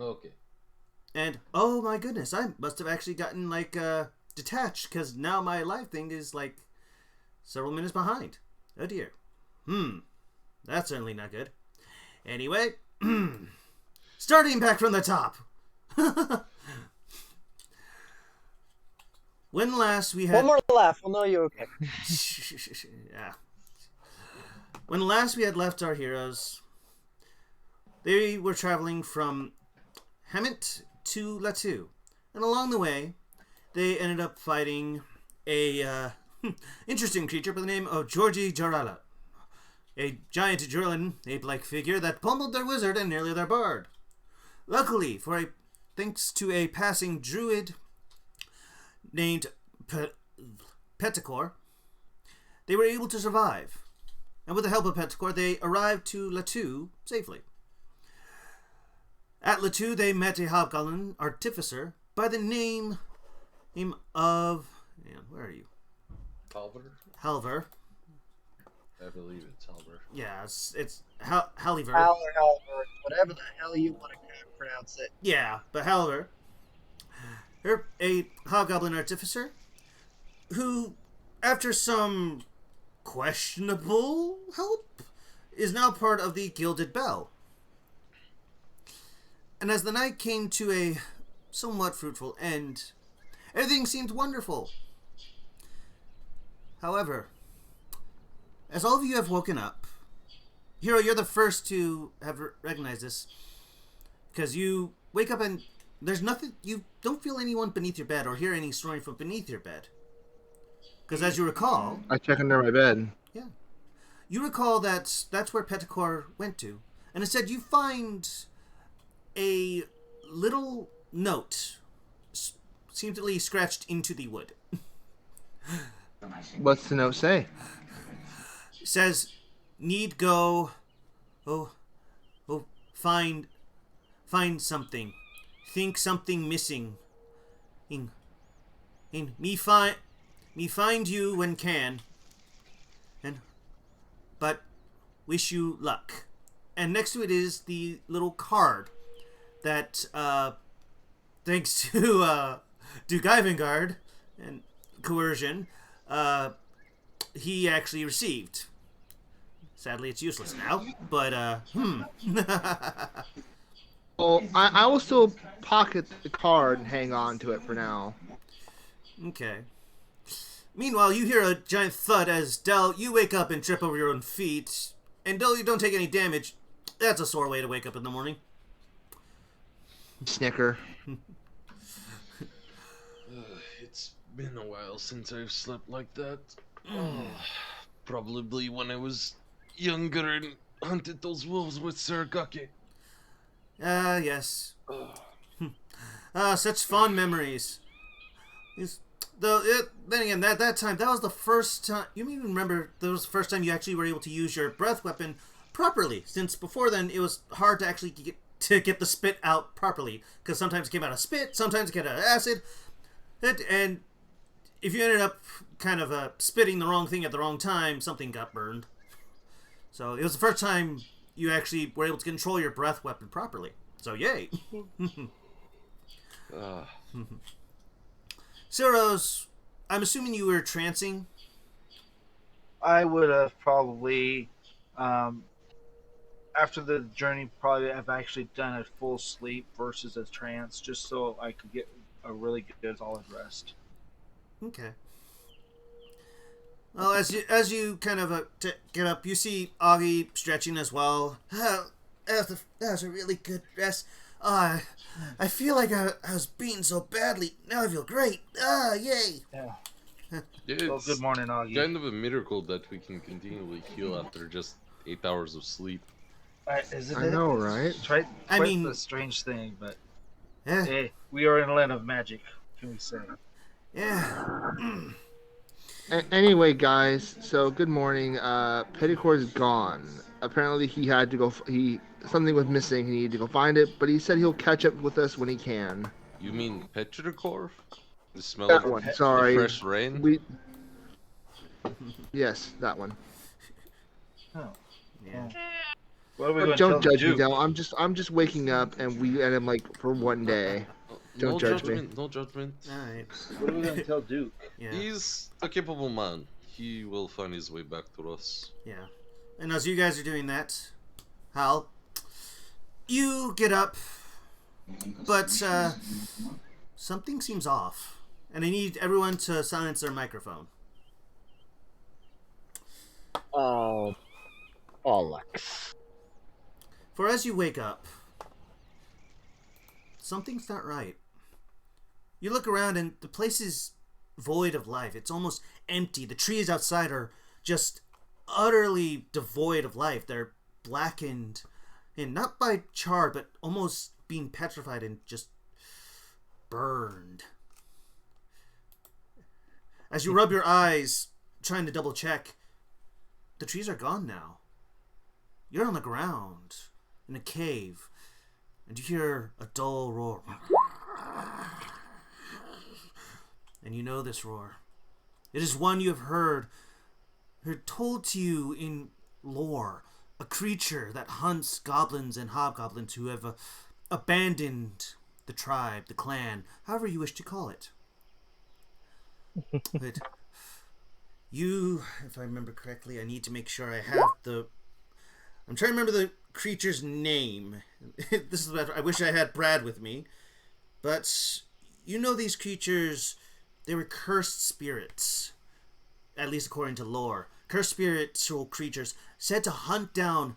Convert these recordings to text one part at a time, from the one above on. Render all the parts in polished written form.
Okay. And, oh my goodness, I must have actually gotten, detached, because now my live thing is, several minutes behind. Oh dear. That's certainly not good. Anyway, starting back from the top. When last we had... One more laugh, we'll know you're okay. Yeah. When last we had left our heroes, they were traveling from Hammett to Latu. And along the way, they ended up fighting a interesting creature by the name of Georgi Jarala. A giant Jurlin ape-like figure that pummeled their wizard and nearly their bard. Luckily, thanks to a passing druid named Peticor, they were able to survive. And with the help of Peticor, they arrived to Latu safely. At Latu, they met a hobgoblin artificer by the name of... Man, where are you? Halver. I believe it's Halver. Yeah, it's Halver. Halver, whatever the hell you want to pronounce it. Yeah, but Halver. They're a hobgoblin artificer who, after some questionable help, is now part of the Gilded Bell. And as the night came to a somewhat fruitful end, everything seemed wonderful. However, as all of you have woken up, Hero, you're the first to have recognized this, because you wake up and there's nothing, you don't feel anyone beneath your bed or hear any snoring from beneath your bed. Because as you recall... I check under my bed. Yeah. You recall that that's where Peticor went to. And instead you find a little note seemingly scratched into the wood. What's the note say? It says, need go... find something. Think something missing. Me find you when can. But wish you luck. And next to it is the little card that, thanks to Duke Ivangard and coercion, he actually received. Sadly, it's useless now, but, Well, I will still pocket the card and hang on to it for now. Okay. Meanwhile, you hear a giant thud as Del, you wake up and trip over your own feet. And Del, you don't take any damage. That's a sore way to wake up in the morning. Snicker. It's been a while since I've slept like that. Probably when I was younger and hunted those wolves with Sir Gake. Yes. Such fond memories. Then again, that time, that was the first time... You may even remember that was the first time you actually were able to use your breath weapon properly. Since before then, it was hard to actually get the spit out properly. Because sometimes it came out of spit, sometimes it came out of acid. And if you ended up kind of spitting the wrong thing at the wrong time, something got burned. So it was the first time you actually were able to control your breath weapon properly. So yay! Suros, I'm assuming you were trancing? I would have probably, after the journey, probably have actually done a full sleep versus a trance, just so I could get a really good solid rest. Okay. Well, as you kind of get up, you see Augie stretching as well. That was a really good rest. I feel like I was beaten so badly. Now I feel great. Yay! Yeah. Yeah, Well, good morning, Augie. Kind of a miracle that we can continually heal after just 8 hours of sleep. Isn't I it? know, right? It's quite I mean- a strange thing, but Yeah. hey, we are in a land of magic, can we say? Yeah. Anyway, guys, so good morning. Petticor's gone. Apparently he had to go... something was missing. He needed to go find it, but he said he'll catch up with us when he can. You mean Petrichor? The smell That of one, the sorry. fresh rain? Yes, that one. Oh. Yeah. What are we going to Don't tell judge me, Duke? Del. I'm just waking up, and I'm like for one day. No Don't judge me. judgment, no judgment. Alright. What are we going to tell Duke? Yeah. He's a capable man. He will find his way back to us. Yeah. And as you guys are doing that, Hal, you get up, but something seems off. And I need everyone to silence their microphone. Oh, bollocks. For as you wake up, something's not right. You look around and the place is void of life. It's almost empty. The trees outside are just utterly devoid of life. They're blackened, and not by char, but almost being petrified and just burned. As you rub your eyes, trying to double check, the trees are gone now. You're on the ground, in a cave, and you hear a dull roar. And you know this roar. It is one you have heard told to you in lore. A creature that hunts goblins and hobgoblins who have abandoned the tribe, the clan, however you wish to call it. But you, if I remember correctly, I need to make sure I have I'm trying to remember the creature's name. This is what I wish I had Brad with me. But you know these creatures, they were cursed spirits, at least according to lore. Cursed spiritual creatures said to hunt down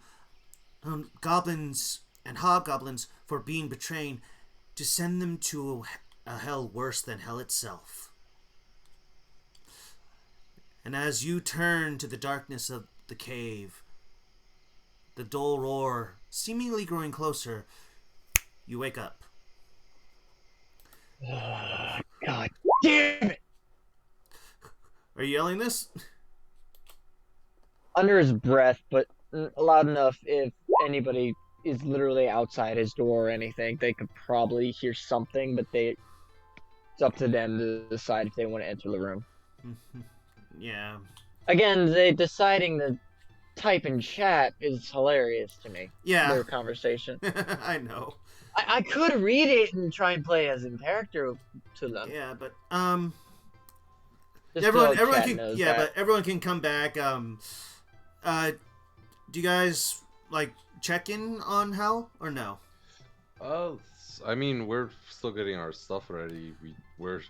goblins and hobgoblins for being betrayed, to send them to a hell worse than hell itself. And as you turn to the darkness of the cave, the dull roar seemingly growing closer, you wake up. God damn it! Are you yelling this? Under his breath, but loud enough if anybody is literally outside his door or anything, they could probably hear something, but it's up to them to decide if they want to enter the room. Yeah. Again, they deciding to type in chat is hilarious to me. Yeah. Their conversation. I know. I could read it and try and play as in character to them. Yeah, but Just everyone so chat can knows yeah, that. but everyone can come back. Do you guys like check in on Hal or no? I mean, we're still getting our stuff ready. We're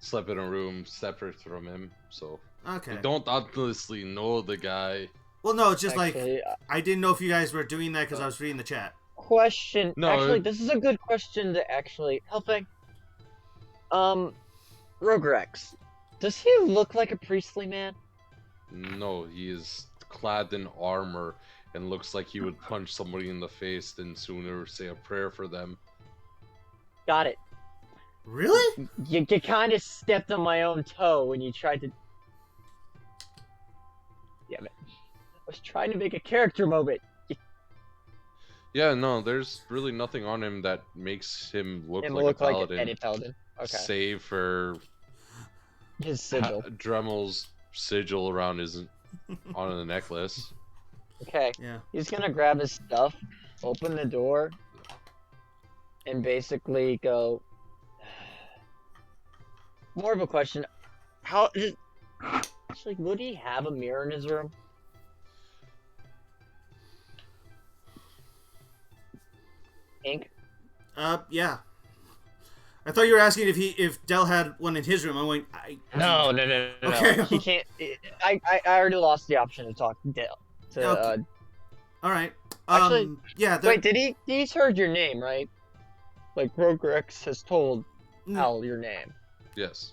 slept in a room separate from him, so Okay. we don't honestly know the guy. Well, no, it's just Actually, like I didn't know if you guys were doing that because I was reading the chat. question. No, actually, this is a good question to actually helping. Rogrex, does he look like a priestly man? No, he is clad in armor and looks like he would punch somebody in the face than sooner say a prayer for them. Got it. Really? You kind of stepped on my own toe when you tried to. Damn it! I was trying to make a character moment. Yeah, no, there's really nothing on him that makes him look Him like look a like paladin. any paladin. Okay. Save for His sigil. Dremel's sigil around his on the necklace. Okay. Yeah. He's gonna grab his stuff, open the door, and basically go. More of a question. Actually, would he have a mirror in his room? Ink? Yeah. I thought you were asking if Del had one in his room. I'm going. No. Okay. He can't. I already lost the option to talk to Dale. Okay. All right. Actually, yeah. wait, he's heard your name, right? Like Rogrex has told Hal your name. Yes.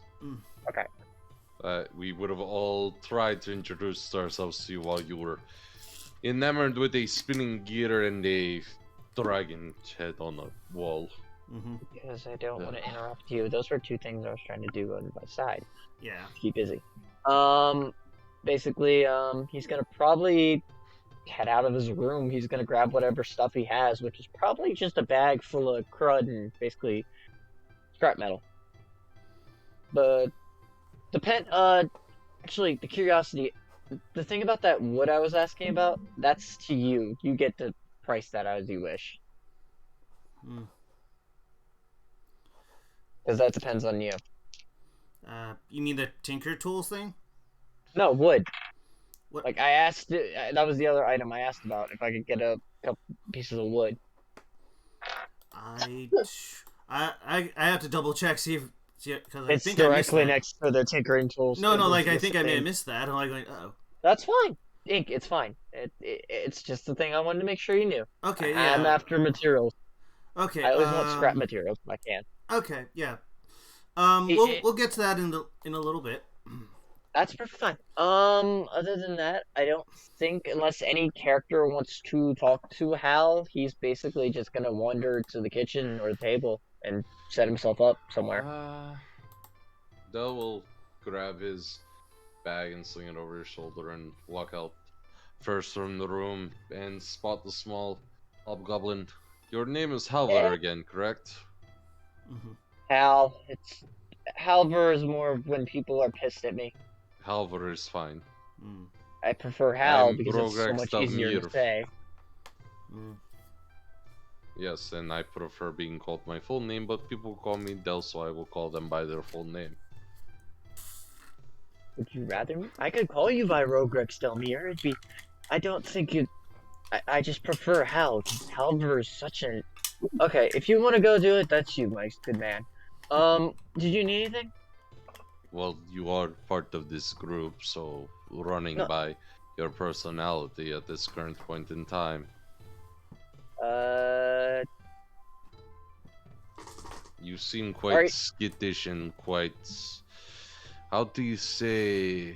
Okay. We would have all tried to introduce ourselves to you while you were enamored with a spinning gear and a dragon head on the wall. Mm-hmm. Because I don't want to interrupt you. Those were two things I was trying to do on my side. Yeah. Keep busy. Basically, he's gonna probably head out of his room. He's gonna grab whatever stuff he has, which is probably just a bag full of crud and basically scrap metal. But actually, the curiosity, the thing about that wood I was asking about, that's to you. You get to price that as you wish. Hmm. Because that depends on you. You mean the Tinker Tools thing? No, wood. What? Like, I asked, that was the other item I asked about, if I could get a couple pieces of wood. I have to double check, see if, because I It's think I missed directly that. next to the tinkering tools. No, It was like I the think I may have same. missed that. I'm like, oh, That's fine. Ink, it's fine. It's just the thing I wanted to make sure you knew. okay, I'm yeah, after materials. okay. I always want scrap materials if I can. Okay, yeah. It- We'll get to that in a little bit. That's perfect fine. Other than that, I don't think, unless any character wants to talk to Hal, he's basically just gonna wander to the kitchen or the table and set himself up somewhere. Dell will grab his bag and sling it over his shoulder and walk out first from the room and spot the small hobgoblin. Your name is Halvar Yeah. again, correct? Mm-hmm. Halvar is more of when people are pissed at me. Halvar is fine. Mm. I prefer Hal I'm because it's so Brograk much easier to Stalmir. say. Mm. Yes, and I prefer being called my full name, but people call me Del, so I will call them by their full name. Would you rather me? I could call you by Rogrek Stelmir. It'd be. I don't think it. I just prefer Hal. Halvar is such an. Okay, if you want to go do it, that's you, my good man. Did you need anything? Well, you are part of this group, so running No. by your personality at this current point in time. You seem quite Alright. skittish and quite... How do you say...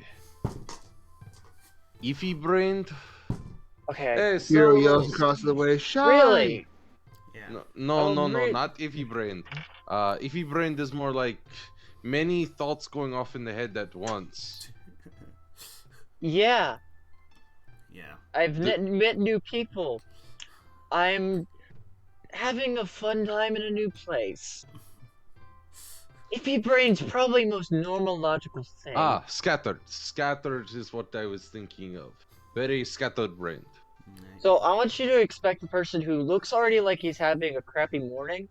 Iffy-brained? Okay. Hey, Hero so... yells across the way, "Shine!" Really? Yeah. No, Oh, really? not iffy-brained. Iffy-brained is more like many thoughts going off in the head at once. Yeah. Yeah. I've met new people. I'm having a fun time in a new place. Iffy brain's probably most normal logical thing. Ah, scattered. Scattered is what I was thinking of. Very scattered brained. So I want you to expect the person who looks already like he's having a crappy morning,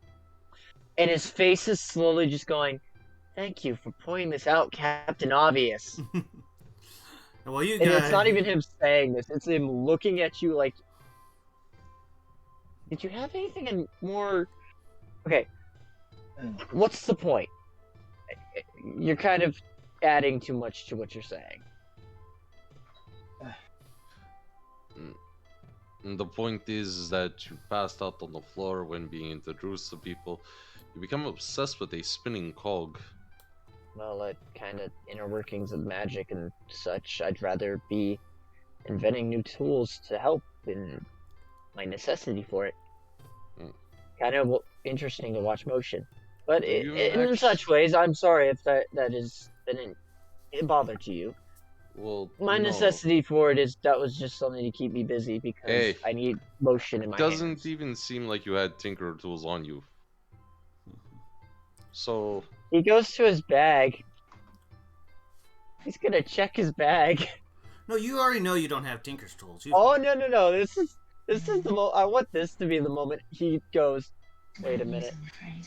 and his face is slowly just going, "Thank you for pointing this out, Captain Obvious." Well, you And guys. it's not even him saying this; it's him looking at you like, "Did you have anything in more?" Okay, what's the point? You're kind of adding too much to what you're saying. And the point is that you passed out on the floor when being introduced to people. You become obsessed with a spinning cog. Well, that kind of inner workings of magic and such. I'd rather be inventing new tools to help in my necessity for it. Mm. Kind of interesting to watch motion. But Do you in such ways, I'm sorry if that is a bother to you. Well, My no. necessity for it is that was just something to keep me busy because Hey. I need motion in my Doesn't hands. even seem like you had Tinker tools on you. So, He goes to his bag. He's gonna check his bag. No, you already know you don't have Tinker's tools. You... Oh no! This is the I want this to be the moment he goes. Wait a minute,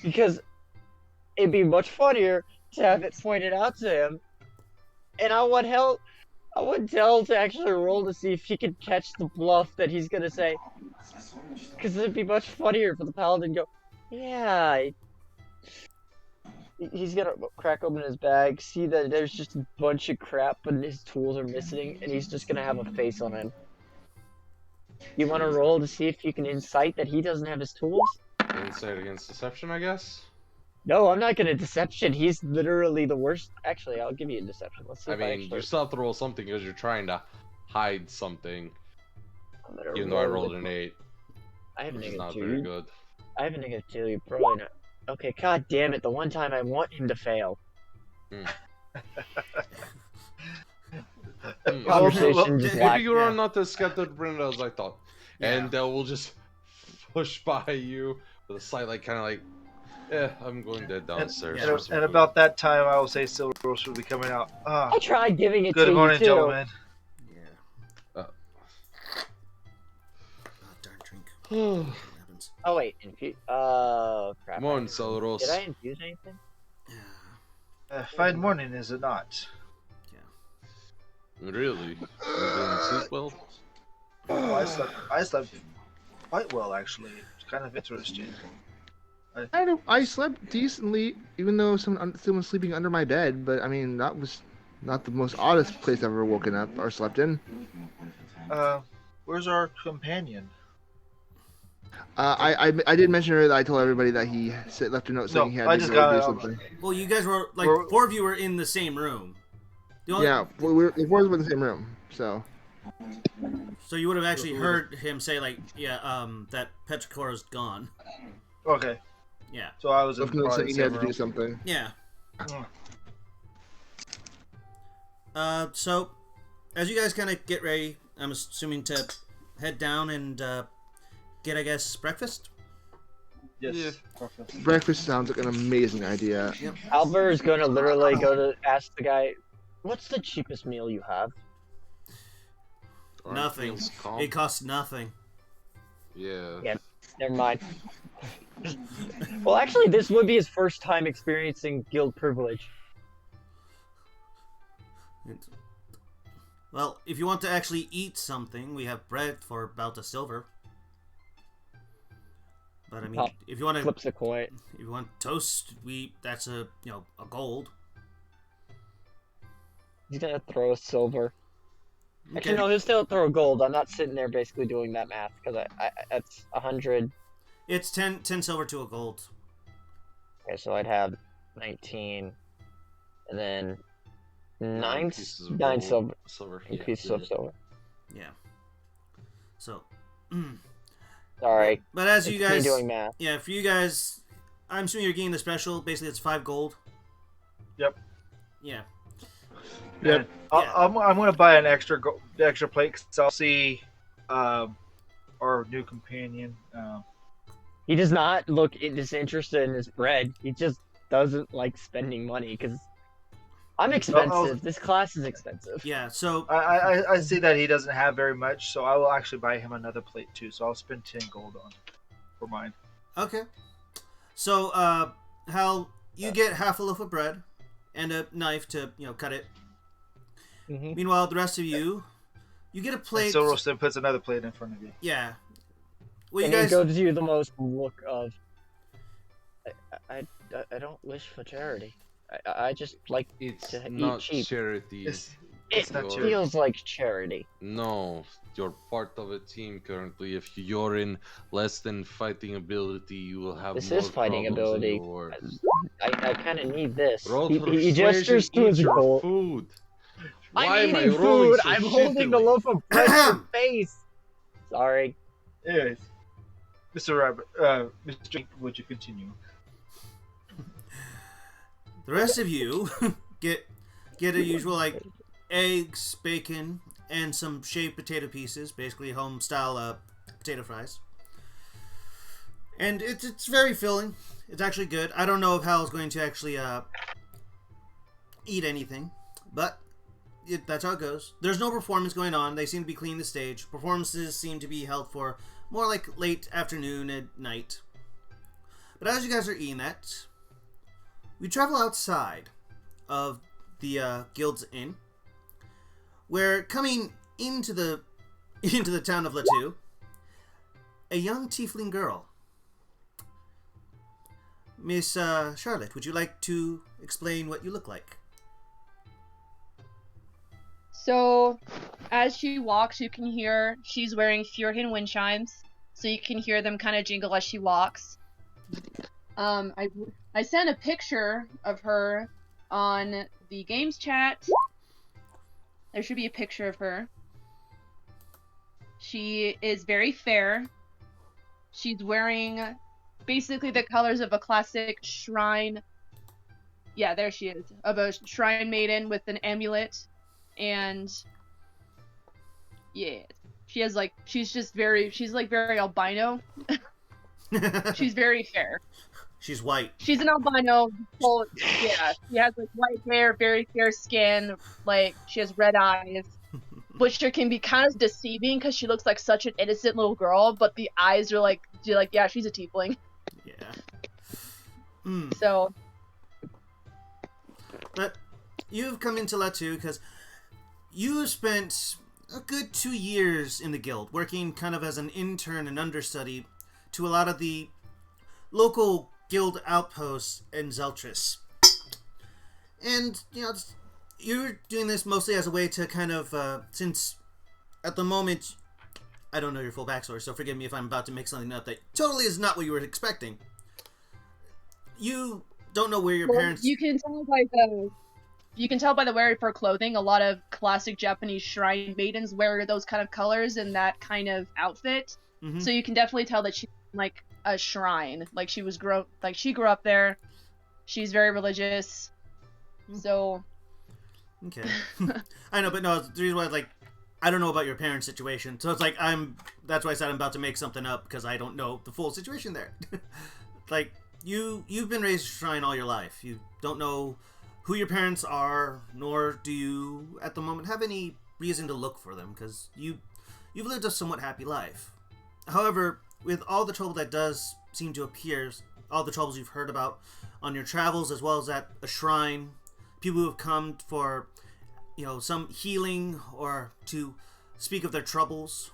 because it'd be much funnier to have it pointed out to him, and I want Del to actually roll to see if he can catch the bluff that he's gonna say, because it'd be much funnier for the paladin to go, yeah. He's gonna crack open his bag, see that there's just a bunch of crap, but his tools are missing, and he's just gonna have a face on him. You want to roll to see if you can incite that he doesn't have his tools? insight against deception, I guess? No, I'm not gonna deception. He's literally the worst. Actually, I'll give you a deception. Let's see I if mean, actually... you still have to roll something because you're trying to hide something. I'm gonna Even though I roll rolled with- an 8, I have a which is negative not 2. very good. I have a negative 2. You're probably not. Okay, god damn it. The one time I want him to fail. Conversation just Maybe lacked. you are yeah. not as scattered brained as I thought. Yeah. And we'll just push by you with a slight, like, kind of like, I'm going dead downstairs. yeah. for And, some and food." about that time, I will say Silver Rose will be coming out. Ah, I tried giving it good to morning, you too. gentlemen. Yeah. Uh. Oh, darn drink. What happens? Oh wait, crap. Come on, Celeros. Did I infuse anything? Fine morning, is it not? Really? You didn't sleep well? Oh, I slept quite well, actually. It's kind of interesting. I slept decently, even though someone was sleeping under my bed. But I mean, that was not the most oddest place I've ever woken up or slept in. Where's our companion? I did mention earlier that I told everybody that he left a note saying he had I to just go got do it. something. Well, you guys were like We're- 4 of you were in the same room. The only- Yeah, the four were in the same room, so. So you would have actually heard him say like, that Petrichora's gone. Okay, Yeah. so I was in Left a note probably saying the he had same to do room. something. Yeah. Mm. So as you guys kind of get ready, I'm assuming to head down and get, I guess, breakfast. Yes. Yeah. Perfect. Breakfast sounds like an amazing idea. Albert is gonna literally go to ask the guy, "What's the cheapest meal you have?" Aren't Nothing. meals comp? It costs nothing. Yeah. Yeah. Never mind. Well, actually, this would be his first time experiencing guild privilege. Well, if you want to actually eat something, we have bread for about a silver. But I mean, Pop. if you want to, Flips a coin. if you want toast, that's a gold. He's gonna throw a silver. Okay. Actually, no, he'll still throw a gold. I'm not sitting there basically doing that math because that's 100. It's 10 silver to a gold. Okay, so I'd have 19, and then nine pieces of nine gold. silver Yeah, pieces of silver. Yeah. So, Sorry, but as you it's me guys, doing math. yeah, for you guys, I'm assuming you're getting the special. Basically, it's 5 gold. Yep. Yeah. Yep. I'm gonna buy an extra plate because I'll see our new companion. He does not look disinterested in his bread. He just doesn't like spending money because I'm expensive. This class is expensive. Yeah. So, I see that he doesn't have very much, so I will actually buy him another plate too. So I'll spend 10 gold on for mine. okay. So, Hal, you get half a loaf of bread and a knife to cut it. Mm-hmm. Meanwhile, the rest of you get a plate. And so Roasted puts another plate in front of you. Yeah. Well, you And guys. he gives you the most look of. I don't wish for charity. I just like It's to eat not cheap. charity. It's It not Yours. charity. feels like charity. No, you're part of a team currently. If you're in less than fighting ability, you will have This more is fighting problems than ability. yours. I kind of need this. Roll He persuasion, gestures to eat his your goal. food. I'm Why am I eating rolling food. so I'm holding the shittily? loaf of bread to your face. Sorry. Anyways, Mr. Rabbit, Mr. Jake, would you continue? The rest of you get a usual like eggs, bacon, and some shaved potato pieces, basically home style potato fries. And it's very filling. It's actually good. I don't know if Hal's going to actually eat anything, but that's how it goes. There's no performance going on. They seem to be cleaning the stage. Performances seem to be held for more like late afternoon and night. But as you guys are eating that, we travel outside of the guild's inn, where coming into the town of Latu, a young tiefling girl. Miss Charlotte, would you like to explain what you look like? So, as she walks, you can hear she's wearing Fjordhin wind chimes, so you can hear them kind of jingle as she walks. I sent a picture of her on the games chat. There should be a picture of her. She is very fair. She's wearing basically the colors of a classic shrine. Yeah, there she is. Of a shrine maiden with an amulet. And yeah, she's like very albino. She's very fair. She's white. She's an albino. Full, yeah, she has like white hair, very fair skin. Like she has red eyes. Butcher can be kind of deceiving because she looks like such an innocent little girl, but the eyes are like, you're like, yeah, she's a tiefling. Yeah. Hmm. So, But you've come into Latu because you spent a good 2 years in the guild, working kind of as an intern and understudy to a lot of the local guild outposts in Zeltris. And, you're doing this mostly as a way to kind of, since at the moment, I don't know your full backstory, so forgive me if I'm about to make something up that totally is not what you were expecting. You don't know where your parents... You can tell by the wear of her clothing. A lot of classic Japanese shrine maidens wear those kind of colors and that kind of outfit. Mhm. So you can definitely tell that she's like a shrine. Like she grew up there. She's very religious. So Okay. I know, but no, the reason why, like, I don't know about your parents' situation, so it's like, that's why I said I'm about to make something up, because I don't know the full situation there. Like, you've been raised shrine all your life. You don't know who your parents are, nor do you, at the moment, have any reason to look for them, because you've lived a somewhat happy life. However, with all the trouble that does seem to appear, all the troubles you've heard about on your travels, as well as at a shrine, people who have come for, some healing or to speak of their troubles,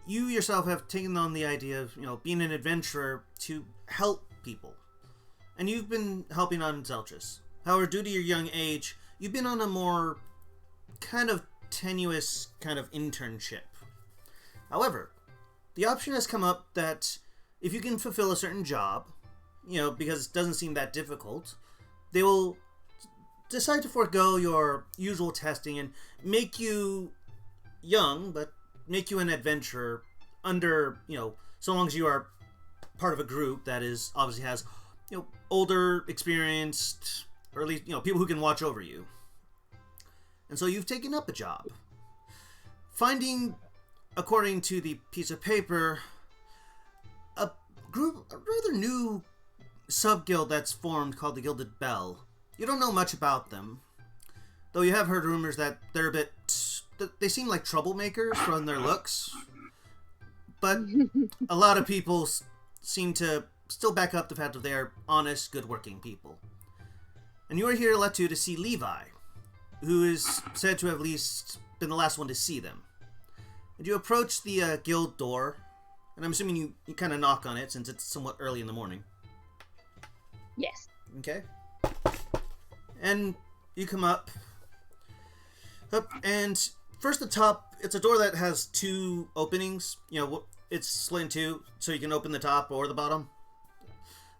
you yourself have taken on the idea of, being an adventurer to help people. And you've been helping on Zeltris. However, due to your young age, you've been on a more kind of tenuous kind of internship. However, the option has come up that if you can fulfill a certain job, because it doesn't seem that difficult, they will decide to forego your usual testing and make you young, but make you an adventurer under, so long as you are part of a group that is obviously has, older, experienced, or at least, people who can watch over you. And so you've taken up a job. Finding, according to the piece of paper, a rather new sub-guild that's formed called the Gilded Bell. You don't know much about them, though you have heard rumors that they're they seem like troublemakers from their looks. But a lot of people seem to still back up the fact that they are honest, good-working people. And you are here, Letu, to see Levi, who is said to have at least been the last one to see them. And you approach the guild door, and I'm assuming you kind of knock on it since it's somewhat early in the morning. yes. Okay. And you come up, and first the top, it's a door that has 2 openings. It's split in 2, so you can open the top or the bottom.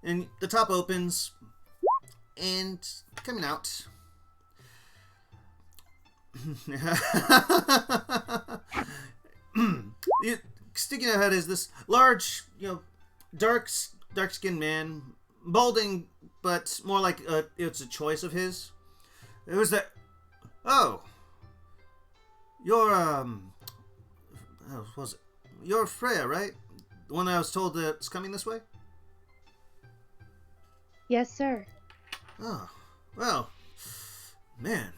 And the top opens, and coming out. Sticking out is this large, dark-skinned man, balding, but more like it's a choice of his. It was that. Oh, you're was it? You're Freya, right? The one that I was told that's coming this way. Yes, sir. Oh, well, man.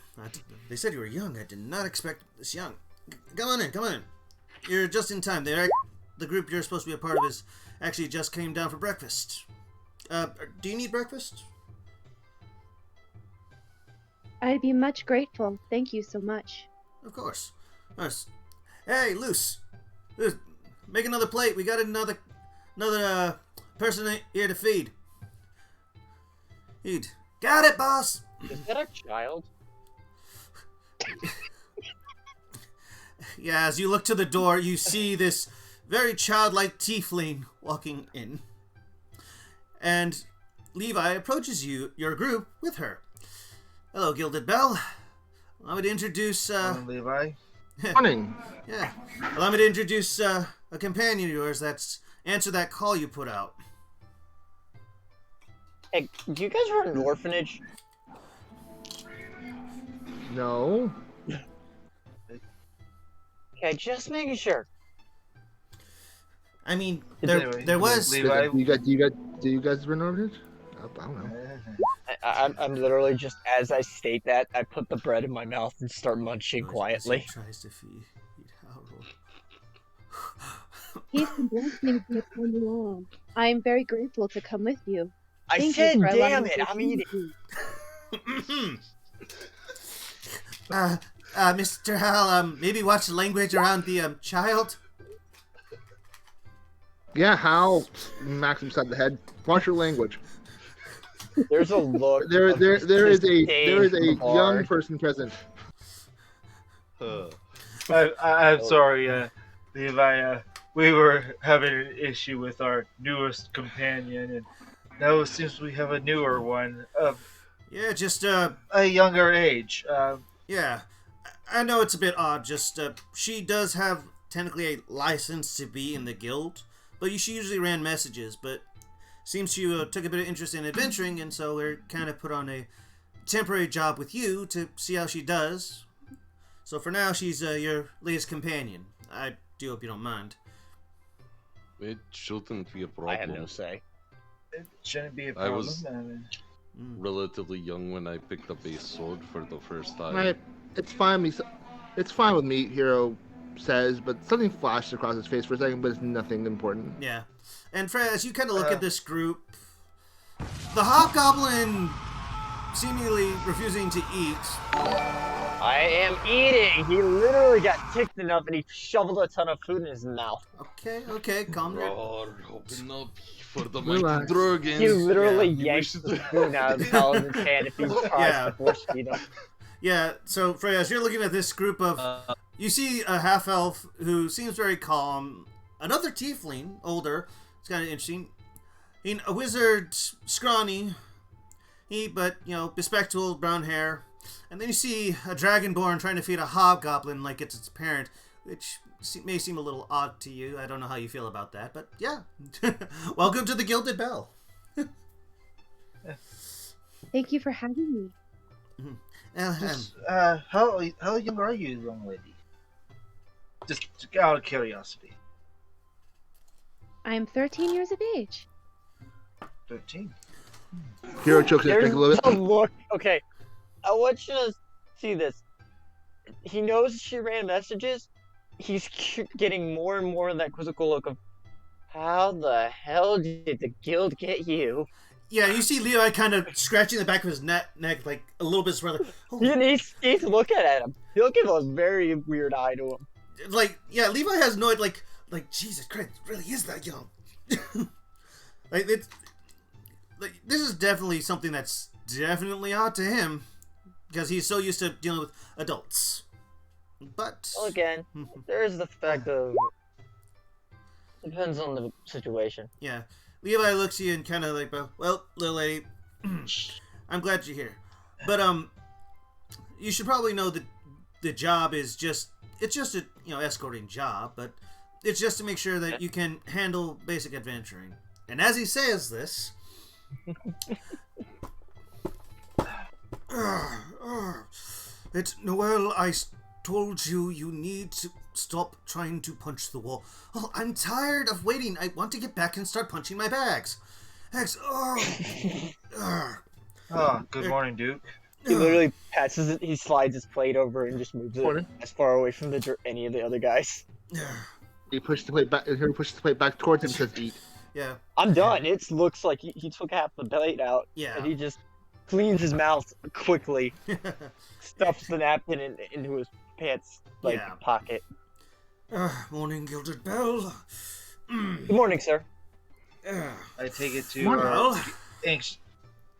They said you were young. I did not expect this young. Come on in. You're just in time. The group you're supposed to be a part of is actually just came down for breakfast. Do you need breakfast? I'd be much grateful. Thank you so much. Of course. Hey, Luce. Make another plate. We got another person here to feed. Eat. Got it, boss. Is that a child? Yeah, as you look to the door, you see this very childlike tiefling walking in. And Levi approaches your group with her. Hello, Gilded Bell. Allow me to introduce, Levi. Morning. Yeah. Allow me to introduce, a companion of yours that's answered that call you put out. Hey, do you guys run an orphanage? No. Okay, just making sure. I mean, Anyway, there was... Levi. Do you guys run orphanage? I don't know. I'm literally just, as I state that, I put the bread in my mouth and start munching As he quietly. tries to feed Harold. Peace and blessings be upon you all. I am very grateful to come with you. I Thank you said, for allowing damn me it, to I'm feed eating. you. Mr. Hal, maybe watch the language around the child. Yeah, Hal smacks him beside the head. Watch your language. There's a look. There of is a disdain from young Bard. person present. I'm sorry, Levi. We were having an issue with our newest companion, and now it seems we have a newer one of Yeah, just a younger age. yeah. I know it's a bit odd. Just she does have technically a license to be in the guild, but she usually ran messages. But seems she took a bit of interest in adventuring, and so we're kind of put on a temporary job with you to see how she does. So for now, she's your latest companion. I do hope you don't mind. It shouldn't be a problem. I have no say. It shouldn't be a I problem. was- Relatively young when I picked up a sword for the first time. Right. It's fine. It's fine with me. Hero says, but something flashed across his face for a second, but it's nothing important. Yeah. And Fred, as you kind of look at this group, the hobgoblin seemingly refusing to eat. I am eating. He literally got ticked enough and he shoveled a ton of food in his mouth. Okay, calm down. Roar, open up for the Relax. mighty dragons. He literally Yeah, yanked you the wish- spoon out of the paladin's hand if he tries Yeah. to force feed him. Yeah, so Fred, as you're looking at this group of, you see a half elf who seems very calm. Another tiefling, older. It's kind of interesting. A wizard, scrawny. But bespectacled, brown hair. And then you see a dragonborn trying to feed a hobgoblin like it's its parent, which may seem a little odd to you. I don't know how you feel about that, but yeah. Welcome to the Gilded Bell. Thank you for having me. How young are you, young lady? Just out of curiosity. I am 13 years of age. 13. Hero chokes his There's drink a little a bit. look. Okay, I want you to see this. He knows she ran messages. He's getting more and more of that quizzical look of, how the hell did the guild get you? Yeah, you see Levi kind of scratching the back of his neck like a little bit sort of And he's looking at him. He'll give a very weird eye to him. yeah, Levi has no like Jesus Christ, it really is that young. This is definitely something that's definitely odd to him because he's so used to dealing with adults. But Well, again, there's the fact of depends on the situation. yeah, Levi looks at you and kind of like, well, little lady, I'm glad you're here, but you should probably know that the job is just a escorting job, but it's just to make sure that you can handle basic adventuring. And as he says this, it's Noel. I told you need to stop trying to punch the wall. Oh, I'm tired of waiting. I want to get back and start punching my bags. Good morning, Duke. He literally passes it. He slides his plate over and just moves it Morning. as far away from any of the other guys. He pushes the plate back. Hero pushes the plate back towards him and says, "Eat." Yeah, I'm done. It looks like he took half the plate out. Yeah. And he just cleans his mouth quickly, stuffs the napkin into his pants Yeah. pocket. Morning, Gilded Bell. Good morning, sir. I take it to Morning, our Well,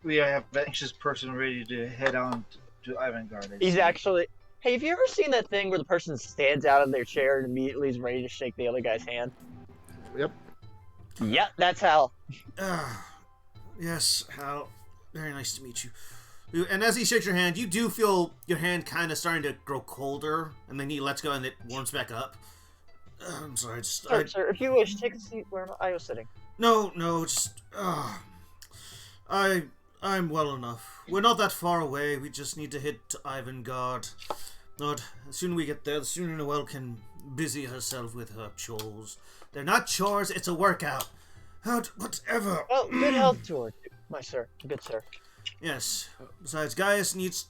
we have an anxious person ready to head on to Ivangard. I He's see. actually. Hey, have you ever seen that thing where the person stands out of their chair and immediately is ready to shake the other guy's hand? Yep. Yep, that's Hal. yes, Hal. Very nice to meet you. And as he shakes your hand, you do feel your hand kind of starting to grow colder, and then he lets go and it warms back up. I'm sorry, Sir, if you wish, take a seat where I was sitting. No, just, I'm well enough. We're not that far away. We just need to head to Ivangard. Lord, the sooner we get there, the sooner Noelle can busy herself with her chores. They're not chores, it's a workout. Whatever. Well, good health to her. My sir, good sir. Yes. Besides, Gaius needs...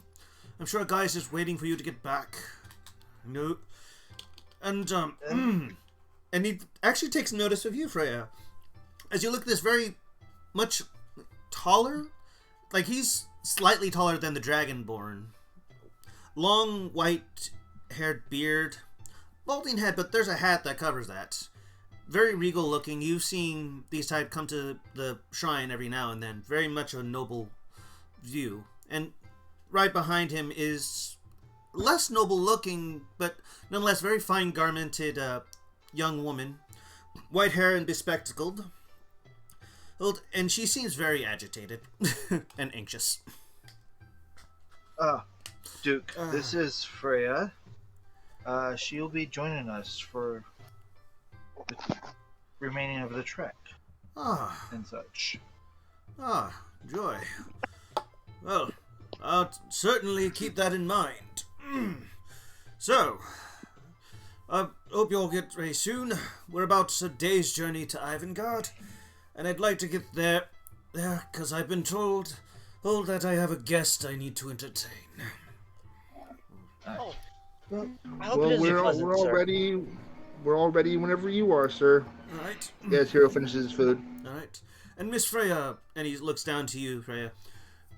I'm sure Gaius is waiting for you to get back. No. And, and he actually takes notice of you, Freya. As you look at this very much taller, like he's slightly taller than the Dragonborn. Long, white-haired beard. Balding head, but there's a hat that covers that. Very regal looking. You've seen these type come to the shrine every now and then. Very much a noble view. And right behind him is less noble looking, but nonetheless very fine garmented young woman. White hair and bespectacled. And she seems very agitated and anxious. Duke, this is Freya. She'll be joining us for the remaining of the trek. And such. Joy. Well, I'll certainly keep that in mind. So, I hope you'll get ready soon. We're about a day's journey to Ivangard, and I'd like to get there, because I've been told that I have a guest I need to entertain. I hope Well, it is we're pleasant, all sir. ready. We're all ready whenever you are, sir. All right. Yes, Hero finishes his food. All right. And Miss Freya, and he looks down to you, Freya.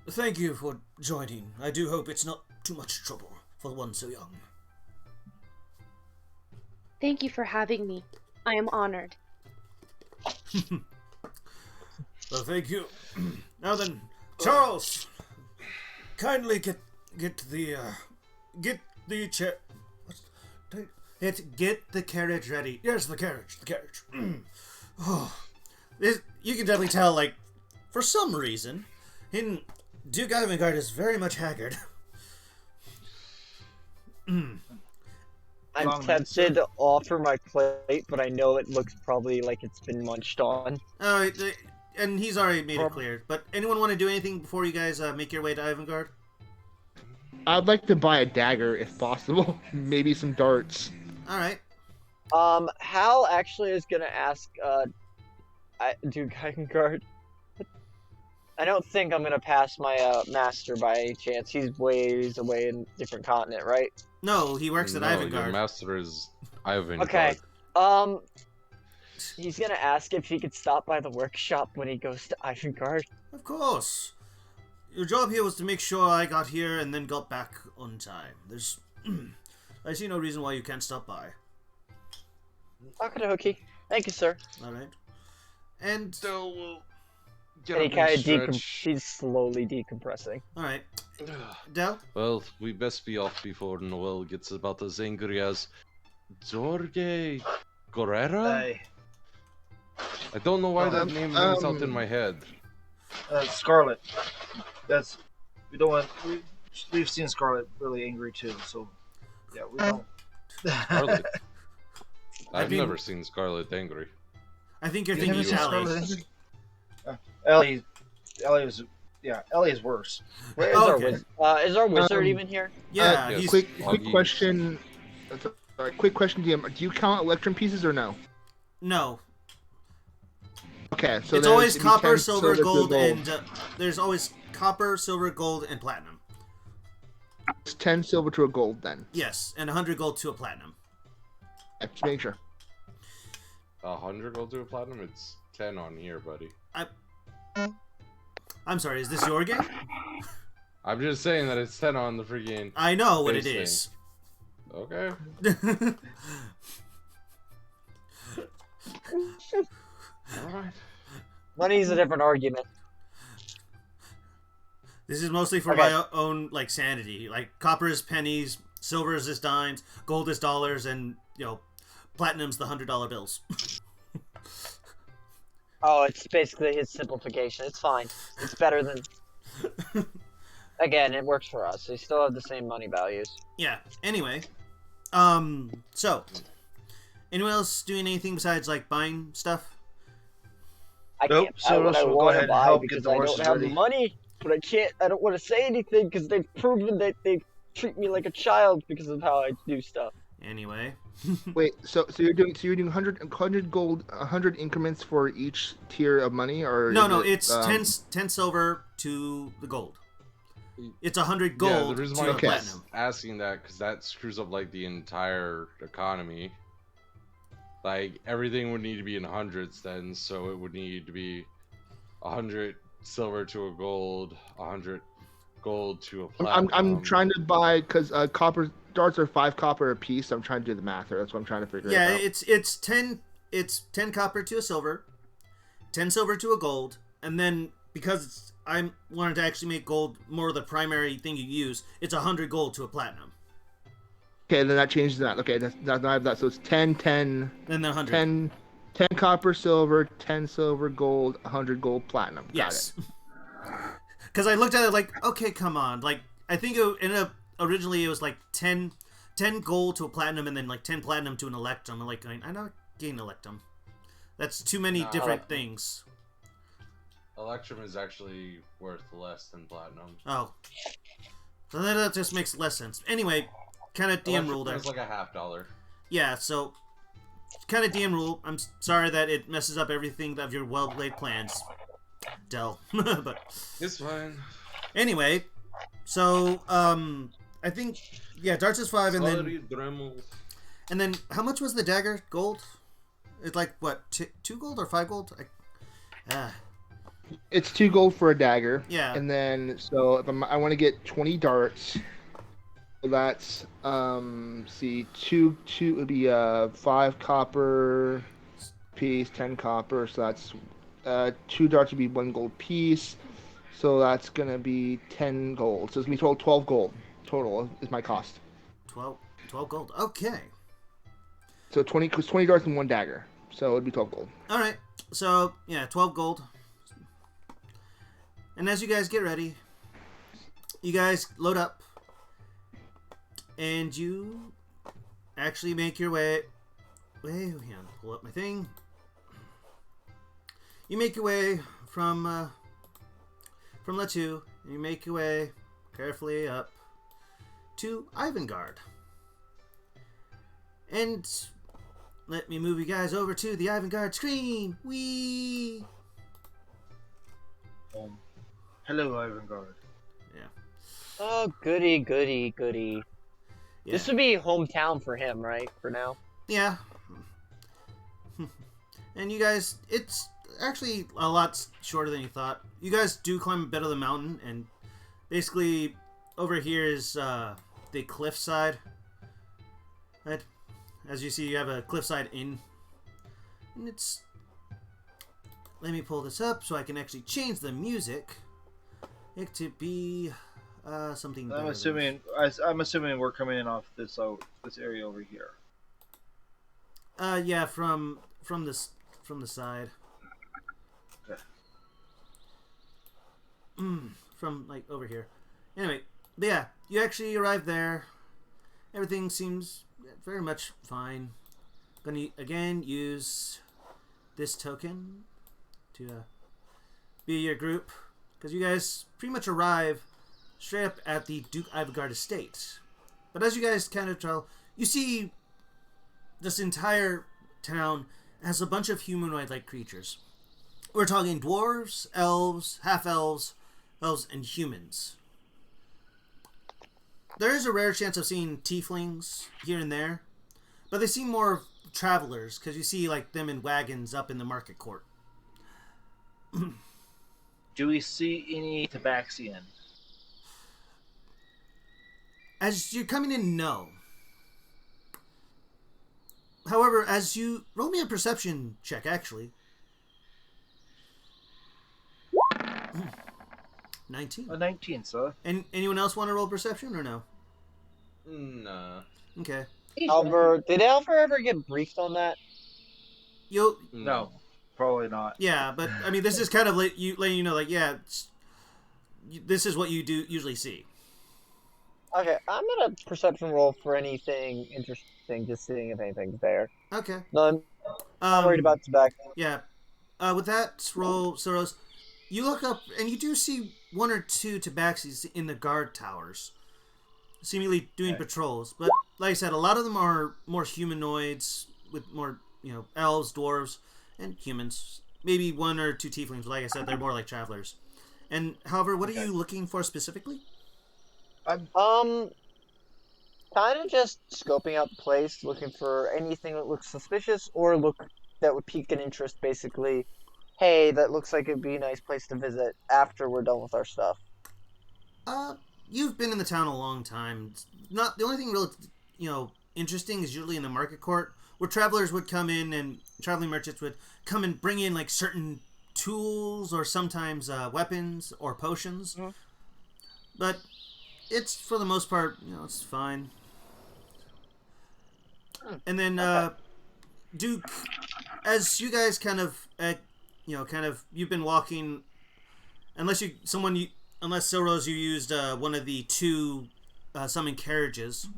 Thank you for joining. I do hope it's not too much trouble for one so young. Thank you for having me. I am honored. Well, thank you. Now then, Charles, kindly get the chair. Get the carriage ready. Yes, the carriage. You can definitely tell, like, for some reason, Duke Ivangard is very much haggard. I'm tempted to offer my plate, but I know it looks probably like it's been munched on. Oh, and he's already made it clear. But anyone want to do anything before you guys make your way to Ivangard? I'd like to buy a dagger if possible. Maybe some darts. All right. Hal actually is gonna ask, Duke Ivangard. I don't think I'm gonna pass my master by any chance. He's ways away in a different continent, right? No, he works at Ivangard. Your master is Ivangard. Okay. He's gonna ask if he could stop by the workshop when he goes to Ivangard. Of course. Your job here was to make sure I got here and then got back on time. There's... I see no reason why you can't stop by. Okie Thank you, sir. Alright. And... Still will And he kind of he's slowly decompressing. Alright. Del? Well, we best be off before Noel gets about as angry as Jorge Guerrera? I don't know why that name rings out in my head. Scarlet. That's we've seen Scarlet really angry too. So yeah, we don't. Scarlet. I've never seen Scarlet angry. I think you're thinking of Ellie. Ellie is worse. Where is is our wizard even here? Yeah. Yes. Quick question. Quick question to you. Do you count electrum pieces or no? No. Okay, so it's always if you copper, count silver, gold, gold. and there's always copper, silver, gold, and platinum. It's 10 silver to a gold then. Yes, and 100 gold to a platinum. Just make sure. 100 gold to a platinum? It's 10 on here, buddy. I'm sorry, is this your game? I'm just saying that it's 10 on the freaking... I know what it thing. is. Okay. Alright. Money's a different argument. This is mostly for my own, like, sanity. Like, copper is pennies, silver is just dimes, gold is dollars, and, you know, platinum's the $100 bills. Oh, it's basically his simplification. It's fine. It's better than... Again, it works for us. We still have the same money values. Yeah. Anyway. So. Anyone else doing anything besides, like, buying stuff? I Nope, can't buy what I so we'll go want ahead to and buy help get because the I horses don't have the ready. money. But I don't want to say anything because they've proven that they treat me like a child because of how I do stuff. Anyway. Wait, so you're doing 100 gold, 100 increments for each tier of money, or No, is it, it's 10 silver to the gold. It's 100 gold Yeah, the reason why to I'm platinum. asking that because that screws up like the entire economy. Like everything would need to be in hundreds then, so it would need to be 100 silver to a gold, 100 gold to a platinum. I'm trying to buy because copper darts are 5 copper a piece. So I'm trying to do the math there. That's what I'm trying to figure out. Yeah, it's 10 copper to a silver, 10 silver to a gold, and then because I wanted to actually make gold more the primary thing you use, it's 100 gold to a platinum. Okay, then that changes that. Okay, that's I have that. So it's 10, 10, then 100. 10 copper, silver, 10 silver, gold, 100 gold, platinum. Yes. Because I looked at it like, okay, come on. Like, I think it ended up, originally it was like 10 gold to a platinum and then like 10 platinum to an electrum. I'm like, I'm not getting electrum. That's too many different things. Electrum is actually worth less than platinum. Oh. So that just makes less sense. Anyway, kind of DM rule there. It's like a $50. Yeah, so kind of DM rule. I'm sorry that it messes up everything of your well-laid plans, Del. But it's fine. Anyway, so I think darts is 5, and then how much was the dagger gold? It's like what, 2 gold or 5 gold? It's 2 gold for a dagger. Yeah. And then so if I want to get 20 darts. So that's see 2 would be 5 copper piece, 10 copper. So that's 2 darts would be 1 gold piece. So that's gonna be 10 gold. So it's gonna be total 12 gold total is my cost. 12 gold. Okay. So 20 darts and 1 dagger. So it'd be 12 gold. All right. So yeah, 12 gold. And as you guys get ready, you guys load up. And you actually make your way. Hang on, pull up my thing. You make your way from Latu, and you make your way carefully up to Ivangard. And let me move you guys over to the Ivangard screen. Whee! Hello, Ivangard. Yeah. Oh, goody, goody, goody. Yeah. This would be hometown for him, right? For now. Yeah. And you guys, it's actually a lot shorter than you thought. You guys do climb a bit of the mountain, and basically over here is the cliffside. Right? As you see, you have a cliffside inn. And it's... Let me pull this up so I can actually change the music. It to be something better. I'm assuming we're coming in off this area over here. Yeah, from the side. Okay. From like over here. Anyway, but yeah, you actually arrive there. Everything seems very much fine. Gonna again use this token to be your group, because you guys pretty much arrive straight up at the Duke Ivangard estate. But as you guys kind of tell, you see this entire town has a bunch of humanoid-like creatures. We're talking dwarves, elves, half-elves, elves, and humans. There is a rare chance of seeing tieflings here and there, but they seem more travelers, because you see like them in wagons up in the market court. Do we see any Tabaxian? As you're coming in, no. However, as you... Roll me a perception check, actually. 19. A 19, sir. And anyone else want to roll perception, or no? Nah. Okay. Alver, did Alver ever get briefed on that? No, probably not. Yeah, but I mean, this is kind of letting you know, like, yeah, this is what you do usually see. Okay, I'm gonna perception roll for anything interesting, just seeing if anything's there. Okay. No, I'm worried about tobacco. Yeah. With that roll, Soros, you look up and you do see 1 or 2 tabaxis in the guard towers. seemingly doing patrols. But like I said, a lot of them are more humanoids with more, elves, dwarves, and humans. Maybe one or two tieflings. Like I said, they're more like travelers. And however, what are you looking for specifically? Kind of just scoping out the place, looking for anything that looks suspicious or that would pique an interest. Basically, hey, that looks like it'd be a nice place to visit after we're done with our stuff. You've been in the town a long time. It's not the only thing really, interesting is usually in the market court where travelers would come in and traveling merchants would come and bring in like certain tools or sometimes weapons or potions. Mm-hmm. But it's for the most part, it's fine. And then Duke, as you guys kind of you've been walking, unless Silrose, you used one of the two summon carriages.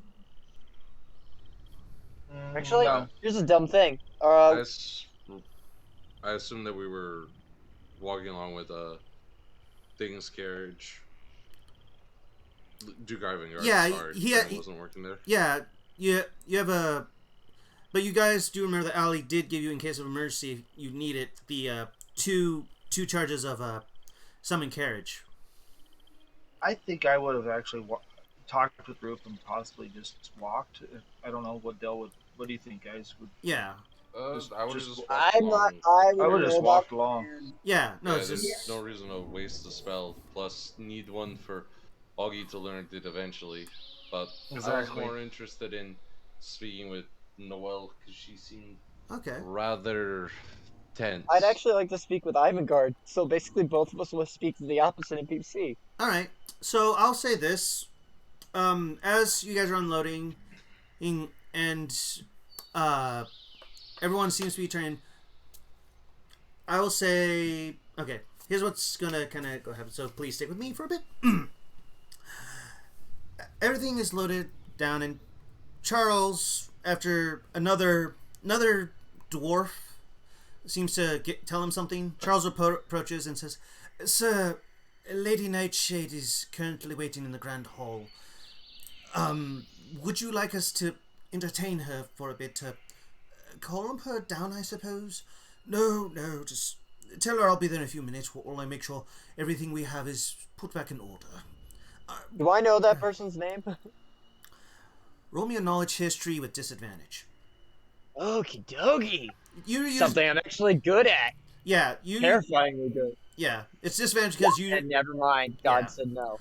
Actually, here's a dumb thing. I assume that we were walking along with Thing's carriage. Duke Ivangard. Yeah, sorry, he wasn't working there. Yeah, you have a. But you guys do remember that Ali did give you, in case of emergency, if you need it, the two charges of summon carriage. I think I would have actually talked with Roof and possibly just walked. I don't know what Del would. What do you think, guys? I would have just. I would have just walked along. Yeah, no, it's there's just no reason to waste the spell. Plus, need one for Augie to learn it eventually. But I was more interested in speaking with Noelle because she seemed rather tense. I'd actually like to speak with Ivangard. So basically, both of us will speak to the opposite in PPC. All right. So I'll say this: as you guys are unloading, and everyone seems to be turning. I will say, okay. Here's what's gonna kind of go happen. So please stick with me for a bit. Everything is loaded down, and Charles, after another dwarf seems to tell him something, Charles approaches and says, "Sir, Lady Nightshade is currently waiting in the Grand Hall. Would you like us to entertain her for a bit? Calm her down, I suppose? No, just tell her I'll be there in a few minutes while I make sure everything we have is put back in order." Do I know that person's name? Roll me a knowledge history with disadvantage. Okie dokie. You something I'm actually good at. Yeah, terrifyingly good. Yeah, it's disadvantage because you. And never mind. God said no.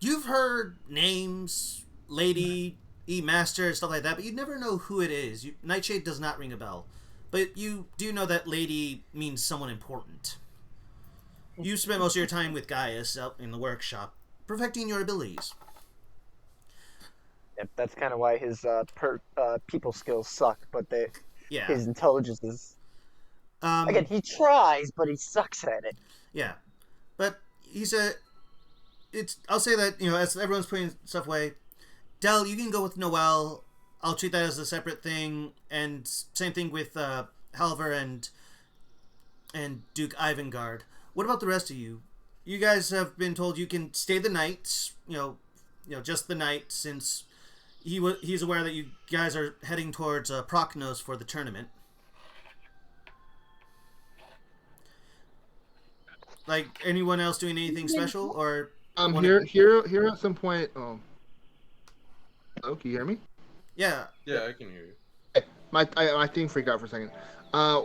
You've heard names, Lady, Master, and stuff like that, but you never know who it is. Nightshade does not ring a bell, but you do know that Lady means someone important. You spent most of your time with Gaius out in the workshop, perfecting your abilities. Yep, that's kind of why his people skills suck, but his intelligence is... Again, he tries, but he sucks at it. Yeah, but I'll say that, as everyone's putting stuff away, Del, you can go with Noelle. I'll treat that as a separate thing, and same thing with Halvar and Duke Ivangard. What about the rest of you? You guys have been told you can stay the night, just the night, since he's aware that you guys are heading towards Proknos for the tournament. Like, anyone else doing anything special, or? Here at some point. Oh, can you hear me? Yeah, I can hear you. My thing freaked out for a second.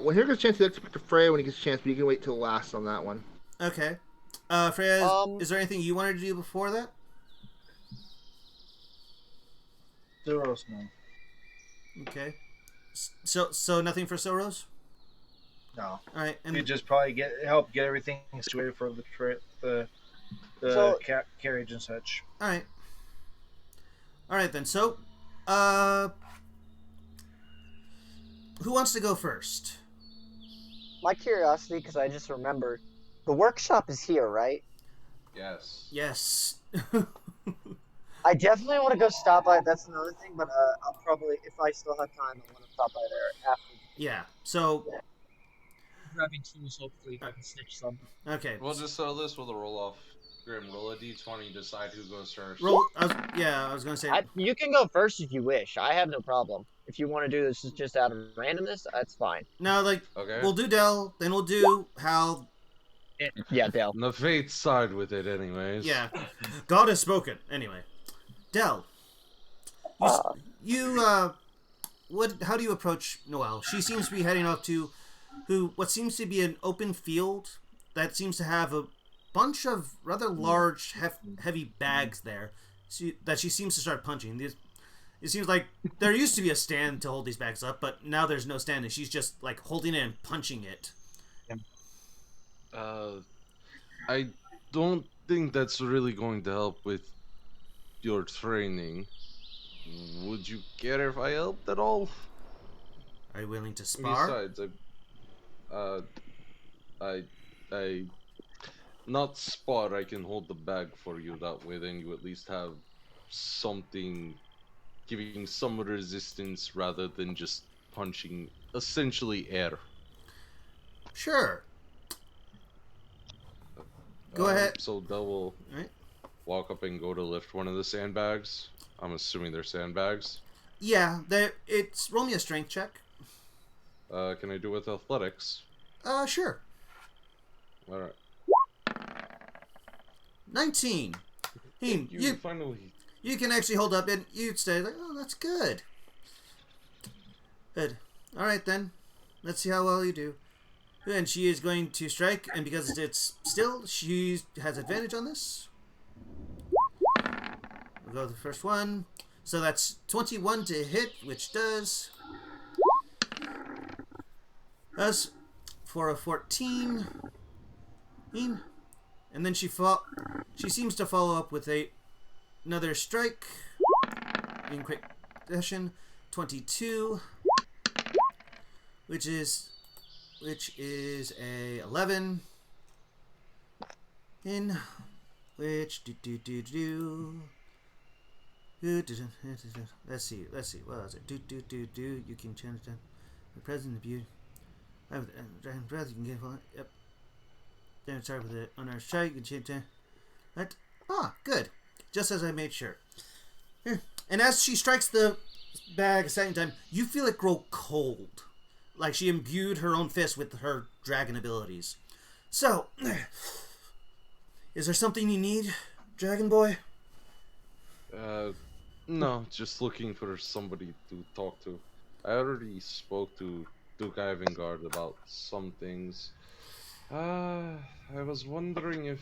When he gets a chance, he expect to Freya when he gets a chance, but you can wait till last on that one. Okay. Freya, is there anything you wanted to do before that? Silrose, no. Okay. So nothing for Silrose? No. All right. And you just probably help get everything situated for the carriage and such. All right. All right then. So, who wants to go first? My curiosity, because I just remembered, the workshop is here, right? Yes. Yes. I definitely want to go stop by. That's another thing, but I'll probably, if I still have time, I want to stop by there after. Yeah. So. Grabbing tools, hopefully, if I can snitch some. Okay. We'll just settle this with a roll off. Grim, roll a d20, decide who goes first. Roll. I was gonna say. You can go first if you wish. I have no problem. If you want to do this just out of randomness, that's fine. No, like Okay. we'll do Del, then we'll do Hal. Yeah, Dale. The fates side with it, anyways. Yeah, God has spoken. Anyway, Del, you what? How do you approach Noelle? She seems to be heading off to what seems to be an open field that seems to have a bunch of rather large, heavy bags there that she seems to start punching. It seems like there used to be a stand to hold these bags up, but now there's no stand, and she's just like holding it and punching it. I don't think that's really going to help with your training. Would you care if I helped at all? Are you willing to spar? Besides, I not spar. I can hold the bag for you. That way, then you at least have something giving some resistance rather than just punching essentially air. Sure. Go ahead. So Del will walk up and go to lift one of the sandbags. I'm assuming they're sandbags. Yeah, it's roll me a strength check. Can I do with athletics? Sure. All right. 19. You finally. You can actually hold up and you'd say like, oh, that's good. Good. All right then. Let's see how well you do. And she is going to strike, and because it's still, she has advantage on this. We'll go with the first one. So that's 21 to hit, which does for a 14. And then she seems to follow up with another strike in quick session. 22, which is a 11. In which let's see. What was it? You can change that. The present of you. Dragon breath. You can get one. Yep. Then start with the unearned strike. You can change that. Right. Ah, good. Just as I made sure. Here. And as she strikes the bag a second time, you feel it grow cold. Like she imbued her own fist with her dragon abilities. So, is there something you need, Dragon Boy? No, just looking for somebody to talk to. I already spoke to Duke Ivangard about some things. I was wondering if...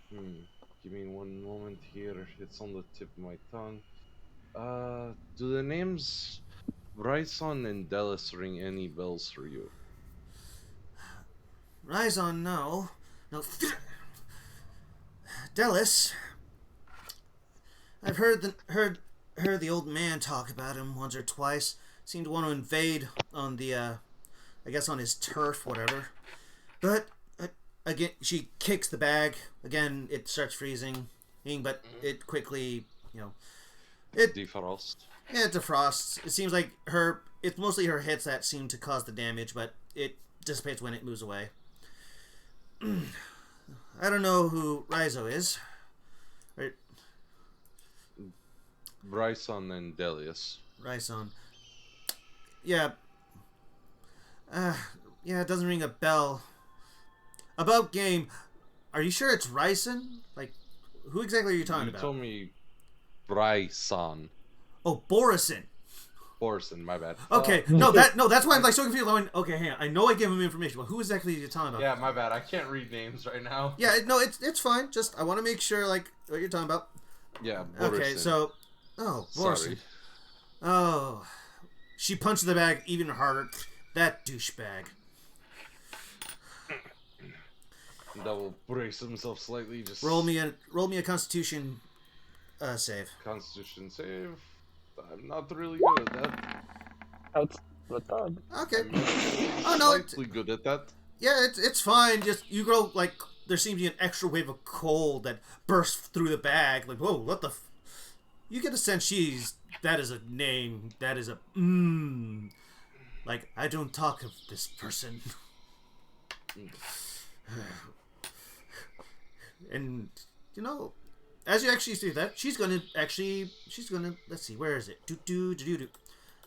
give me one moment here. It's on the tip of my tongue. Do the names Bryson and Dallas ring any bells for you? Ryzon, no. No. Dallas. I've heard the old man talk about him once or twice. Seemed to want to invade on the, I guess on his turf, whatever. But again, she kicks the bag. Again, it starts freezing, but it quickly, it defrosts. Yeah, it defrosts. It seems like it's mostly her hits that seem to cause the damage, but it dissipates when it moves away. I don't know who Raizo is. Right? Bryson and Delius. Ryson. Yeah. Yeah, it doesn't ring a bell. About game, are you sure it's Ryson? Like, who exactly are you talking about? You told me Bryson. Oh, Borison. Borison, my bad. Okay, that's why I'm like so confused. Going, okay, hang on. I know I gave him information, but who exactly are you talking about? Yeah, my bad. I can't read names right now. Yeah, no, it's fine. Just I want to make sure like what you're talking about. Yeah. Borison. Okay, so Borison. Sorry. Oh, she punched the bag even harder. That douchebag. Double brace himself slightly. Just roll me a Constitution save. Constitution save. I'm not really good at that. That's the dog. Okay. I'm slightly good at that. Yeah, it's fine. Just you grow like there seems to be an extra wave of cold that bursts through the bag. Like whoa, what the? You get a sense that is a name. That is a Like I don't talk of this person. And, you know, as you actually see that, she's gonna, let's see, where is it?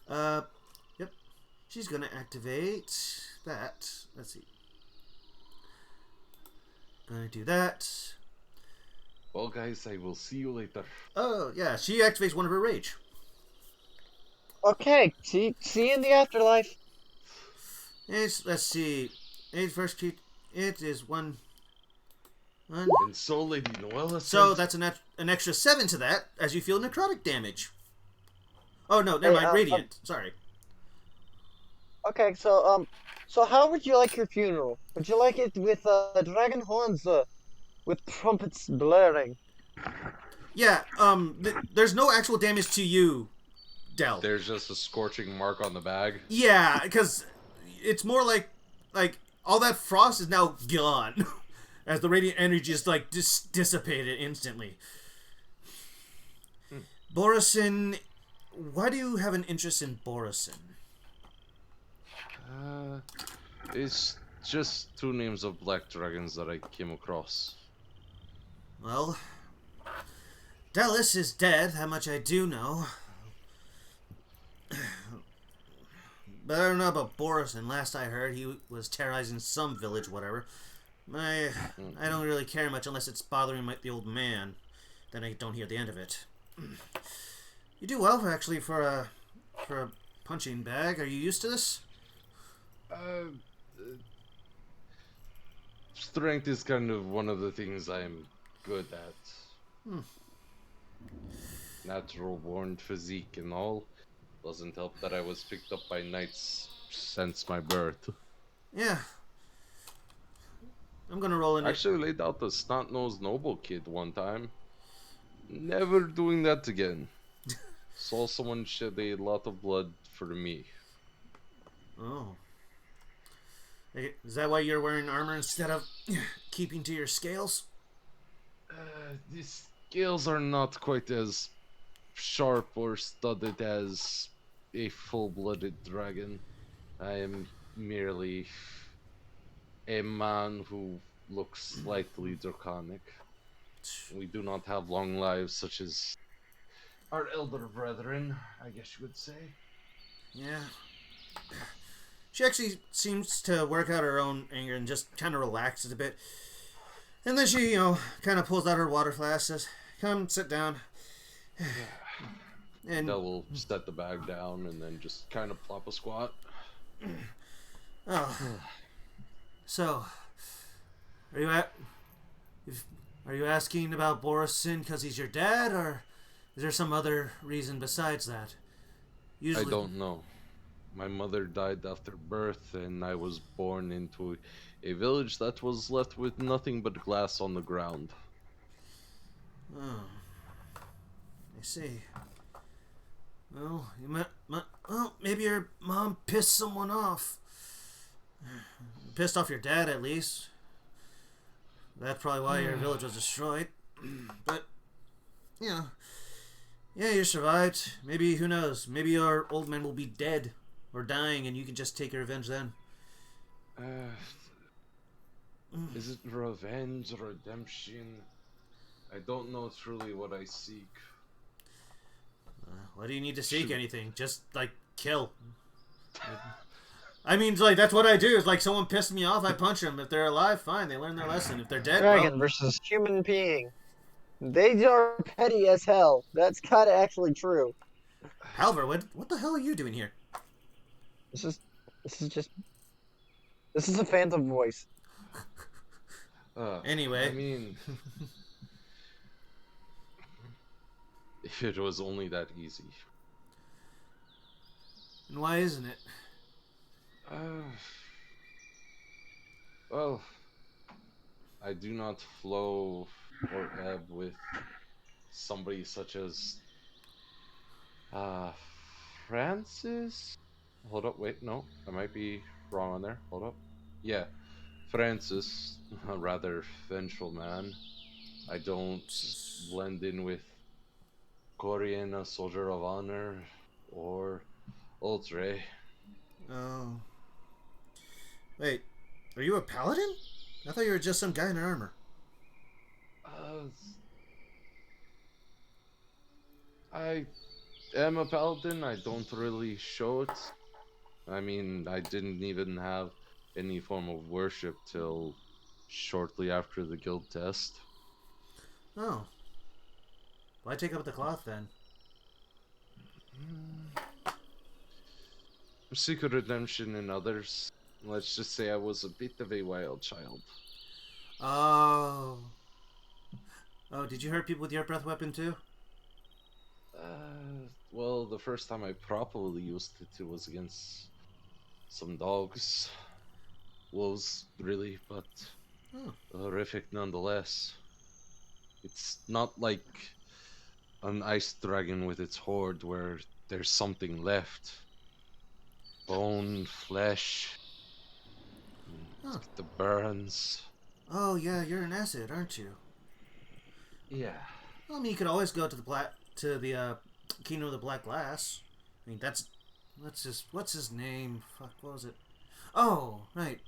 Yep. She's gonna activate that. Let's see. Gonna do that. Well, guys, I will see you later. Oh, yeah, she activates one of her rage. Okay, see you in the afterlife. Let's see. First key. It is one. And so, Lady Noella. So that's an extra 7 to that, as you feel necrotic damage. Oh no, never mind. Radiant. Sorry. Okay, so how would you like your funeral? Would you like it with dragon horns, with trumpets blaring? Yeah. There's no actual damage to you, Del. There's just a scorching mark on the bag. Yeah, because it's more like all that frost is now gone, as the radiant energy is like dissipated instantly. Borisin, why do you have an interest in Borisin? It's just 2 names of black dragons that I came across. Well, Dallas is dead, how much I do know. But I don't know about Borisin. Last I heard, he was terrorizing some village, whatever. I don't really care much unless it's bothering the old man. Then I don't hear the end of it. You do well, actually, for a punching bag. Are you used to this? Strength is kind of one of the things I'm good at. Natural born physique and all. Doesn't help that I was picked up by knights since my birth. Yeah. I'm gonna roll in. Actually laid out the snot-nosed noble kid one time. Never doing that again. Saw someone shed a lot of blood for me. Oh. Is that why you're wearing armor instead of keeping to your scales? These scales are not quite as sharp or studded as a full-blooded dragon. I am merely a man who looks slightly draconic. We do not have long lives such as our elder brethren, I guess you would say. Yeah. She actually seems to work out her own anger and just kind of relaxes a bit. And then she, kind of pulls out her water flask, says, "Come, sit down." And Del will set the bag down and then just kind of plop a squat. Oh. So, are you asking about Borisin because he's your dad, or is there some other reason besides that? I don't know. My mother died after birth, and I was born into a village that was left with nothing but glass on the ground. Oh, I see. Well, maybe your mom pissed someone off. Pissed off your dad, at least. That's probably why your village was destroyed. But, yeah, you survived. Maybe, who knows, maybe your old man will be dead or dying and you can just take your revenge then. Is it revenge or redemption? I don't know truly what I seek. Why do you need to seek anything? Just, kill. I mean, that's what I do. It's like someone pissed me off, I punch them. If they're alive, fine, they learn their lesson. If they're dead, Dragon versus human being. They are petty as hell. That's kind of actually true. Halver, what the hell are you doing here? This is a phantom voice. Anyway. I mean, if it was only that easy. And why isn't it? Well, I do not flow or ebb with somebody such as Francis? Hold up, wait, no, I might be wrong on there. Hold up. Yeah, Francis, a rather vengeful man. I don't blend in with Corian, a soldier of honor, or Ultre. Oh. Wait, are you a paladin? I thought you were just some guy in armor. I am a paladin. I don't really show it. I mean, I didn't even have any form of worship till shortly after the guild test. Oh. Why take up the cloth then? Secret redemption in others. Let's just say I was a bit of a wild child. Oh. Oh, did you hurt people with your breath weapon too? Well, the first time I properly used it was against some dogs. Wolves, really, but horrific nonetheless. It's not like an ice dragon with its horde where there's something left. Bone, flesh, the burns. Oh yeah, you're an acid, aren't you? Yeah. Well, I mean, you could always go to the Kingdom of the Black Glass. I mean, what's his name? Fuck, what was it? Oh, right,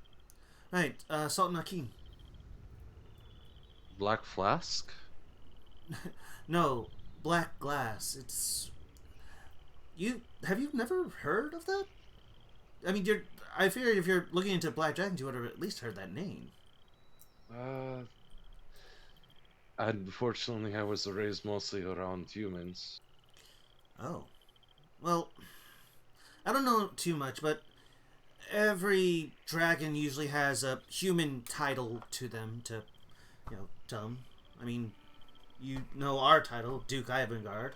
Sultan Akeem. Black Flask? No, Black Glass. Have you never heard of that? I mean, I figure if you're looking into Black Dragons, you would have at least heard that name. Unfortunately, I was raised mostly around humans. Oh. Well, I don't know too much, but every dragon usually has a human title to them to, tell them. I mean, you know our title, Duke Ivangard.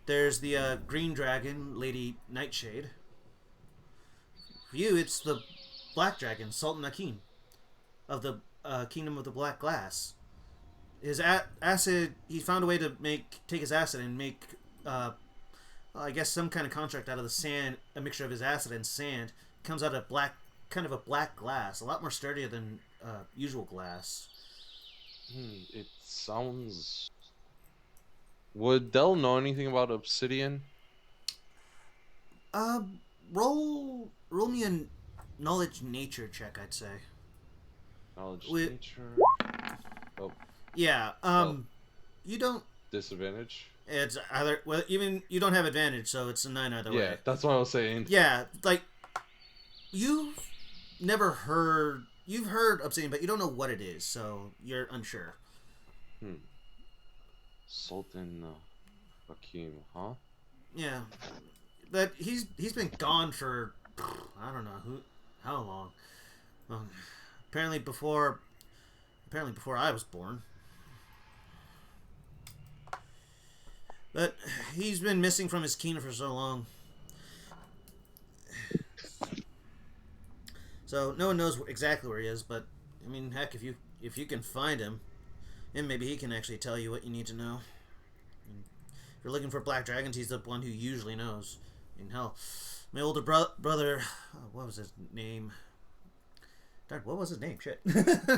There's the green dragon, Lady Nightshade. For you, it's the black dragon, Sultan Akeem, of the Kingdom of the Black Glass. His acid, he found a way to take his acid and make, I guess, some kind of contract out of the sand, a mixture of his acid and sand. It comes out of kind of a black glass, a lot more sturdier than usual glass. It sounds... Would Dell know anything about obsidian? Roll me a knowledge nature check, I'd say. Knowledge nature... Oh. Yeah, you don't... Disadvantage? It's either... Well, even... You don't have advantage, so it's a 9 either way. Yeah, that's what I was saying. Yeah, like... You've never heard... You've heard obsidian, but you don't know what it is, so you're unsure. Sultan Akeem, huh? Yeah. But he's been gone for... I don't know how long. Apparently before I was born. But he's been missing from his kingdom for so long. So no one knows exactly where he is, but I mean, heck, if you can find him, then maybe he can actually tell you what you need to know. If you're looking for black dragons, he's the one who usually knows. I mean, hell, my older brother, what was his name? What was his name? Shit.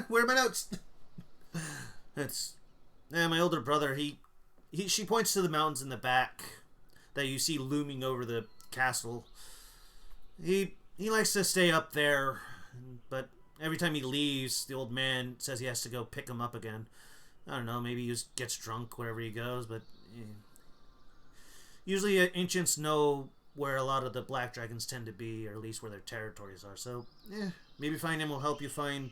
Where are my notes? My older brother, she points to the mountains in the back that you see looming over the castle. He likes to stay up there, but every time he leaves, the old man says he has to go pick him up again. I don't know, maybe he just gets drunk wherever he goes, but usually ancients know where a lot of the black dragons tend to be, or at least where their territories are. So, maybe find him will help you find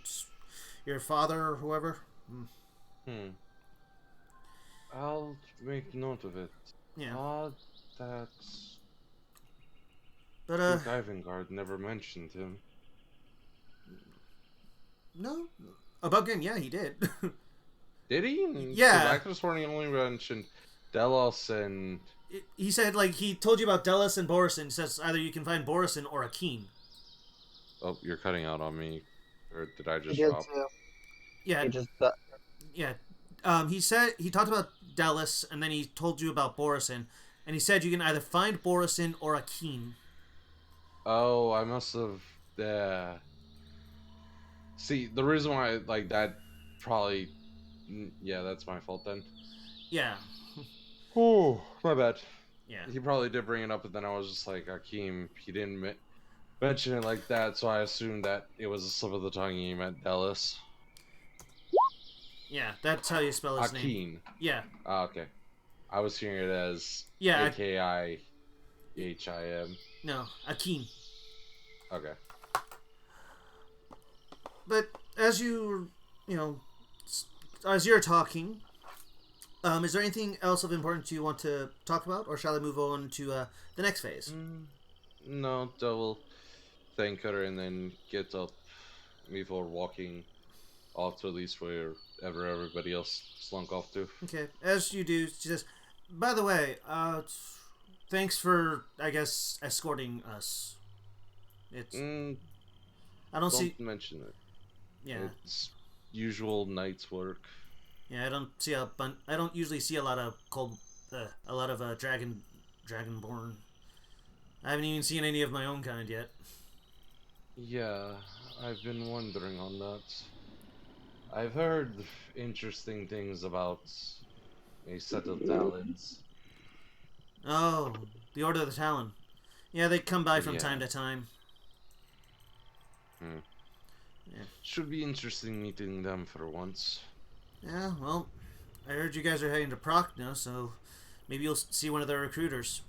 your father or whoever. I'll make note of it. Yeah. That's... But, Ivangard never mentioned him. No? About again, yeah, he did. Did he? Yeah. I could have sworn he only mentioned Delos and... He said, like, he told you about Delos and Borisin. He says either you can find Borisin or Akeem. Oh, you're cutting out on me. Or did I just He did drop? too. Yeah. He just... Yeah. He talked about Delos, and then he told you about Borisin. And he said you can either find Borisin or Akeem. Oh, I must have... See, the reason why, like, that probably... Yeah, that's my fault then. Yeah. Oh, my bad. Yeah. He probably did bring it up, but then I was just like, Akeem, he didn't mention it like that, so I assumed that it was a slip of the tongue and he meant Delos. Yeah, that's how you spell his name. Akin. Yeah. Ah, okay. I was hearing it as Yeah. Akinhim. No, Akin. Okay. But as as you're talking, is there anything else of importance you want to talk about, or shall I move on to the next phase? No, I will thank her and then get up before walking off to at least wherever everybody else slunk off to. Okay, as you do, she says, by the way, thanks for, I guess, escorting us. It's... I don't mention it. Yeah. It's usual night's work. Yeah, I don't usually see a lot of dragonborn. I haven't even seen any of my own kind yet. Yeah, I've been wondering on that. I've heard interesting things about a set of talons. Oh, the Order of the Talon. Yeah, they come by from time to time. Yeah. Should be interesting meeting them for once. Yeah, well, I heard you guys are heading to Procno, so maybe you'll see one of their recruiters.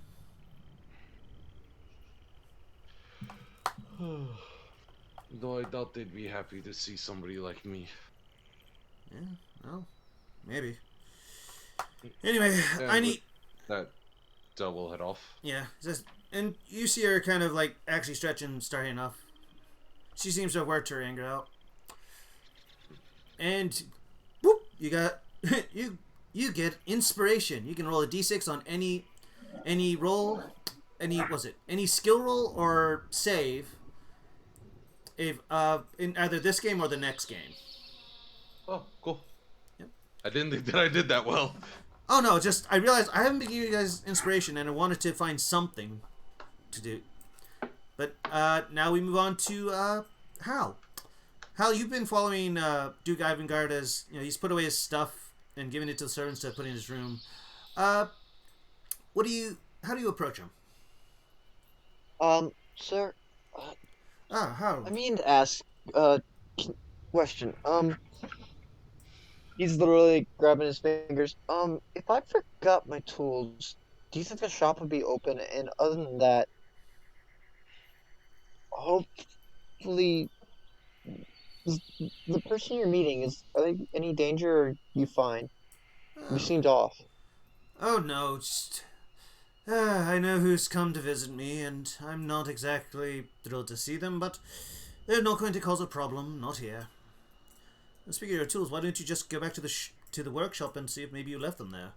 Though I doubt they'd be happy to see somebody like me. Yeah, well, maybe. Anyway, and I need... That double head off. Yeah, and you see her kind of like actually stretching, starting off. She seems to have worked her anger out. And, whoop, you got, you get inspiration. You can roll a d6 on any roll, any skill roll or save, if in either this game or the next game. Oh, cool. Yep. I didn't think that I did that well. Oh no, just I realized I haven't been giving you guys inspiration, and I wanted to find something to do. But now we move on to Hal. Hal, you've been following Duke Ivangard as he's put away his stuff and given it to the servants to put in his room. How do you approach him? Sir. How? I mean to ask question. He's literally grabbing his fingers. If I forgot my tools, do you think the shop would be open? And other than that, hopefully, the person you're meeting, are they any danger, or you fine? You seemed off. Oh no, just I know who's come to visit me, and I'm not exactly thrilled to see them, but they're not going to cause a problem, not here. And speaking of your tools, why don't you just go back to the workshop and see if maybe you left them there?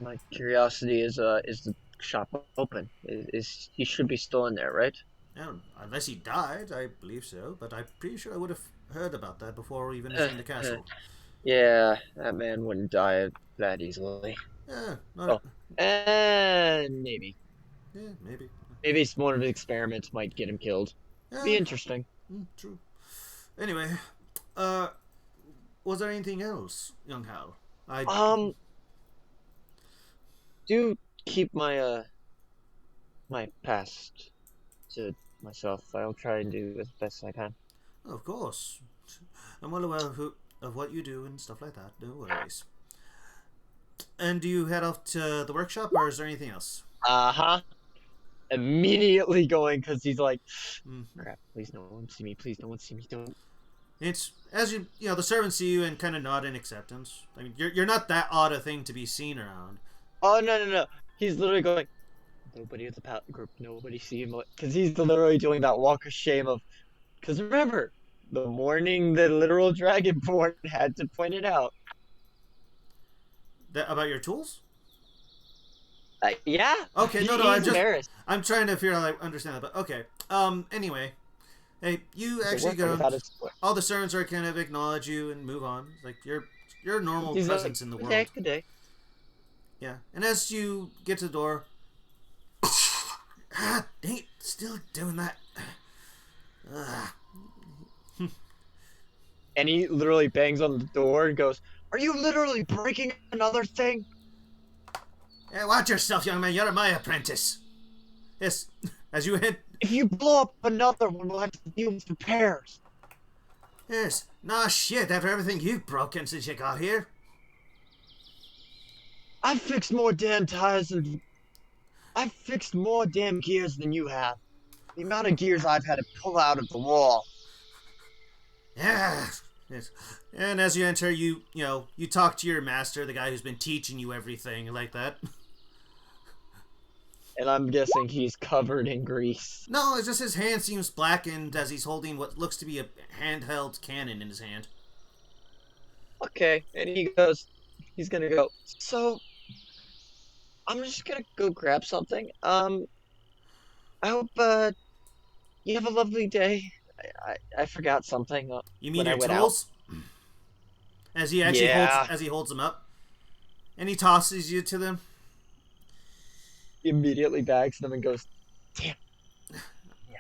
My curiosity is the shop open? He should be still in there, right? Yeah, unless he died, I believe so, but I'm pretty sure I would have heard about that before even entering the castle. Yeah, that man wouldn't die that easily. Yeah, maybe. Yeah, maybe. Maybe one of his experiments might get him killed. Yeah. Be interesting. True. Anyway, was there anything else, young Hal? Do keep my my past to myself. I'll try and do as best I can. Of course. I'm well aware of what you do and stuff like that. No worries. And do you head off to the workshop, or is there anything else? Immediately going, because he's like, crap, please no one see me, please no one see me, don't. It's, as the servants see you and kind of nod in acceptance. I mean, you're not that odd a thing to be seen around. Oh, no. He's literally going, nobody at the group, nobody see him, because he's literally doing that walk of shame of, because remember, the morning the literal dragonborn had to point it out. About your tools? Yeah. Okay, no, I'm trying to figure out how I understand that, but okay. Anyway, hey, you actually go. All the servants are kind of acknowledge you and move on. Like you're a normal presence in the world. Good day. Yeah, and as you get to the door, dang it, still doing that. And he literally bangs on the door and goes, "Are you literally breaking another thing?" Hey, watch yourself, young man. You're my apprentice. Yes, as you head. If you blow up another one, we'll have to deal with repairs. Yes. Nah, shit, after everything you've broken since you got here. I've fixed more damn tires and I've fixed more damn gears than you have. The amount of gears I've had to pull out of the wall. Yeah. Yes. And as you enter, you talk to your master, the guy who's been teaching you everything like that. And I'm guessing he's covered in grease. No, it's just his hand seems blackened as he's holding what looks to be a handheld cannon in his hand. Okay, and he's gonna go, so, I'm just gonna go grab something. I hope, you have a lovely day. I forgot something. You mean your tools? As he actually holds them up, and he tosses you to them. He immediately bags them and goes, damn. Yeah.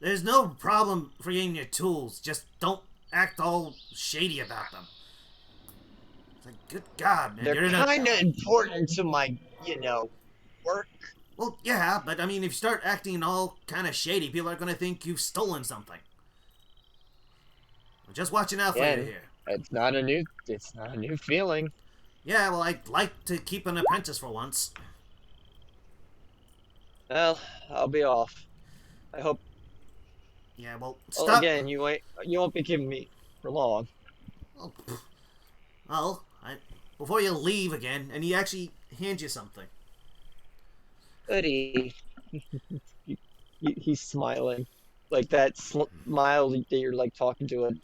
There's no problem forgetting your tools. Just don't act all shady about them. It's like, good God, man. They're kind of important to my, work. Well, yeah, but I mean, if you start acting all kind of shady, people are going to think you've stolen something. We're just watching out for you here. It's not a new feeling. Yeah, well, I'd like to keep an apprentice for once. Well, I'll be off. I hope. Yeah, well, stop. Well, again, you won't be keeping me for long. Well, before you leave again, and he actually hands you something. Goody. He's smiling, like that smile that you're like talking to him.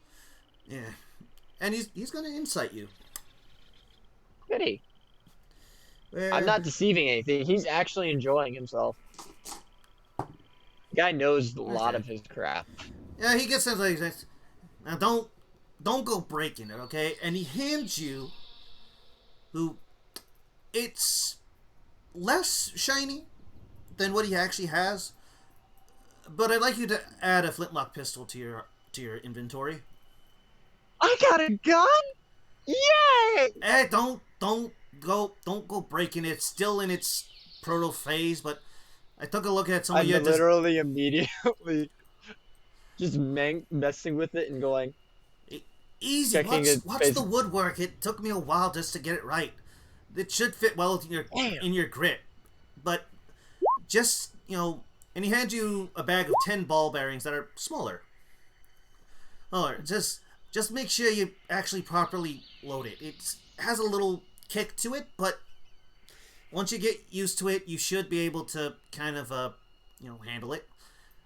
Yeah, and he's gonna insight you. Goody. I'm not deceiving anything. He's actually enjoying himself. The guy knows a lot of his crap. Yeah, he gets something like this. Now don't go breaking it, okay? And he hands you it's less shiny than what he actually has. But I'd like you to add a flintlock pistol to your inventory. I got a gun? Yay! Hey, don't go breaking it. It's still in its proto phase, but I took a look at some of your... literally immediately just messing with it and going... Easy, watch the woodwork. It took me a while just to get it right. It should fit well in your grip. But just, and he hands you a bag of 10 ball bearings that are smaller. Oh, just make sure you actually properly load it. It has a little kick to it, but once you get used to it, you should be able to kind of, handle it.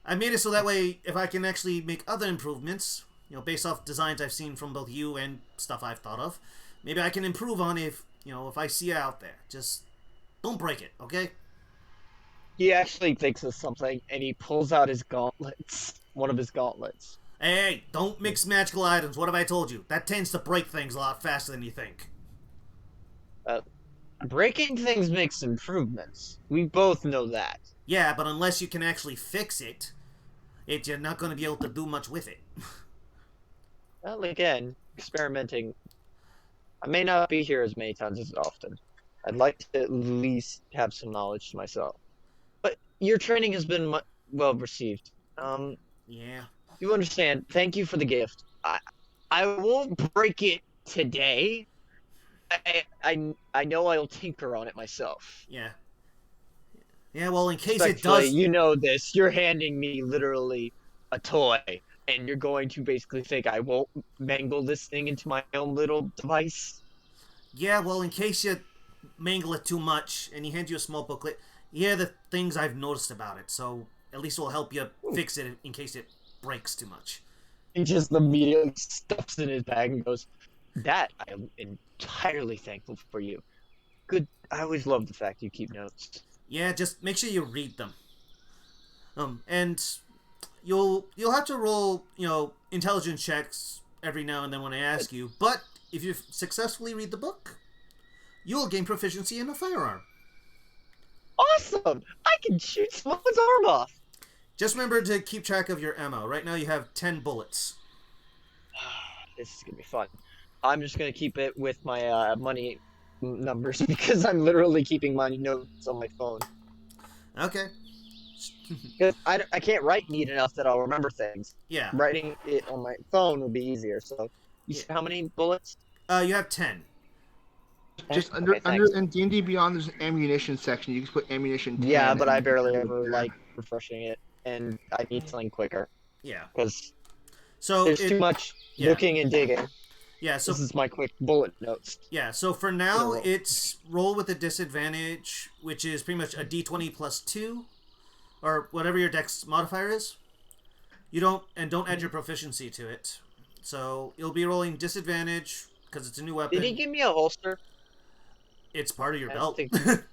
I made it so that way if I can actually make other improvements, based off designs I've seen from both you and stuff I've thought of, maybe I can improve on if I see you out there. Just don't break it, okay? He actually thinks of something, and he pulls out his gauntlets. One of his gauntlets. Hey, don't mix magical items. What have I told you? That tends to break things a lot faster than you think. Breaking things makes improvements. We both know that. Yeah, but unless you can actually fix it, you're not going to be able to do much with it. Well, again, experimenting. I may not be here as many times as often. I'd like to at least have some knowledge to myself. But your training has been well received. Yeah. You understand. Thank you for the gift. I won't break it today. I know I'll tinker on it myself. Yeah. Yeah, well, in case it Respectfully, does... you know this. You're handing me literally a toy, and you're going to basically think I won't mangle this thing into my own little device? Yeah, well, in case you mangle it too much, and he hands you a small booklet, here are the things I've noticed about it, so at least it'll help you fix it in case it breaks too much. He just immediately stuffs in his bag and goes, that I am entirely thankful for you. Good. I always love the fact you keep notes. Yeah, just make sure you read them. And you'll have to roll, intelligence checks every now and then when I ask you, but if you successfully read the book, you'll gain proficiency in a firearm. Awesome! I can shoot someone's arm off! Just remember to keep track of your ammo. Right now you have 10 bullets. This is gonna be fun. I'm just gonna keep it with my money numbers because I'm literally keeping my notes on my phone. Okay. Because I can't write neat enough that I'll remember things. Yeah. Writing it on my phone would be easier. So, you said how many bullets? You have 10. Just under in D&D Beyond, there's an ammunition section. You can put ammunition 10. Yeah, but I barely ever like refreshing it, and I need something quicker. Yeah. Because there's too much looking and digging. Yeah, so this is my quick bullet notes. Yeah, so for now, it's roll with a disadvantage, which is pretty much a d20 plus 2, or whatever your dex modifier is. Don't add your proficiency to it. So you'll be rolling disadvantage because it's a new weapon. Did he give me a holster? It's part of your belt. Think... the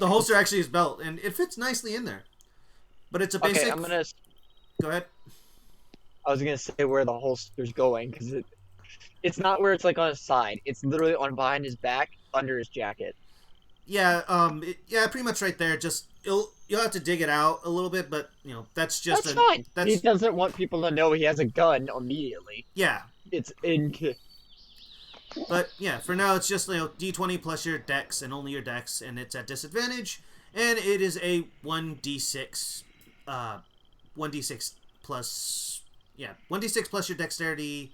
holster actually is belt, and it fits nicely in there. But it's a basic... Okay, I'm gonna... Go ahead. I was gonna say where the holster's going, because it's not where it's like on his side. It's literally on behind his back, under his jacket. Yeah, pretty much right there. Just you'll have to dig it out a little bit, but that's just that's fine. He doesn't want people to know he has a gun immediately. Yeah, it's in. But yeah, for now it's just d20 plus your dex and only your dex, and it's at disadvantage, and it is a 1d6, 1d6 plus 1d6 plus your dexterity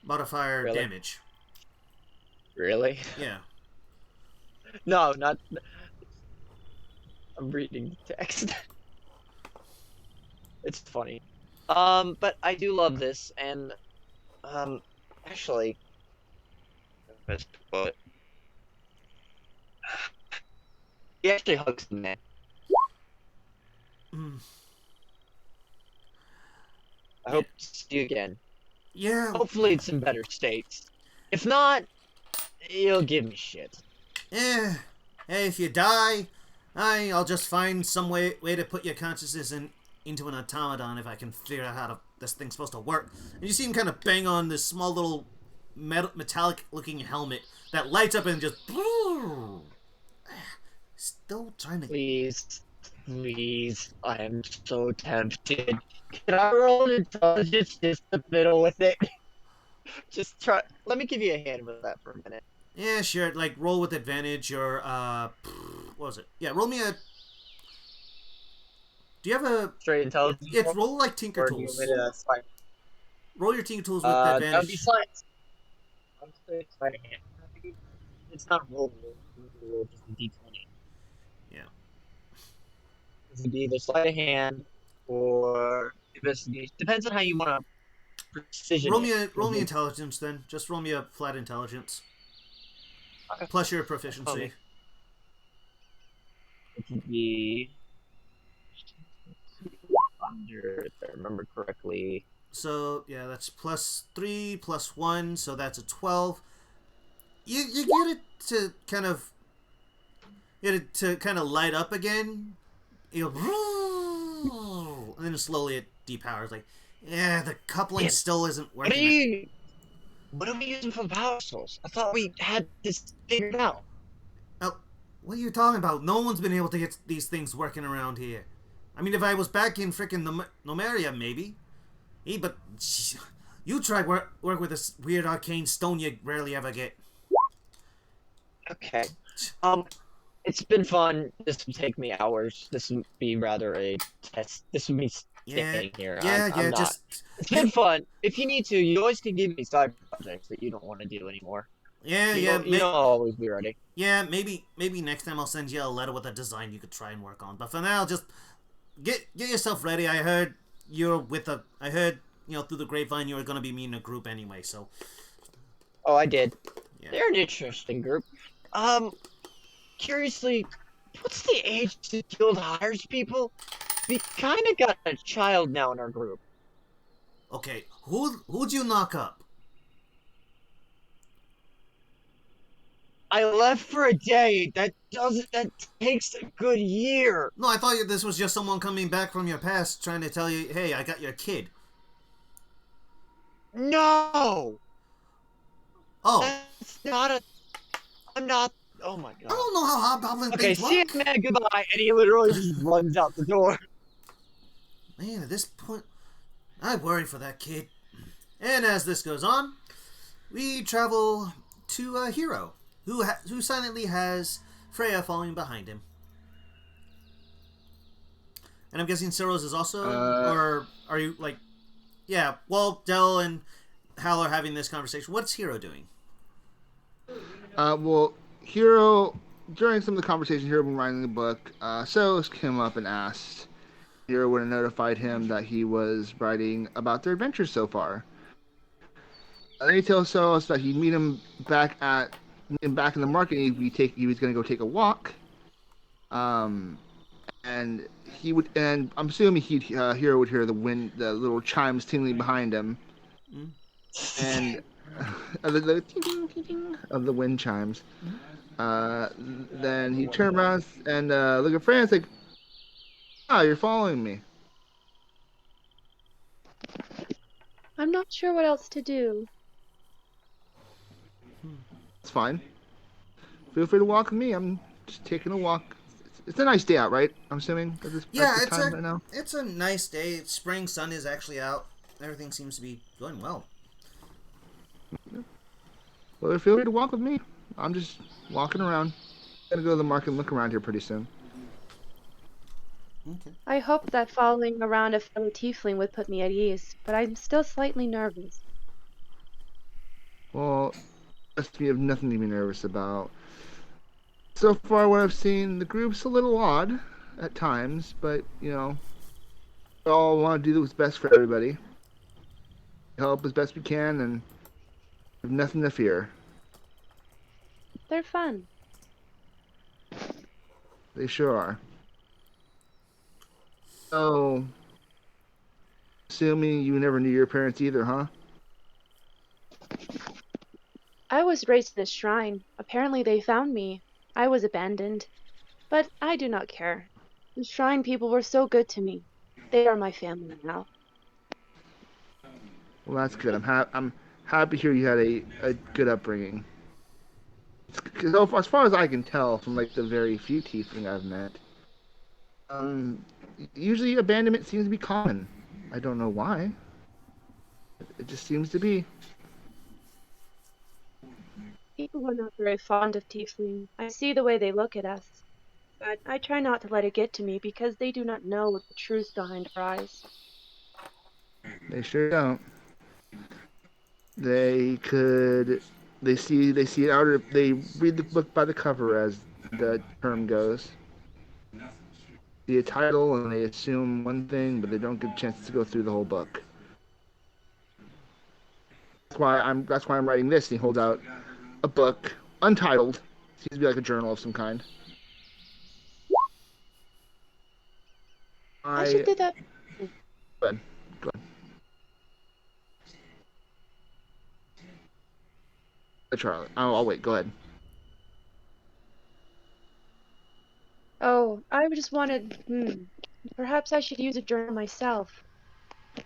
modifier damage. Really? Yeah. No, not. I'm reading the text. It's funny. But I do love this, and actually, best bullet. He actually hugs the man. I hope to see you again. Yeah. Hopefully it's in better states. If not, you'll give me shit. Hey, if you die, I'll just find some way to put your consciousness into an automaton if I can figure out how this thing's supposed to work. And you see him kind of bang on this small little metallic-looking helmet that lights up and just... Still trying to... Please, I am so tempted. Can I roll an intelligence just to fiddle with it? Just try. Let me give you a hand with that for a minute. Yeah, sure. Like, roll with advantage or, what was it? Yeah, roll me a... Do you have a... Straight intelligence? It's roll like Tinker Tools. Roll your Tinker Tools with advantage. That would be sleight. I'm saying sleight of hand. It's not roll, just a d20. Yeah. It would be either sleight of hand or investigation. Depends on how you want to precision. Roll me intelligence then. Just roll me a flat intelligence. Okay. Plus your proficiency. It would be if I remember correctly. So yeah, that's +3 +1, so that's a 12. You get it to kind of light up again. And then slowly it depowers. Like, yeah, the coupling still isn't working. What are we using for power source? I thought we had this figured out. Oh, what are you talking about? No one's been able to get these things working around here. I mean, if I was back in frickin' Nomeria, maybe. Hey, but you try work with this weird arcane stone you rarely ever get. Okay. It's been fun. This would take me hours. This would be rather a test. This would be staying here. I'm not. It's been fun. If you need to, you always can give me side projects that you don't want to do anymore. You don't always be ready. Yeah, maybe next time I'll send you a letter with a design you could try and work on. But for now, just get yourself ready. I heard through the grapevine you were gonna be meeting a group anyway. So. Oh, I did. Yeah. They're an interesting group. Curiously, what's the age the guild hires people? We kind of got a child now in our group. Okay, who'd you knock up? I left for a day. That takes a good year. No, I thought this was just someone coming back from your past trying to tell you, hey, I got your kid. No! Oh. That's not a... I'm not... Oh my god. I don't know how hobgoblin things work. Okay, see you, man, goodbye. And he literally just runs out the door. Man, at this point, I worry for that kid. And as this goes on, we travel to a hero who silently has Freya falling behind him. And I'm guessing Cyril's is also, Uh, or are you like, yeah? Well, Del and Hal are having this conversation. What's Hero doing? Well, Hero, during some of the conversation, Hero been writing the book. Ceros came up and asked Hero would have notified him that he was writing about their adventures so far. Then he tells Ceros that he'd meet him back in the market. He was going to go take a walk. And I'm assuming Hero would hear the little chimes tingling behind him, and the ting ting of the wind chimes. Then he turned around and looked at Fran and said, you're following me. I'm not sure what else to do. It's fine. Feel free to walk with me. I'm just taking a walk. It's a nice day out, right? I'm assuming at this time right now. It's a nice day. Spring sun is actually out. Everything seems to be going well. Well, feel free to walk with me. I'm just walking around. I'm gonna go to the market and look around here pretty soon. Okay. I hope that following around a fellow tiefling would put me at ease, but I'm still slightly nervous. Well, we have nothing to be nervous about. So far, what I've seen, the group's a little odd at times, but, we all want to do what's best for everybody. Help as best we can, and have nothing to fear. They're fun. They sure are. So, assuming you never knew your parents either, huh? I was raised in a shrine. Apparently they found me. I was abandoned. But I do not care. The shrine people were so good to me. They are my family now. Well, that's good. I'm happy to hear you had a good upbringing. Because as far as I can tell from the very few tiefling I've met, usually abandonment seems to be common. I don't know why. It just seems to be. People are not very fond of tiefling. I see the way they look at us. But I try not to let it get to me because they do not know the truth behind our eyes. They sure don't. They see it out. They read the book by the cover, as the term goes. See a title and they assume one thing, but they don't get a chance to go through the whole book. That's why I'm writing this. And he holds out a book, untitled. Seems to be like a journal of some kind. I should do that. Go ahead. Charlie. I'll wait. Go ahead. Oh, I just wanted. Perhaps I should use a journal myself.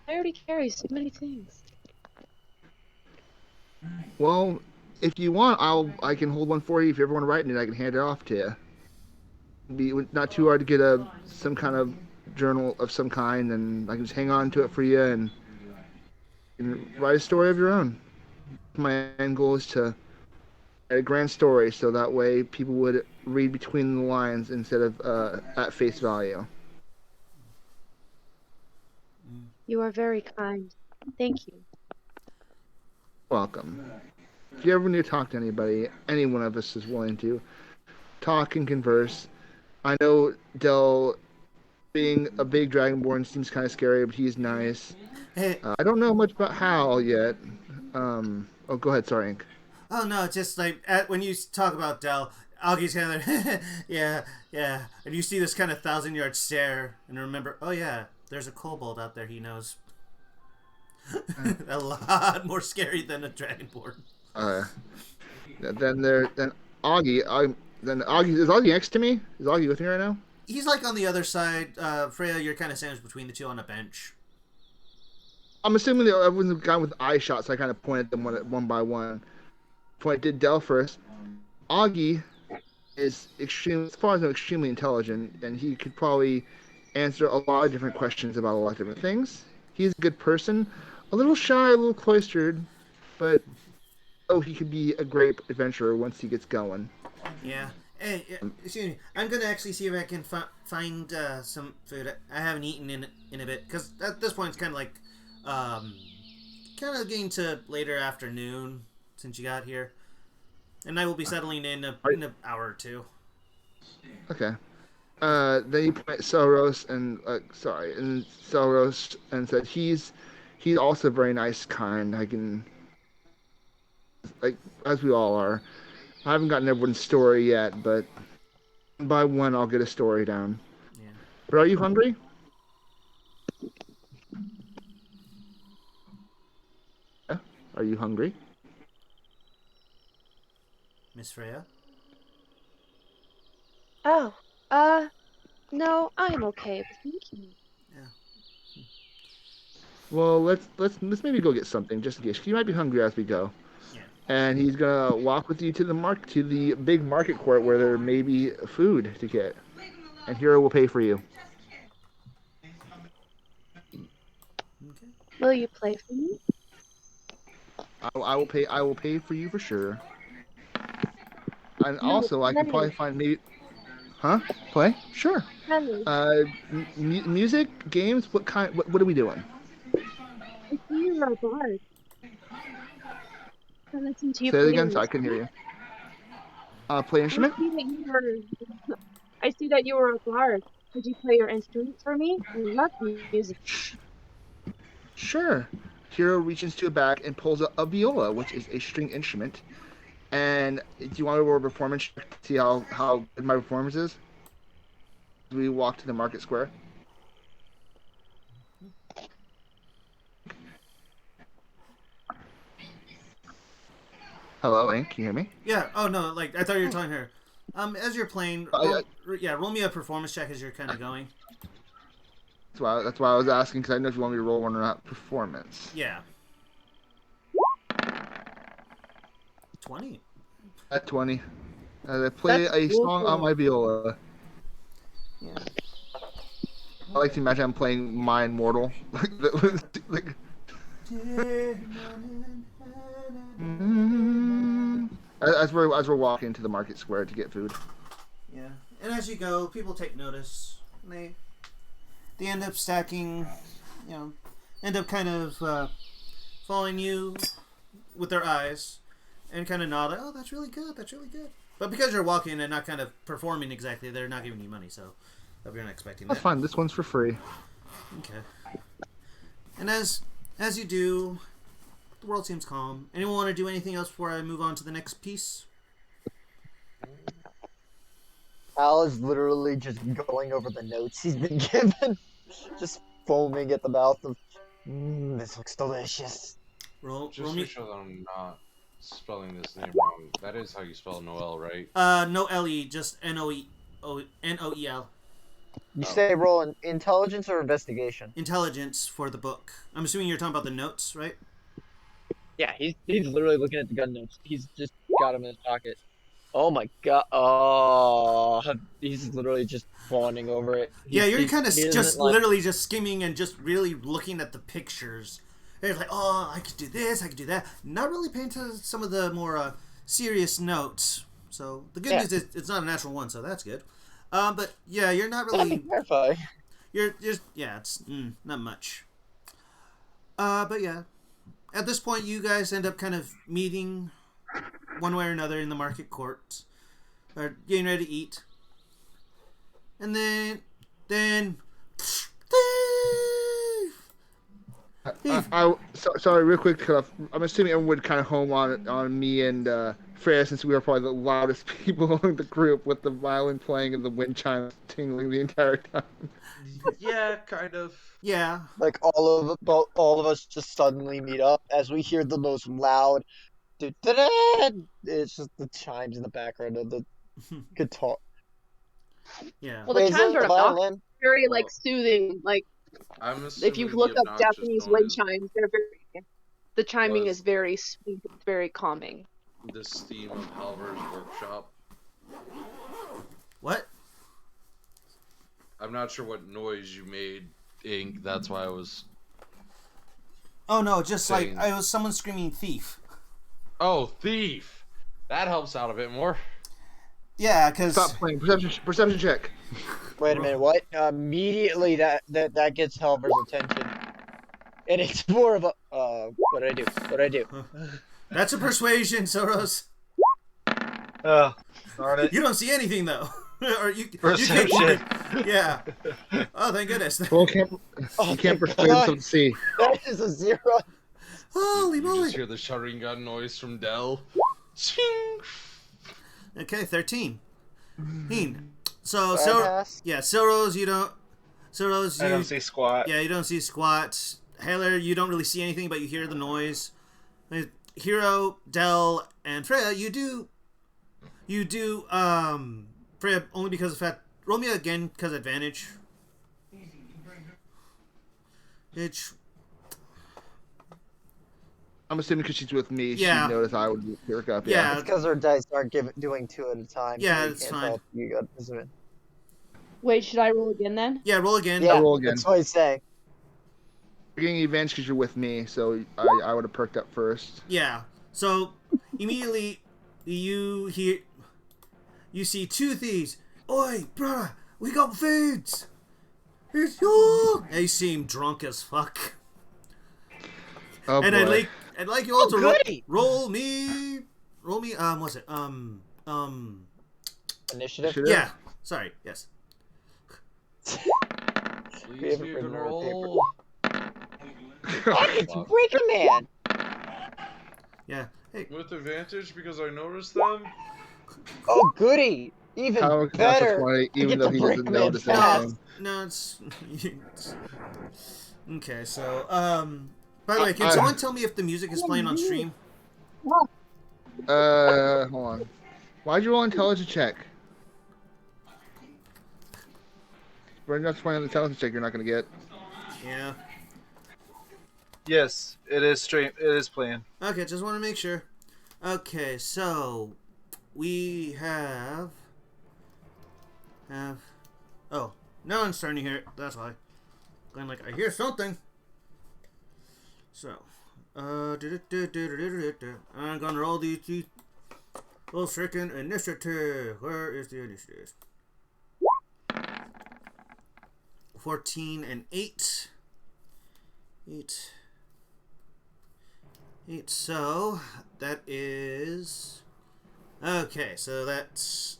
I already carry so many things. Well, if you want, I can hold one for you. If you ever want to write in it, I can hand it off to you. It'd be not too hard to get some kind of journal of some kind, and I can just hang on to it for you and write a story of your own. My end goal is to write a grand story, so that way people would read between the lines instead of at face value. You are very kind. Thank you. Welcome. If you ever need to talk to anybody, any one of us is willing to talk and converse. I know Del, being a big dragonborn, seems kind of scary, but he's nice. Hey. I don't know much about Hal yet. Oh, go ahead. Sorry, Ink. Oh no, just when you talk about Del, Augie's kind of like, yeah, and you see this kind of 1,000-yard stare, and remember, oh yeah, there's a kobold out there he knows. A lot more scary than a dragonborn. Then Augie. Is Augie next to me? Is Augie with me right now? He's like on the other side. Freya, you're kind of sandwiched between the two on a bench. I'm assuming that everyone's gone with eye shots, so I kind of pointed them one by one. Pointed Del first. Augie is as far as I know, extremely intelligent, and he could probably answer a lot of different questions about a lot of different things. He's a good person, a little shy, a little cloistered, but he could be a great adventurer once he gets going. Yeah, Hey, excuse me. I'm gonna actually see if I can find some food. I haven't eaten in a bit because at this point it's kind of like, kind of getting to later afternoon since you got here, and I will be settling in an hour or two. Okay. Then you point at Selros and Selros and said he's also very nice, kind. I can, like, as we all are. I haven't gotten everyone's story yet, but by one I'll get a story down. Yeah. But are you hungry? Yeah. Are you hungry? Miss Freya? Oh, no, I'm okay. Thank you. Yeah. Well, let's maybe go get something just in case. You might be hungry as we go. Yeah. And he's gonna walk with you to the big market court where there may be food to get, and Hero will pay for you. Okay. Will you play for me? I will pay. I will pay for you for sure. And No, also, I can play. probably find maybe. Huh? Play? Sure. Play. Music, games. What kind? What are we doing? I see you're a bard. I listen to you Say it play again, an so I can hear you. Play I instrument? see that you were a bard. Could you play your instrument for me? I love music. Sure. Hero reaches into a bag and pulls a viola, which is a string instrument. And do you want to roll a performance check to see how good my performance is? We walk to the market square. Hello, Ink. Can you hear me? Yeah. Oh no. Like I thought you were telling her. As you're playing, roll me a performance check as you're kind of going. That's why I was asking, because I didn't know if you want me to roll one or not. Performance. Yeah. 20. At 20. I play a song on my viola. Yeah. I like to imagine I'm playing My Immortal. like, as we're walking to the market square to get food. Yeah. And as you go, people take notice. They end up stacking, end up kind of following you with their eyes and kind of nod. Oh, that's really good. That's really good. But because you're walking and not kind of performing exactly, they're not giving you money. So if you're not expecting that. That's fine. This one's for free. Okay. And as you do, the world seems calm. Anyone want to do anything else before I move on to the next piece? Al is literally just going over the notes he's been given, just foaming at the mouth of, this looks delicious. Just to show that I'm not spelling this name wrong, that is how you spell Noel, right? No L-E, just N-O-E-L. You say roll in intelligence or investigation? Intelligence for the book. I'm assuming you're talking about the notes, right? Yeah, he's literally looking at the gun notes. He's just got them in his pocket. Oh my god! Oh, he's literally just fawning over it. Yeah, you're kind of just literally just skimming and just really looking at the pictures. And it's like, oh, I could do this, I could do that. Not really paying attention to some of the more serious notes. So the good news is it's not a natural one, so that's good. But yeah, you're not really. Clarify. You're just it's not much. But yeah, at this point, you guys end up kind of meeting one way or another in the market court, or getting ready to eat, and then sorry, real quick to cut off. I'm assuming everyone would kind of home on me and Freya, since we were probably the loudest people in the group, with the violin playing and the wind chimes tingling the entire time. Yeah, kind of. Yeah. Like all of us just suddenly meet up as we hear the most loud. It's just the chimes in the background of the guitar. Yeah. Well, the chimes are obnoxious. Very soothing. Like if you look up Japanese wind chimes, they're very. The chiming is very sweet. It's very calming. The steam of Halvor's workshop. What? I'm not sure what noise you made, Ink. That's why I was. Oh no! Just saying... like I was someone screaming "thief." Oh, thief! That helps out a bit more. Yeah, because Stop playing. Perception check. Wait a minute, what? Immediately that gets Helver's attention. And it's more of a, what did I do? that's a persuasion, Soros. Oh, darn it. You don't see anything though. Or you Perception. yeah. Oh, thank goodness. Well, you can't persuade himself to see. That is a 0. Holy You moly. just hear the Sharingan noise from Dell. Ching! Okay, 13. Heen. So, I pass. yeah, Soros, you don't. Soros, I don't see squat. Yeah, you don't see squat. Haler, you don't really see anything, but you hear the noise. Hero, Dell, and Freya, you do, Freya, only because of fact, roll me again, because advantage. It's, I'm assuming because she's with me, Yeah. she noticed I would perk up. Yeah. It's because her dice aren't doing 2 at a time. Yeah, so you it's can't fine. tell if you got isn't it? Wait, should I roll again then? yeah, roll again. Yeah, roll again. that's what he's saying. You're getting advantage because you're with me, so I would have perked up first. Yeah. So immediately you see 2 thieves. Oi, brother, we got foods. It's you. They seem drunk as fuck. Oh, And boy. I'd like you all to goody. roll me. What's it? Initiative? Yeah. Sorry. Yes. Please haven't be bring a more roll. Oh, it's Breaker Man! Yeah. Hey. With advantage because I noticed them. Oh, goody! Even How that's better! funny, I even get though to he break doesn't man notice fast. anything. No, it's okay. So, by the way, can someone tell me if the music is playing on stream? Hold on. Why'd you roll intelligence check? We're not playing the intelligence check. You're not gonna get. Yeah. Yes, it is stream. It is playing. Okay, just want to make sure. Okay, so we have. Oh, no one's starting to hear it. That's why. I'm like, I hear something. So, I'm gonna roll the freaking initiative. Where is the initiative? 14 and 8. 8, so that is okay. So that's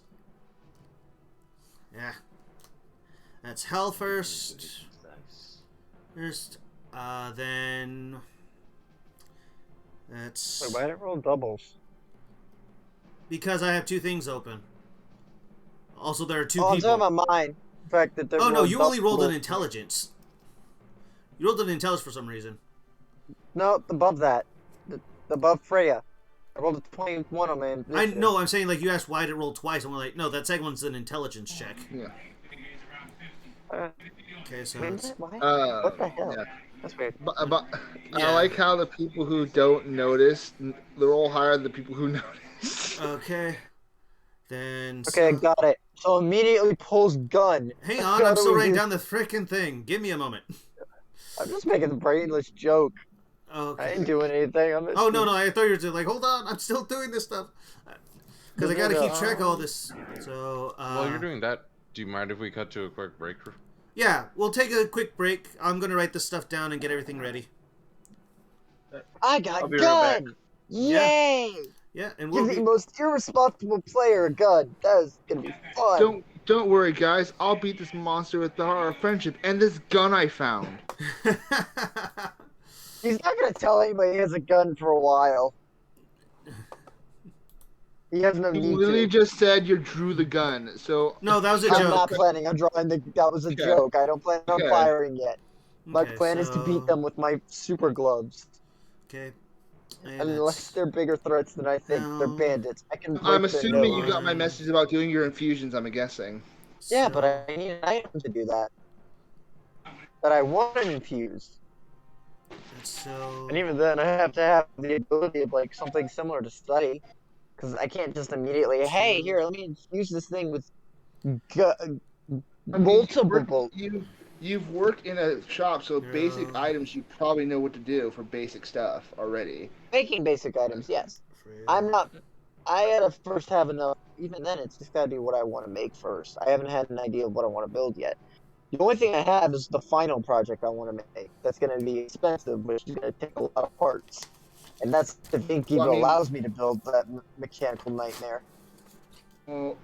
that's hell first. Then that's Wait, why did it roll doubles? because I have 2 things open. Also, there are 2 Oh, I'm people. talking about mine. The fact that they're Oh no, you only rolled an doubles. intelligence. You rolled an intelligence for some reason. No, above that. Above Freya. I rolled a 21 on my I initiative. know. I'm saying like you asked why did it roll twice. I'm like, no, that second one's an intelligence check. Yeah. Okay, so Wait, it's, what? What the hell? Yeah. That's weird. But Yeah. I like how the people who don't notice, they roll higher than the people who notice. okay. Then Okay, I got it. So immediately pulls gun. hang on, How I'm do still we writing do- down the frickin' thing. Give me a moment. I'm just making a brainless joke. I Okay. ain't doing anything. I'm just... Oh no, I thought you were like, hold on, I'm still doing this stuff because I gotta keep track of all this. So While you're doing that, do you mind if we cut to a quick break? yeah, we'll take a quick break. I'm gonna write this stuff down and get everything ready. I I'll got be right gun! Yay! Yeah, and Give we'll the most irresponsible player a gun. That is gonna be fun. Don't worry, guys. I'll beat this monster with the heart of friendship and this gun I found. He's not gonna tell anybody he has a gun for a while. He has no You need literally to. just said you drew the gun, so No, that was a I'm joke. not planning on drawing the. That was a Okay. joke. I don't plan on Okay. firing yet. My Okay, plan is to beat so- them with my super gloves. Okay. And Unless it's- they're bigger threats than I think. They're No. bandits. I can. I'm break their assuming nose. you got my message about doing your infusions. I'm guessing. Yeah, but so- I need an item to do that. That I want to infuse. So And even then, I have to have the ability of like something similar to study, because I can't just immediately, hey, here, let me infuse this thing with multiple. You've worked in a shop, so basic Yeah. items you probably know what to do for basic stuff already. Making basic items, yes. I'm not I gotta first have enough. Even then, it's just gotta be what I want to make first. I haven't had an idea of what I want to build yet. The only thing I have is the final project I want to make. That's gonna be expensive, which is gonna take a lot of parts. And that's the thing Well, I even mean- allows me to build that mechanical nightmare. Well,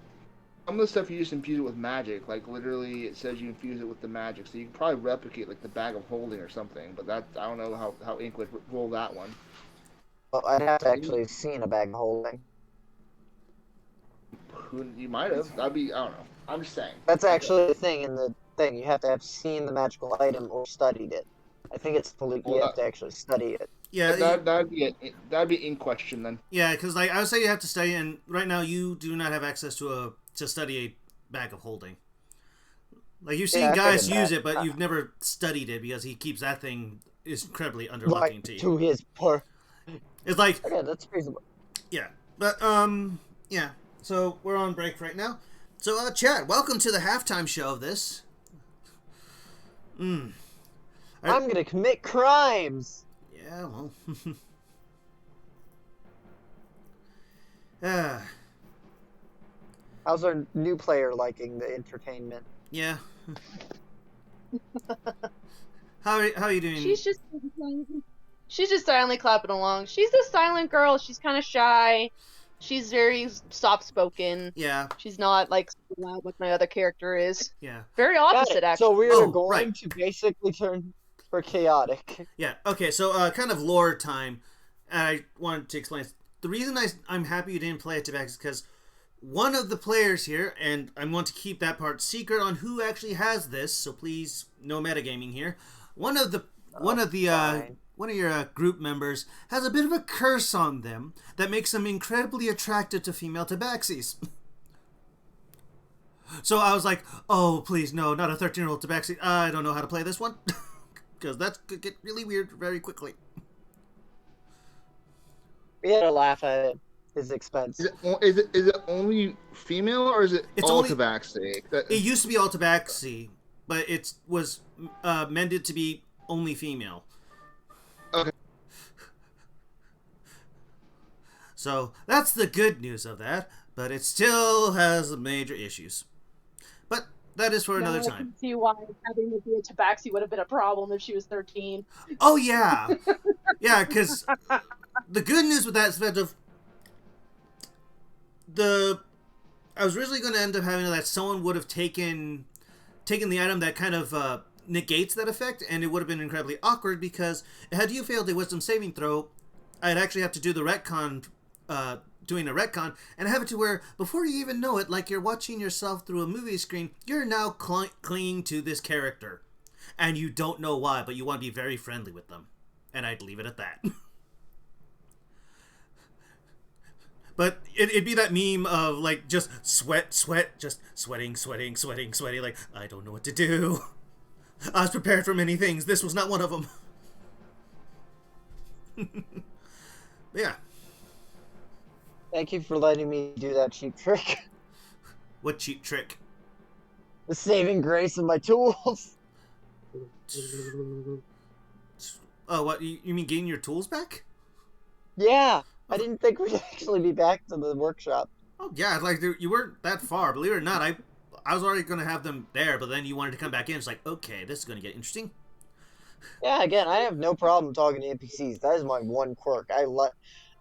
some of the stuff you just infuse it with magic. Like literally, it says you infuse it with the magic, so you can probably replicate like the bag of holding or something. But that I don't know how Ink would roll that one. Well, I'd have to actually have seen a bag of holding. You might have. That'd be I don't know. I'm just saying. That's actually the thing in the thing. You have to have seen the magical item or studied it. I think it's fully. You have to actually study it. Yeah, That'd be it. That'd be in question then. yeah, because like I would say you have to study, and right now you do not have access to study a bag of holding. Like you've seen Yeah, I guys figured use that. it, but you've never studied it because he keeps that thing is incredibly underlooking to you. To his poor. It's like Okay, that's reasonable. yeah, but yeah. So we're on break right now. So Chad, welcome to the halftime show of this. I'm gonna commit crimes. Yeah, well. How's our new player liking the entertainment? Yeah. How are you doing? She's just silently clapping along. She's a silent girl. She's kind of shy. She's very soft-spoken. Yeah. She's not like so loud like my other character is. Yeah. Very Got opposite, it. actually. So we're Oh, going right. to basically turn for chaotic. Yeah. Okay. So kind of lore time. I wanted to explain. The reason I'm happy you didn't play it to back is because one of the players here, and I want to keep that part secret on who actually has this. So please, no metagaming here. One of your group members has a bit of a curse on them that makes them incredibly attracted to female tabaxis. So I was like, oh, please, no, not a 13-year-old tabaxi. I don't know how to play this one. Because that could get really weird very quickly. We had a laugh at his expense. Is it only female or is it It's all only- tabaxi? It used to be all tabaxi, but it was mended to be only female. Okay. So that's the good news of that, but it still has major issues. But that is for another I time. can see why having to be a tabaxi would have been a problem if she was 13. Oh yeah, yeah. Because the good news with that is that I was originally going to end up having that someone would have taken the item that kind of negates that effect, and it would have been incredibly awkward because had you failed a wisdom saving throw, I'd actually have to do the retcon, doing a retcon, and have it to where before you even know it, like you're watching yourself through a movie screen, you're now clinging to this character, and you don't know why, but you want to be very friendly with them, and I'd leave it at that. But it'd be that meme of like just sweat, just sweating, like I don't know what to do. I was prepared for many things. This was not one of them. Yeah. Thank you for letting me do that cheap trick. What cheap trick? The saving grace of my tools. Oh, what? You mean getting your tools back? Yeah, I didn't think we'd actually be back to the workshop. Oh yeah, like you weren't that far. Believe it or not, I was already gonna have them there, but then you wanted to come back in. It's like, okay, this is gonna get interesting. Yeah, again, I have no problem talking to NPCs. That is my one quirk.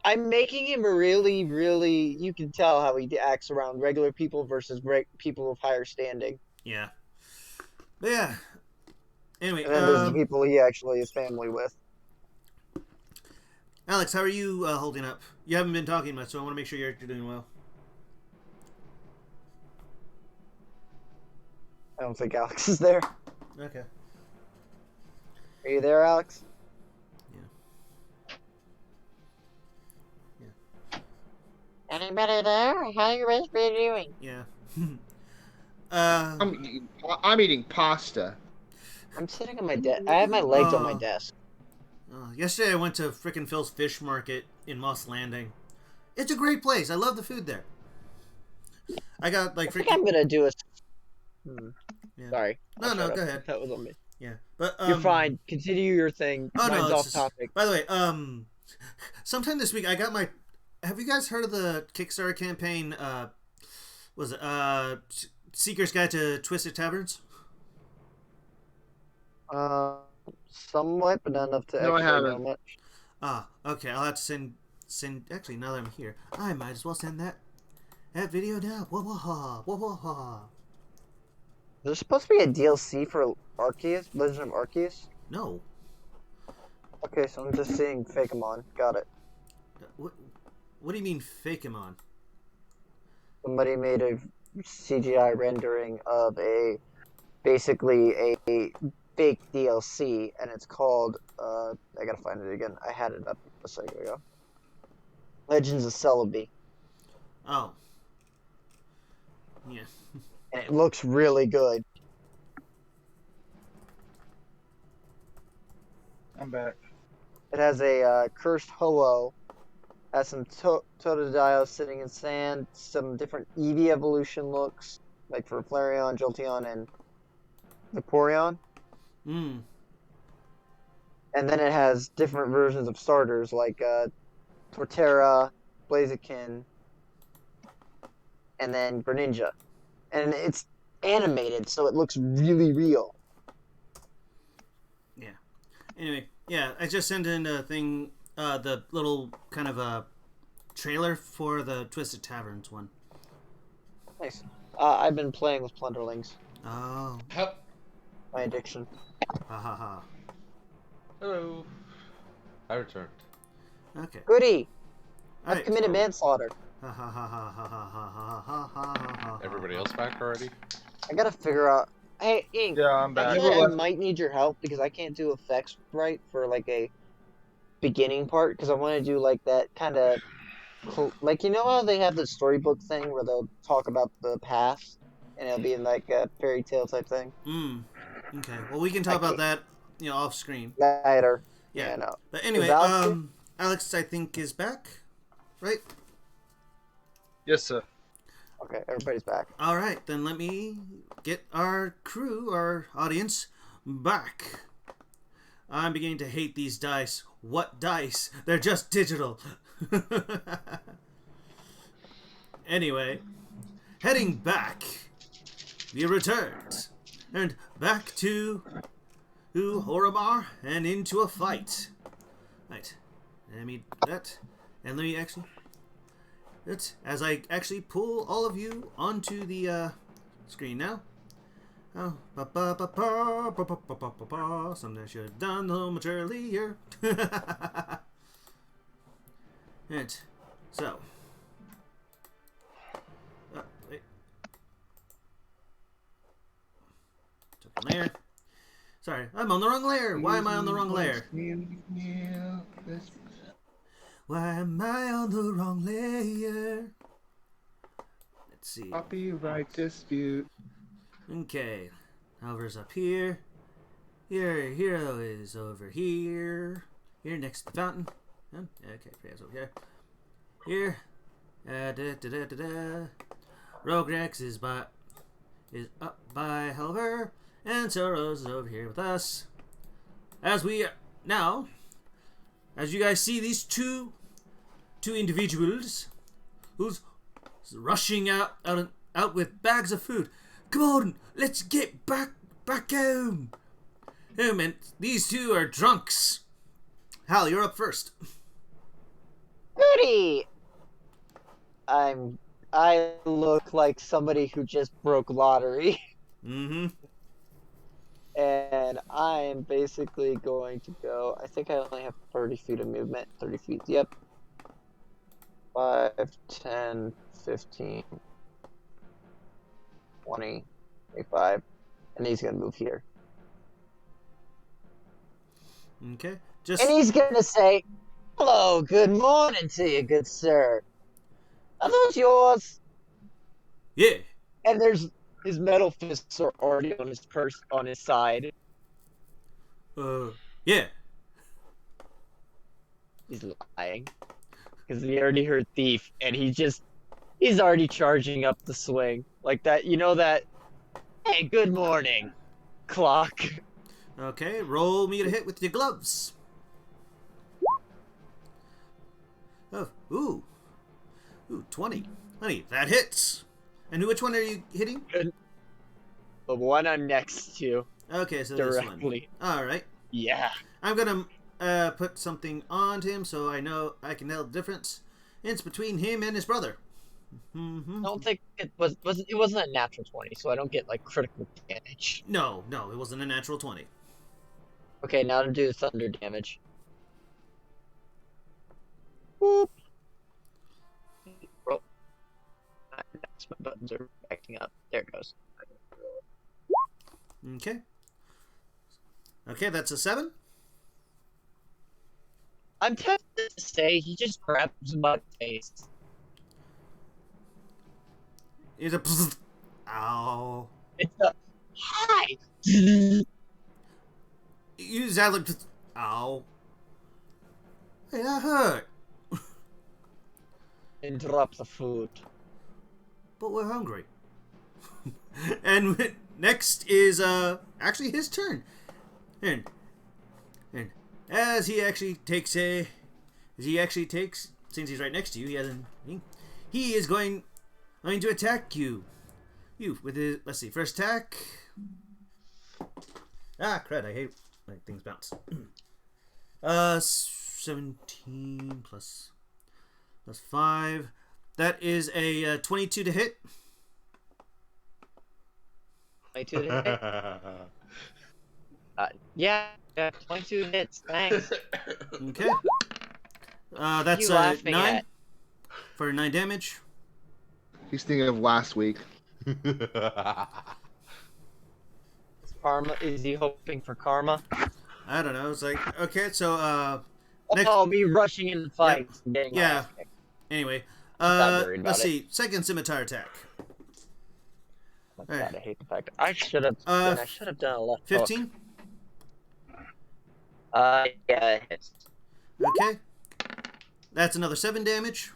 I'm making him really, really. You can tell how he acts around regular people versus people of higher standing. Yeah. But yeah. Anyway, And then there's the people he actually is family with. Alex, how are you holding up? You haven't been talking much, so I want to make sure you're doing well. I don't think Alex is there. Okay. Are you there, Alex? Anybody there? How you guys been doing? Yeah. I'm eating pasta. I'm sitting on my desk. I have my legs on my desk. Yesterday I went to frickin' Phil's Fish Market in Moss Landing. It's a great place. I love the food there. I got like I think I'm gonna do a. Yeah. Sorry. No, I'll shut go up. ahead. That was on me. Yeah, but You're fine. Continue your thing. Oh Mine's no, off topic. By the way, sometime this week I have you guys heard of the Kickstarter campaign? Was it Seeker's Guide to Twisted Taverns? Somewhat, but not enough to No, I actually know haven't. much. Okay. I'll have to send. Actually, now that I'm here, I might as well send that video now. Wah wah ha, wah wah ha. There's supposed to be a DLC for Arceus, Legend of Arceus. No. Okay, so I'm just seeing Fakemon. Got it. What do you mean Fakemon? Somebody made a CGI rendering of basically a fake DLC, and it's called, I gotta find it again. I had it up a second ago. Legends of Celebi. Oh. Yeah. And it looks really good. I'm back. It has a cursed Ho-Oh, has some Totodile sitting in sand, some different Eevee evolution looks, like for Flareon, Jolteon, and Vaporeon. Hmm. And then it has different versions of starters, like Torterra, Blaziken, and then Greninja. And it's animated, so it looks really real. Yeah. Anyway, yeah, I just sent in a thing, the little kind of a trailer for the Twisted Taverns one. Nice. I've been playing with Plunderlings. Oh. Yep. My addiction. Ha ha ha. Hello. I returned. Okay. Goody! I've Alright. committed manslaughter. Ha ha ha ha ha ha ha ha ha ha ha. Everybody else back already? I gotta figure out. Hey, Ink. Yeah, I'm back. Actually, I might need your help because I can't do effects right for like a beginning part because I want to do like that kind of like you know how they have the storybook thing where they'll talk about the past and it'll be in like a fairy tale type thing. Okay. Well, we can talk about that, off screen. Later. Yeah. Yeah, no. But anyway, Is Alex here? Alex, I think, is back, right? Yes, sir. Okay, everybody's back. All right, then let me get our crew, our audience, back. I'm beginning to hate these dice. What dice? They're just digital. Anyway, heading back, we returned, and back to Orimar and into a fight. Right, let me that, and let me actually. As I actually pull all of you onto the screen now. Oh, something I should have done a little much earlier. And so, wait. Took a layer. Sorry, I'm on the wrong layer. Why am I on the wrong layer? Why am I on the wrong layer? Let's see. Copyright dispute. Okay. Oliver's up here. Your hero is over here. Here next to the fountain. Okay, Freya's over here. Here. Rogue Rex is up by Helver. And Soros is over here with us. As you guys see these two individuals who's rushing out with bags of food. Come on, let's get back home. Oh man, these two are drunks. Hal, you're up first. Goody! I look like somebody who just broke lottery. Mm-hmm. And I am basically going to go. I think I only have 30 feet of movement. 30 feet, yep. 5, 10, 15, 20, 25. And he's going to move here. Okay. And he's going to say, hello, good morning to you, good sir. Are those yours? Yeah. And there's his metal fists are already on his side. Yeah. He's lying. Because he already heard thief, and he's already charging up the swing. Like that, that, hey, good morning, clock. Okay, roll me to hit with your gloves. Oh, ooh. 20. Honey, that hits. And which one are you hitting? The one I'm next to. Okay, so Directly. this one. Alright. Yeah. I'm gonna put something on him so I know I can tell the difference. It's between him and his brother. I don't think it wasn't a natural 20, so I don't get like critical damage. No, it wasn't a natural 20. Okay, now to do the thunder damage. Boop. Oh. My buttons are acting up. There it goes. Okay. Okay, that's a 7. I'm tempted to say he just grabs my face. It's a ow. It's a hi. You sound like ow. Hey, that hurt. Interrupt the food. But we're hungry. And next is actually his turn. And as he actually takes since he's right next to you, he is going to attack you. You with his, let's see, first attack. Ah, crud! I hate when things bounce. 17 plus 5. That is a 22 to hit. 22 to hit. Yeah, 22 hits. Thanks. Okay. That's 9 for 9 damage. He's thinking of last week. Karma? Is he hoping for karma? I don't know. It's like, okay, so next... Oh, me rushing in the fight. Yeah. Anyway, let's see. Second scimitar attack. Oh my God, I hate the fact I should have done a left 15. hook. Yeah, it hits. Okay. That's another 7 damage.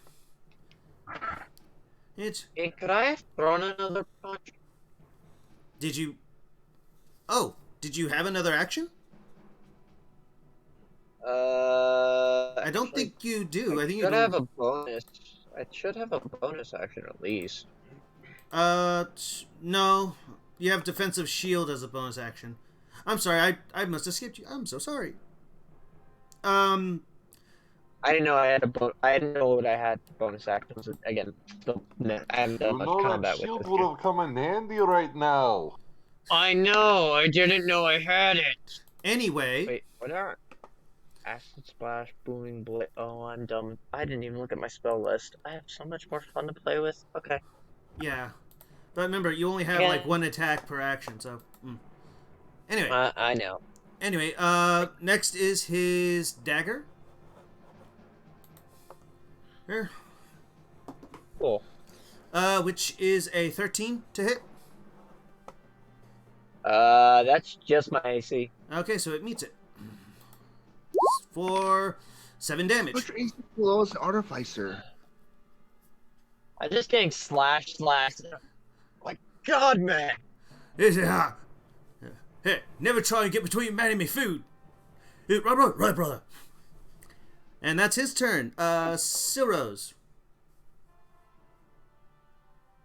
Hey, could I have thrown another punch? Did you... Oh, did you have another action? I don't think you do. I think you should have a bonus. I should have a bonus action at least. No. You have defensive shield as a bonus action. I'm sorry, I must have skipped you. I'm so sorry. I didn't know I had I didn't know what I had bonus actions. Again, I haven't done much combat with this. Shield would have come in handy right now. I know. I didn't know I had it. Anyway. Wait, what are acid splash, booming blade? Oh, I'm dumb. I didn't even look at my spell list. I have so much more fun to play with. Okay. Yeah, but remember, you only have like 1 attack per action, so. Anyway. I know. Anyway, next is his dagger. Here. Cool. Which is a 13 to hit. That's just my AC. Okay, so it meets it. For 7 damage. What's your AC below as an artificer? I'm just getting slash. My God, man. Hey, never try and get between man and me food. Right, brother. And that's his turn. Silrose.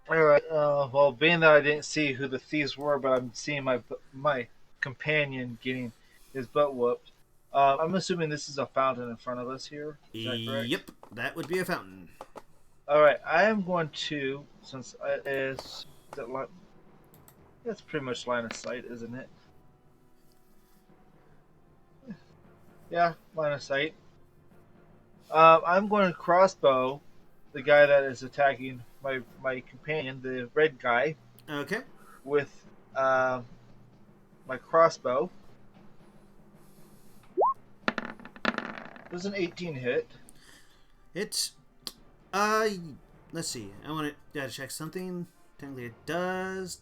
Alright, well, being that I didn't see who the thieves were, but I'm seeing my companion getting his butt whooped, I'm assuming this is a fountain in front of us here. Is that correct? Yep, that would be a fountain. Alright, I am going to, since that's pretty much line of sight, isn't it? Yeah, line of sight. I'm going to crossbow the guy that is attacking my companion, the red guy. Okay. With my crossbow. Does an 18 hit? It's let's see. I want to check something. Technically, it does.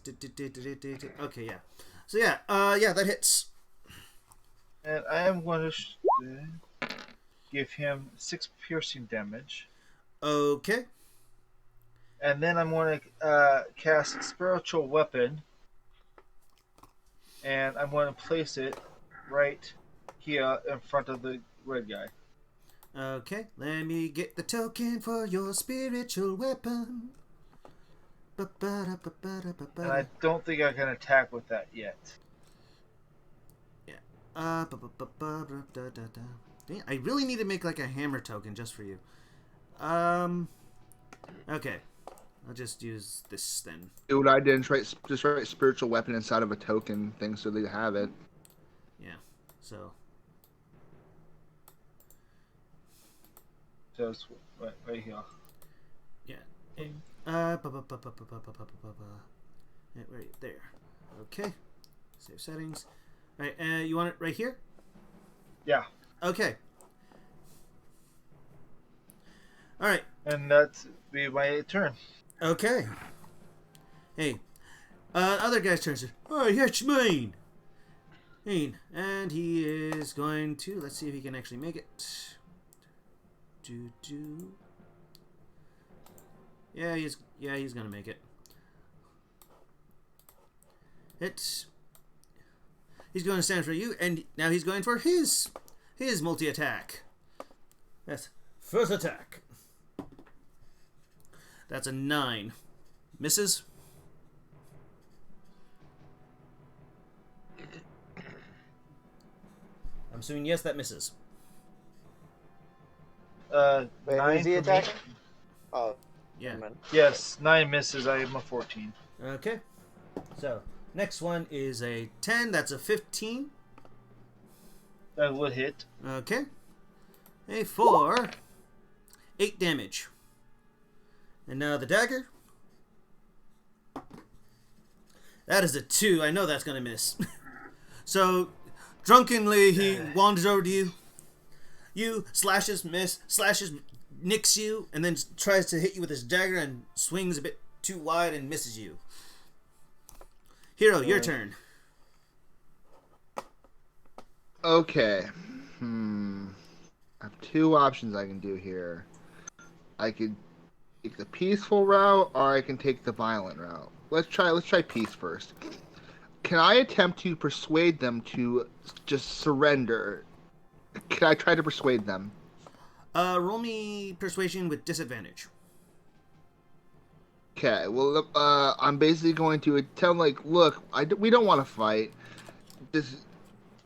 Okay, yeah. So yeah, that hits. And I am going to give him 6 piercing damage. Okay. And then I'm going to cast Spiritual Weapon. And I'm going to place it right here in front of the red guy. Okay, let me get the token for your spiritual weapon. And I don't think I can attack with that yet. Yeah. Dang, I really need to make like a hammer token just for you. Okay. I'll just use this then. Do what I did and just write spiritual weapon inside of a token thing so they have it. Yeah. So. So it's right here. Yeah. Right there. Okay. Save settings. All right. You want it right here? Yeah. Okay. All right. And that's be my turn. Okay. Hey. Other guy's turn. Oh, yes, mine. And he is going to. Let's see if he can actually make it. Yeah, he's gonna make it. He's going to stand for you, and now he's going for his multi-attack. That's first attack. That's a 9. Misses. I'm assuming yes, that misses. Wait, 9 who's he for me. attacking? Oh, Yeah. never mind. Yes, 9 misses. I am a 14. Okay. So next one is a 10. That's a 15. That would hit. Okay. A 4. 8 damage. And now the dagger. That is a 2. I know that's going to miss. So, drunkenly, he wanders over to you. You slashes, miss, slashes, nicks you, and then tries to hit you with his dagger and swings a bit too wide and misses you. Hero, your turn. Okay. I have 2 options I can do here. I could take the peaceful route, or I can take the violent route. Let's try peace first. Can I attempt to persuade them to just surrender? Can I try to persuade them? Roll me persuasion with disadvantage. Okay, well, I'm basically going to tell them, like, look, we don't want to fight. Just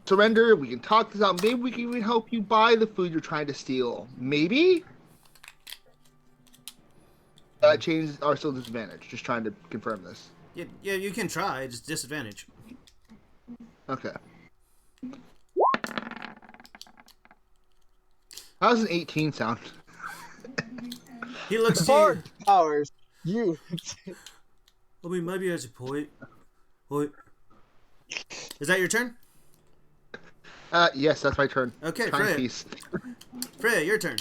surrender, we can talk this out. Maybe we can even help you buy the food you're trying to steal. Maybe? Change or still disadvantage. Just trying to confirm this. Yeah, you can try. Just disadvantage. Okay. How does an 18 sound? He looks to Sword you. powers. You. I mean, maybe as a point. What? Is that your turn? Yes, that's my turn. Okay, Trying Freya. peace. Freya, your turn.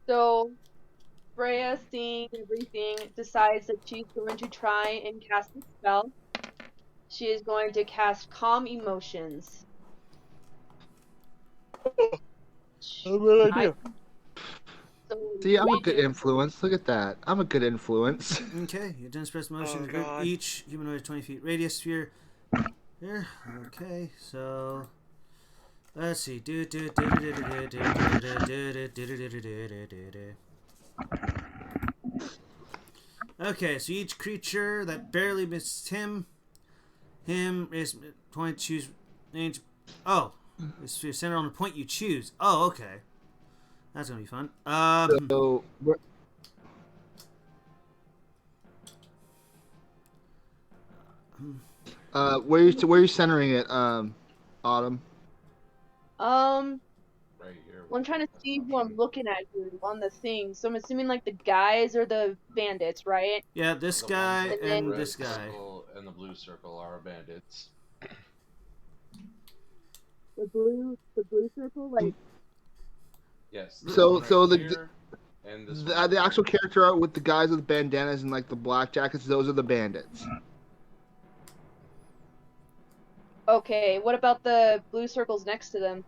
So, Freya, seeing everything, decides that she's going to try and cast a spell. She is going to cast Calm Emotions. Good idea. See, I'm a good influence. Look at that. I'm a good influence. Okay, you didn't express motion. Oh, to group God. each humanoid 20 feet radius sphere. Here. Okay, so let's see. Okay, so each creature that barely missed him is point choose range. Oh, it's centered on the point you choose. Oh, okay. That's gonna be fun. So, where are you centering it, Autumn? Right here. Well, I'm trying to see who I'm looking at here on the thing. So I'm assuming like the guys are the bandits, right? Yeah, this The guy ones with the and red this guy. circle and the blue circle are bandits. The blue circle, like Yes. So- this so one the- here and this The, one the right actual here. character art with the guys with the bandanas and like the black jackets, those are the bandits. okay. What about the blue circles next to them?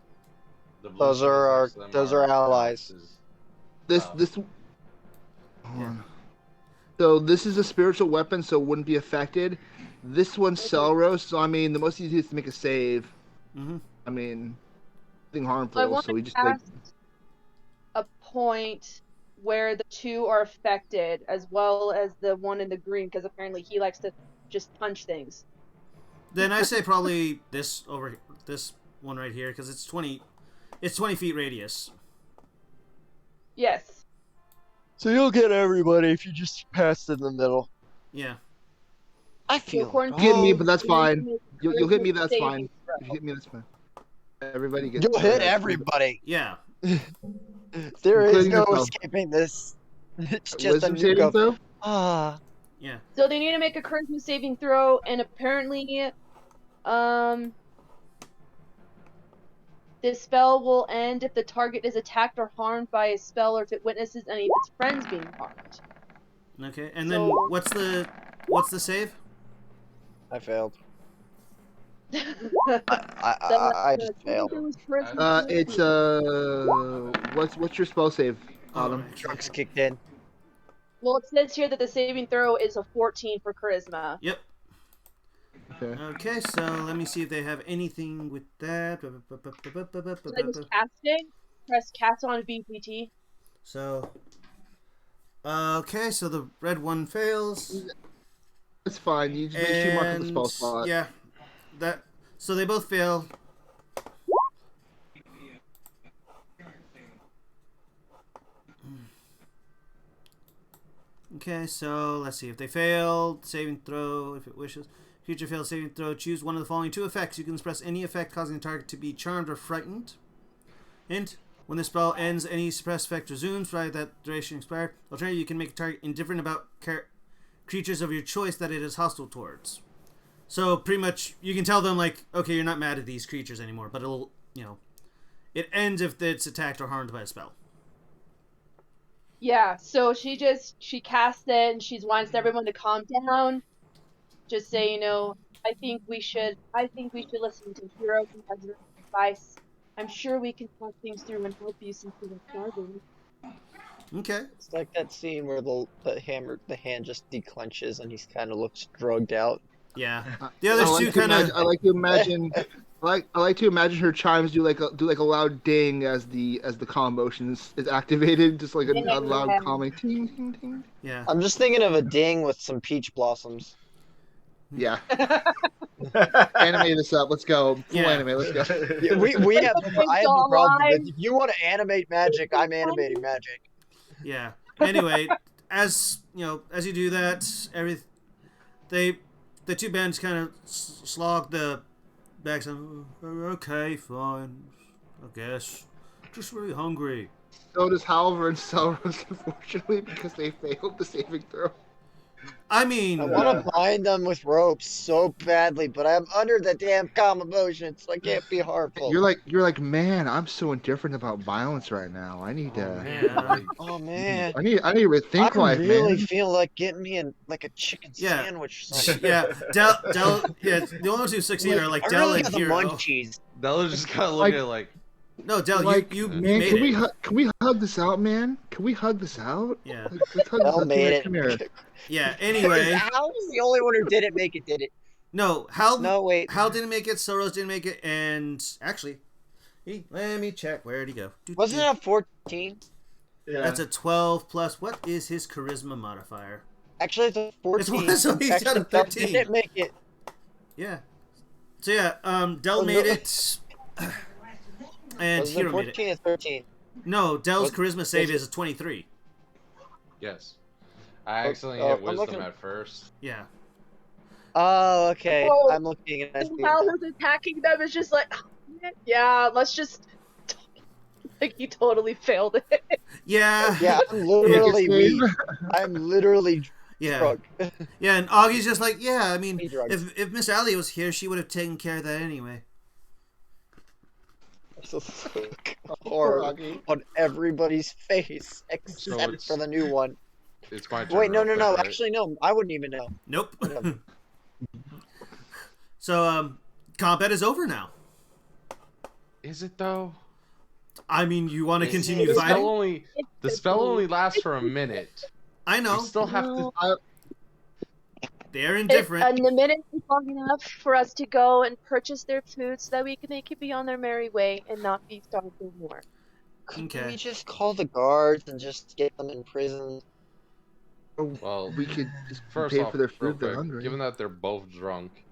The blue Those are circles next to them those are allies. This Oh. this. Hold on. So this is a spiritual weapon, so it wouldn't be affected. This one's Celros, so I mean the most easy is to make a save. Mm-hmm. I mean, Nothing So I harmful, want so we to just like cast a point where the two are affected, as well as the one in the green, because apparently he likes to just punch things. Then I say probably this one right here because it's 20 feet radius. Yes. So you'll get everybody if you just pass in the middle. Yeah. I So feel. according you hit me, to but that's you need to fine. make You'll hit me, charisma that's saving fine. throw. You hit me, that's fine. Everybody gets. You'll hit everybody. Yeah. There is Including no yourself. escaping this. It's just a Wisdom saving nuke. throw. Ah. Yeah. So they need to make a charisma saving throw, and apparently, this spell will end if the target is attacked or harmed by a spell, or if it witnesses any of its friends being harmed. Okay. And then So- what's the save? I failed. So, I just failed. It's what's your spell save, Autumn? actually- Drugs kicked in. Well, it says here that the saving throw is a 14 for charisma. Yep. Okay. Okay, so let me see if they have anything with that. Should I just cast it? Press cast on VPT. So, okay, so the red one fails. It's fine. You just make sure you mark up the spell And, slot. yeah, so they both fail. Okay, so let's see if they fail. Saving throw, if it wishes. Creature fails saving throw. Choose one of the following two effects. You can express any effect causing the target to be charmed or frightened. Hint: when the spell ends, any suppressed effect resumes, provided that duration expired. Alternatively, you can make a target indifferent about creatures of your choice that it is hostile towards. So pretty much, you can tell them like, okay, you're not mad at these creatures anymore, but it'll, it ends if it's attacked or harmed by a spell. Yeah, so she casts it and she wants everyone to calm down. Just say, I think we should listen to Hero who has your advice. I'm sure we can talk things through and help you since you're starving. Okay. It's like that scene where the hand just declenches and he kind of looks drugged out. Yeah. The other two kind of. I like to imagine. I like to imagine her chimes do like a loud ding as the calm motion is activated, just like a loud calming ting ting ting. Yeah. I'm just thinking of a ding with some peach blossoms. Yeah. Animate this up. Let's go. Full Yeah. anime. Let's go. Yeah, I have no problem with it. If you want to animate magic, I'm animating magic. Yeah. Anyway, as you do that, the two bands kind of slog the backs. Okay, fine. I guess. Just really hungry. So does Halver and Selros, unfortunately, because they failed the saving throw. I mean, I want to bind them with ropes so badly, but I'm under the damn calm emotion, so I can't be harmful. You're like, man, I'm so indifferent about violence right now. I need to. yeah. Oh man, I need to rethink I life, really man. feel like getting me in like a chicken Yeah. sandwich. Or something. Yeah. Del. Yeah. The only ones who succeed are like I Del really and got the Hero. munchies. Della just kind of look at it like, No, Del, Like, you man, made can it. we hug this out, man? Can we hug this out? Yeah. Like, let's hug Del this made out. Come here. it. Yeah. Anyway, Hal was the only one who didn't make it. Did it? no. Hal. No, wait. Hal didn't make it. Soros didn't make it, and actually, let me check. Where'd he go? Wasn't it a 14? Yeah. That's a 12 plus. What is his charisma modifier? Actually, it's a 14. It's so he's got a Actually, Del 13. didn't make it. Yeah. So yeah, Del Oh, made no. it, and Was it Hero made 14 it. or 13? No, Del's What- charisma save was is a 23. yes. I accidentally oh, hit I'm wisdom looking- at first. Yeah. Oh, okay. Oh, I'm looking at And Hal who's attacking them is just like, yeah, let's just. Like, he totally failed it. Yeah. Yeah, I'm literally Save. weak. I'm literally Yeah. drunk. Yeah, and Augie's just like, yeah, I mean, Hey, drugs. if Miss Allie was here, she would have taken care of that anyway. Horror Augie. on everybody's face except it's- for the new one. It's my turn. Wait, no, real no, no. quick, right? Actually, no. I wouldn't even know. Nope. Yeah. So, combat is over now. Is it though? I mean, you want to It's- continue the fighting? spell the spell only lasts for a minute. I know. You still have to. They're indifferent. And the minute is long enough for us to go and purchase their food so that they can be on their merry way and not be starved anymore. Couldn't Okay. we just call the guards and just get them in prison? Well, We could just first pay off, for their real food. They're quick, hungry. given that they're both drunk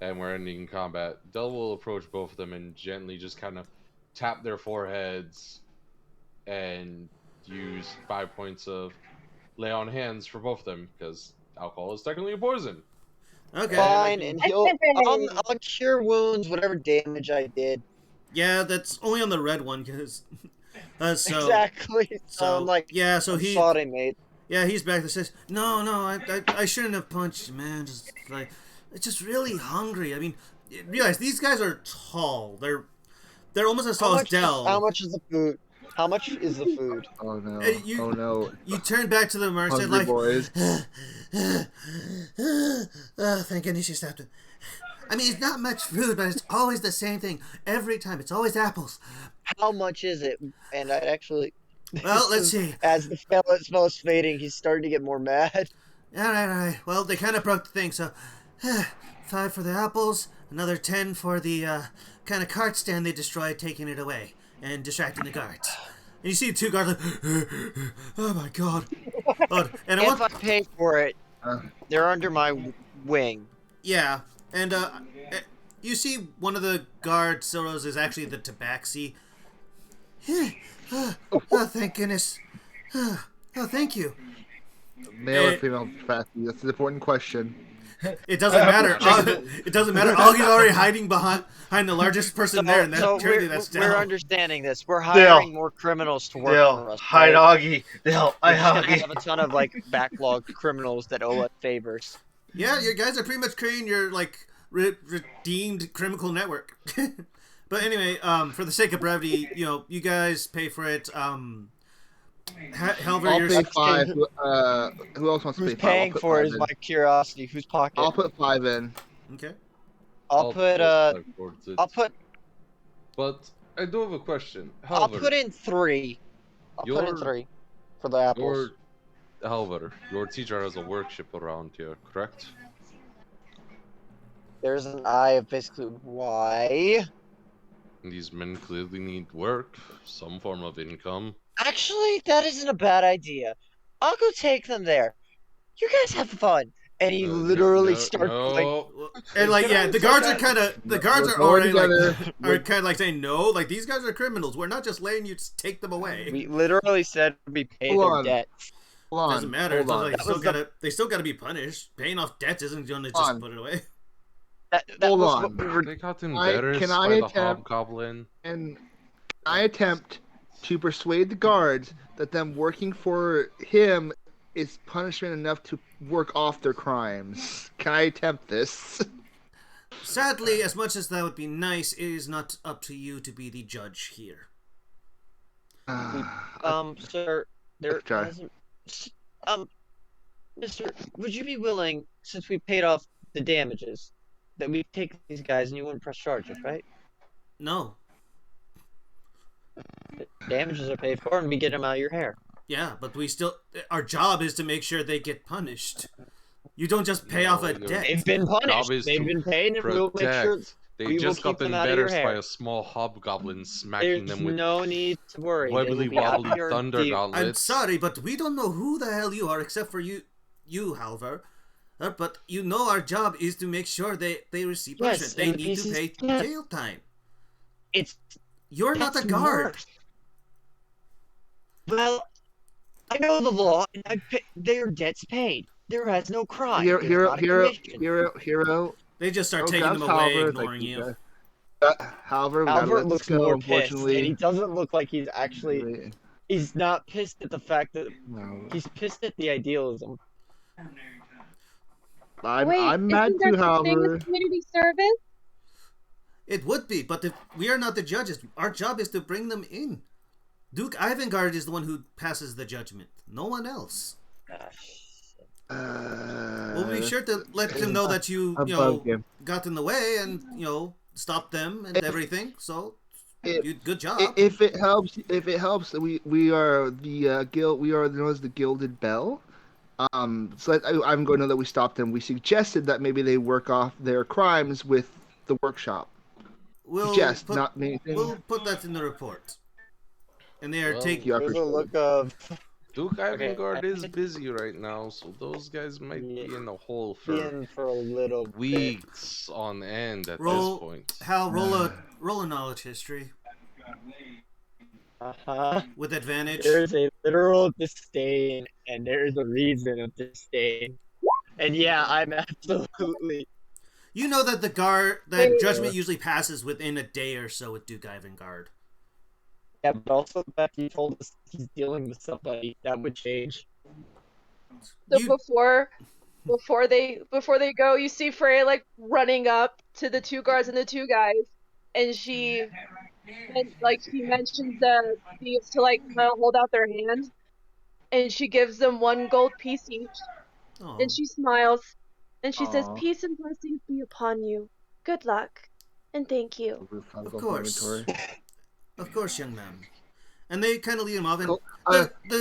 and we're ending combat, Del will approach both of them and gently just kind of tap their foreheads and use 5 points of lay on hands for both of them, because alcohol is technically a poison. Okay. Fine, and I'll cure wounds, whatever damage I did. Yeah, that's only on the red one, because... so, Exactly. So I'm like, yeah, so I'm he... sorry, mate. Yeah, he's back there, says, no, I shouldn't have punched you, man. Just, like, it's just really hungry. I mean, realize, these guys are tall. They're almost as tall as Del. How much is the food? How much is the food? Oh no! You- Oh no! You turn back to them and said, Hungry like... boys. Thank goodness you stopped it. I mean, it's not much food, but it's always the same thing. Every time, it's always apples. How much is it? And I actually... Well, let's see. As the fella's fading, he's starting to get more mad. All right. Well, they kind of broke the thing, so 5 for the apples, another 10 for the kind of cart stand they destroyed, taking it away and distracting the guards. And you see 2 guards like, oh my god. And If I pay for it, they're under my wing. yeah, and you see one of the guard solos is actually the tabaxi. Oh, thank goodness. Oh, thank you. Male or female capacity? That's an important question. It doesn't matter. It doesn't matter. Oh, he's already hiding behind the largest person there, and So that's we're Del. understanding this. We're hiring more criminals to work for Dale, us. hi right? doggy. Dale, hi We doggy. have a ton of like backlogged criminals that owe us favors. Yeah, you guys are pretty much creating your like redeemed criminal network. But anyway, for the sake of brevity, you guys pay for it. Helver, I'll you're pay 5. Who else wants to Who's pay 5? paying for it is my curiosity. Whose pocket? I'll put 5 in. okay. I'll put towards it. But I do have a question. I'll Halver, put in 3. I'll put in Your- 3 for the apples. Your teacher has a workshop around here, correct? There's an eye of basically why. These men clearly need work, some form of income. Actually, that isn't a bad idea. I'll go take them there. You guys have fun. And he literally starts like, No. And like, yeah, the guards are kind of We're already going like together. are kind of like saying no, like these guys are criminals. We're not just letting you take them away. we literally said we pay Hold their on. debts. Hold on. Doesn't matter. Hold on. They still gotta be punished. Paying off debts isn't gonna just On. put it away. That Hold was on. what we were. They got can embarrassed I by the attempt- hobgoblin. And I attempt to persuade the guards that them working for him is punishment enough to work off their crimes. Can I attempt this? Sadly, as much as that would be nice, it is not up to you to be the judge here. Sir, there Try. hasn't. Mister, would you be willing, since we paid off the damages, that we take these guys and you wouldn't press charges, right? No. The damages are paid for and we get them out of your hair. Yeah, but our job is to make sure they get punished. You don't just pay off a No, debt. They've been punished. Obvious They've to been paid, and we'll make sure. Protect. They we will just got keep them out of your embarrassed by hair. a small hobgoblin smacking There's them with no need to worry. They will wibbly be out wobbly here thunder deep. I'm gauntlets. sorry, but we don't know who the hell you are except for you, Halver. But you know our job is to make sure they receive Yes, punishment. They and the need to pieces- pay yes. jail time. It's You're not that's a guard. worse. Well, I know the law, and their debt's paid. There has no crime. Hero, There's hero, not a hero, commission. hero. They just start Oh, taking grabs them away, Halvard, ignoring like, you. Halvard, we gotta Albert let this looks go, more pissed, and he unfortunately. doesn't look like he's actually. He's not pissed at the fact that No. he's pissed at the idealism. I'm Wait, mad isn't too, there such thing as Halvard. community service? It would be, but if we are not the judges. Our job is to bring them in. Duke Ivangard is the one who passes the judgment. No one else. We'll be sure to let them know that you above him. got in the way and stopped them and everything. So, good job. If it helps, we are the guild. We are known as the Gilded Bell, So I'm going to know that we stopped them. We suggested that maybe they work off their crimes with the workshop. Suggest, not anything. We'll put that in the report. And they are Well, taking. You There's a appreciate look of. Duke Okay, Ivangard is busy right now, so those guys might be in the hole for Being for a little bit. weeks on end at Roll, this point. Hal, roll a knowledge history Uh-huh. with advantage. There's a literal disdain, and there's a reason of disdain. And yeah, I'm absolutely. You know that that judgment usually passes within a day or so with Duke Ivangard. Yeah, but also the fact he told us he's dealing with somebody that would change. So You- before they go, you see Freya like running up to the two guards and the two guys, and she mentions the thieves to like kind of hold out their hand, and she gives them 1 gold piece each, Aw. and she smiles, and she says, Aw. "Peace and blessings be upon you. Good luck, and thank you." Of course. Of course, young man. And they kind of lead him off. And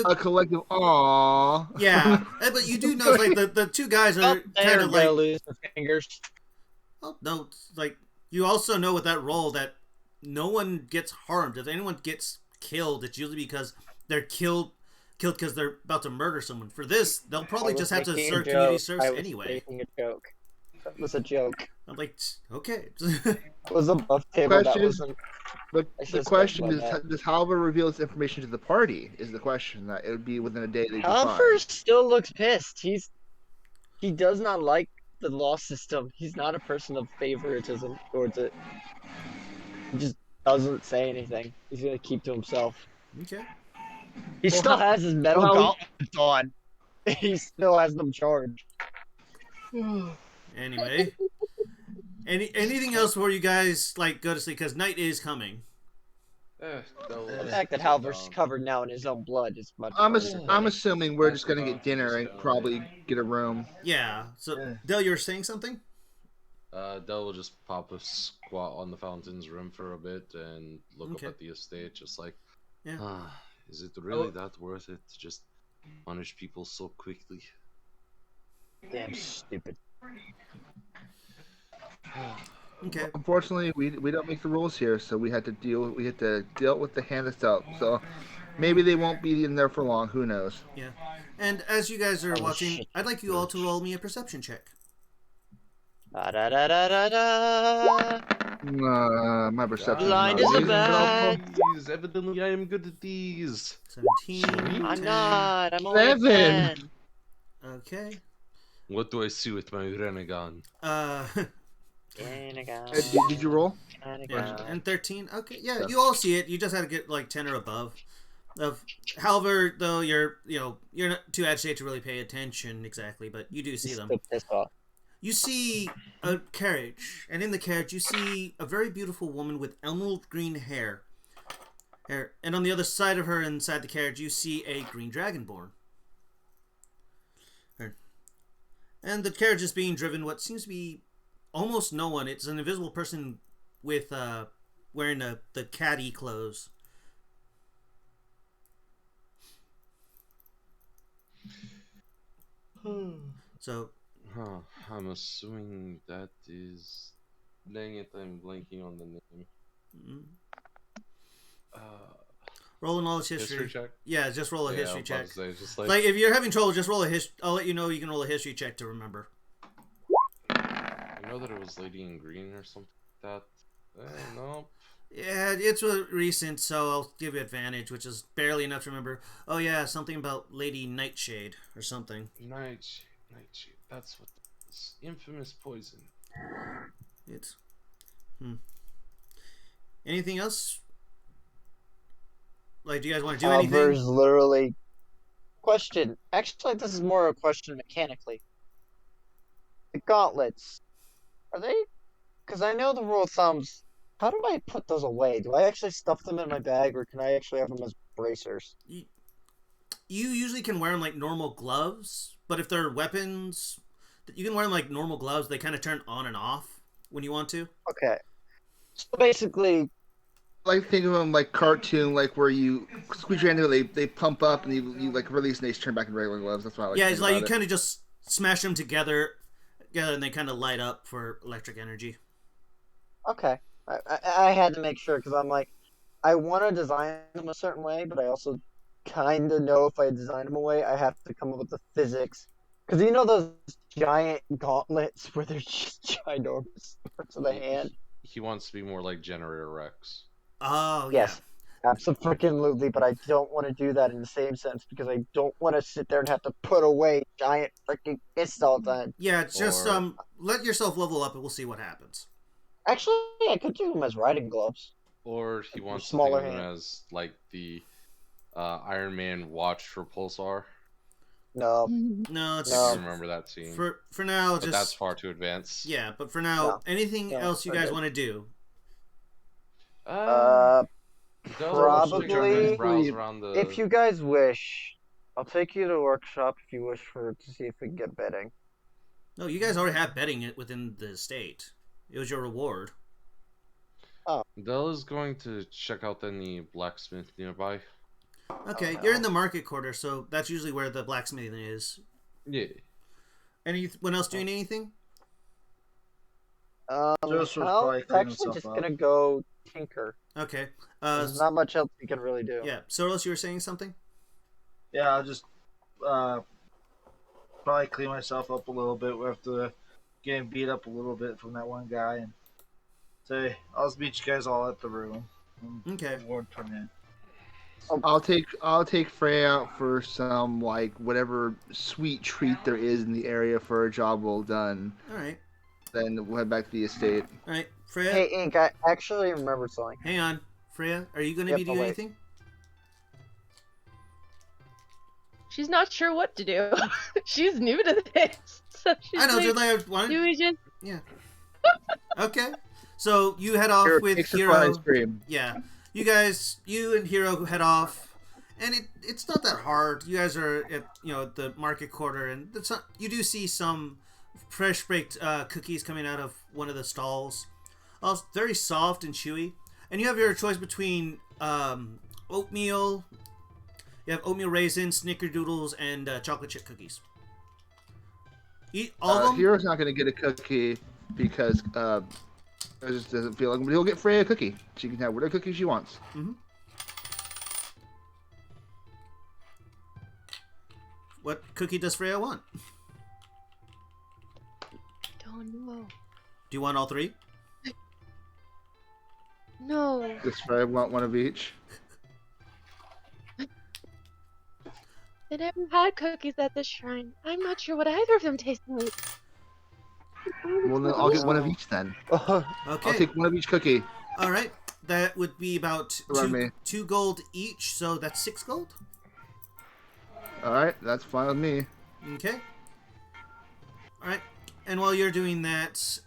A collective aww. yeah, but you do know like the two guys are Oh, kind they're of gonna like. lose their fingers. Oh, no, like you also know with that roll that no one gets harmed. If anyone gets killed, it's usually because they're killed because they're about to murder someone. For this, they'll probably just have to making a serve community joke. service I was anyway. making a joke. That was a joke. I'm like, okay. It was above table. That Question is- wasn't. The I the should've question is, specified that. does Halber reveal this information to the party? Is the question that it would be within a day they'd be Halfer fine. still looks pissed. He does not like the law system. He's not a person of favoritism towards it. He just doesn't say anything. He's gonna keep to himself. Okay. He Well, still how- has his metal well, how- gauntlets on. He still has them charged. Anyway, anything else before you guys like go to sleep? Because night is coming. The fact that Halver's covered now in his own blood is much. I'm more assuming we're just gonna get dinner and probably get a room. Yeah. So, Yeah. Del, you were saying something? Del will just pop a squat on the fountain's rim for a bit and look Okay. up at the estate, just like, Yeah. is it really that worth it to just punish people so quickly? damn stupid. Okay. Unfortunately, we don't make the rules here, so we had to deal with the hand that's out. So maybe they won't be in there for long. Who knows? Yeah. And as you guys are Oh, watching, shit. I'd like you all to roll me a perception check. Da da da da da da. My perception. Blind is as not a amazing, bat. but These, evidently I am good at these. 17. I'm 10. not. I'm only 7. 10. Okay. What do I see with my Renegon? Did you roll? Yeah, and 13. Okay, yeah, you all see it. You just had to get like 10 or above. However, though, you're not too agitated to really pay attention exactly, but you do see them. Still pissed off. You see a carriage, and in the carriage you see a very beautiful woman with emerald green hair. And on the other side of her, inside the carriage, you see a green dragonborn. And the carriage is being driven what seems to be almost no one. It's an invisible person with wearing the caddy clothes. So I'm assuming that is. Dang it, I'm blanking on the name. mm, roll a knowledge history. History check? Yeah, just roll a Yeah, history I was about check. to say, just Like if you're having trouble, just roll a history. I'll let you know you can roll a history check to remember. I know that it was Lady in Green or something like that. No. Yeah, it's recent, so I'll give you advantage, which is barely enough to remember. Oh yeah, something about Lady Nightshade or something. Nightshade. That's what it is. Infamous poison. It's anything else? Like, do you guys want to do anything? Halver's literally. Question. Actually, this is more a question mechanically. The gauntlets. Are they? Because I know the rule of thumbs. How do I put those away? Do I actually stuff them in my bag, or can I actually have them as bracers? You usually can wear them like normal gloves, but if they're weapons, you can wear them like normal gloves. They kind of turn on and off when you want to. Okay. So basically, like think of them like cartoon, like where you squeeze your hand in, they pump up and you like release and they turn back into regular gloves. That's why I like. Yeah, to it's think like you about kind of just smash them together, and they kind of light up for electric energy. Okay. I had to make sure because I'm like, I want to design them a certain way, but I also kind of know if I design them a way, I have to come up with the physics. Because you know those giant gauntlets where they're just ginormous parts of the hand? He wants to be more like Generator Rex. Oh Yes, absolutely, but I don't want to do that in the same sense because I don't want to sit there and have to put away giant freaking fists all the time. yeah. Just Or- let yourself level up, and we'll see what happens. Actually, I could do them as riding gloves. Or he wants to Smaller think of him hand. as like the Iron Man watch for Pulsar. No, No, it's No. I remember that scene. for now. But Just that's far too advanced. yeah. But for now, No. anything No, else you we're guys good. want to do? Del's also trying to Probably, browse around the. if you guys wish, I'll take you to the workshop if you wish to see if we can get bedding. No, you guys already have betting it within the estate. It was your reward. Del is going to check out any blacksmith nearby. Okay, Oh, you're no. in the market quarter, so that's usually where the blacksmithing is. Yeah. Anyone else doing anything? Joseph's Hal probably is cleaning actually himself just up. gonna go tinker. Okay. There's not much else we can really do. Yeah. Soros, you were saying something? Yeah, I'll just probably clean myself up a little bit after getting beat up a little bit from that one guy and say, I'll just meet you guys all at the room. Okay. Won't turn in. I'll take Freya out for some like whatever sweet treat there is in the area for a job well done. All right. Then we'll head back to the estate. All right. Freya, Hey, Ink, I actually remembered something. hang on. Freya, are you going to Yep, be I'll doing wait. anything? She's not sure what to do. She's new to this. So she's I know. like, Just like I wanted. do we just... Okay. So you head off Here, with take some Hero. ice cream. Yeah. You and Hero head off, and it's not that hard. You guys are at the market quarter, and it's not. You do see some fresh baked cookies coming out of one of the stalls. Very soft and chewy, and you have your choice between oatmeal. You have oatmeal raisins, snickerdoodles, and chocolate chip cookies. Eat all of them. Hero's not going to get a cookie because it just doesn't feel like. But he'll get Freya a cookie. She can have whatever cookie she wants. What cookie does Freya want? Don't know. Do you want all three? No. Does Freya want one of each? They never had cookies at the shrine. I'm not sure what either of them taste like. Well, then I'll get one of each then. Okay. I'll take one of each cookie. All right. That would be about Around me. 2 gold each, so that's 6 gold. All right, that's fine with me. Okay. All right. And while you're doing that,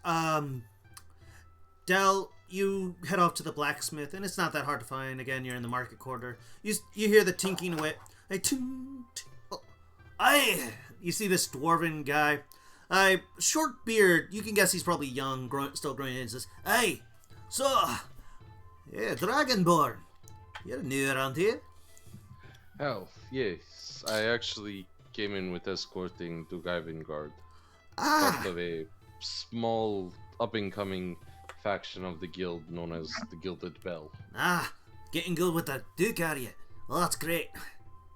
Del, you head off to the blacksmith, and it's not that hard to find. Again, you're in the market quarter. You hear the tinking away. Like, ting, ting. Oh, aye! You see this dwarven guy. Short beard. You can guess he's probably young, still growing in. He says, "Hey, so, yeah, Dragonborn. You're new around here." Hell, yes. I actually came in with escorting Duke Ivangard, Ah, part of a small up-and-coming faction of the guild known as the Gilded Bell. getting good with the Duke, are you? Well, that's great.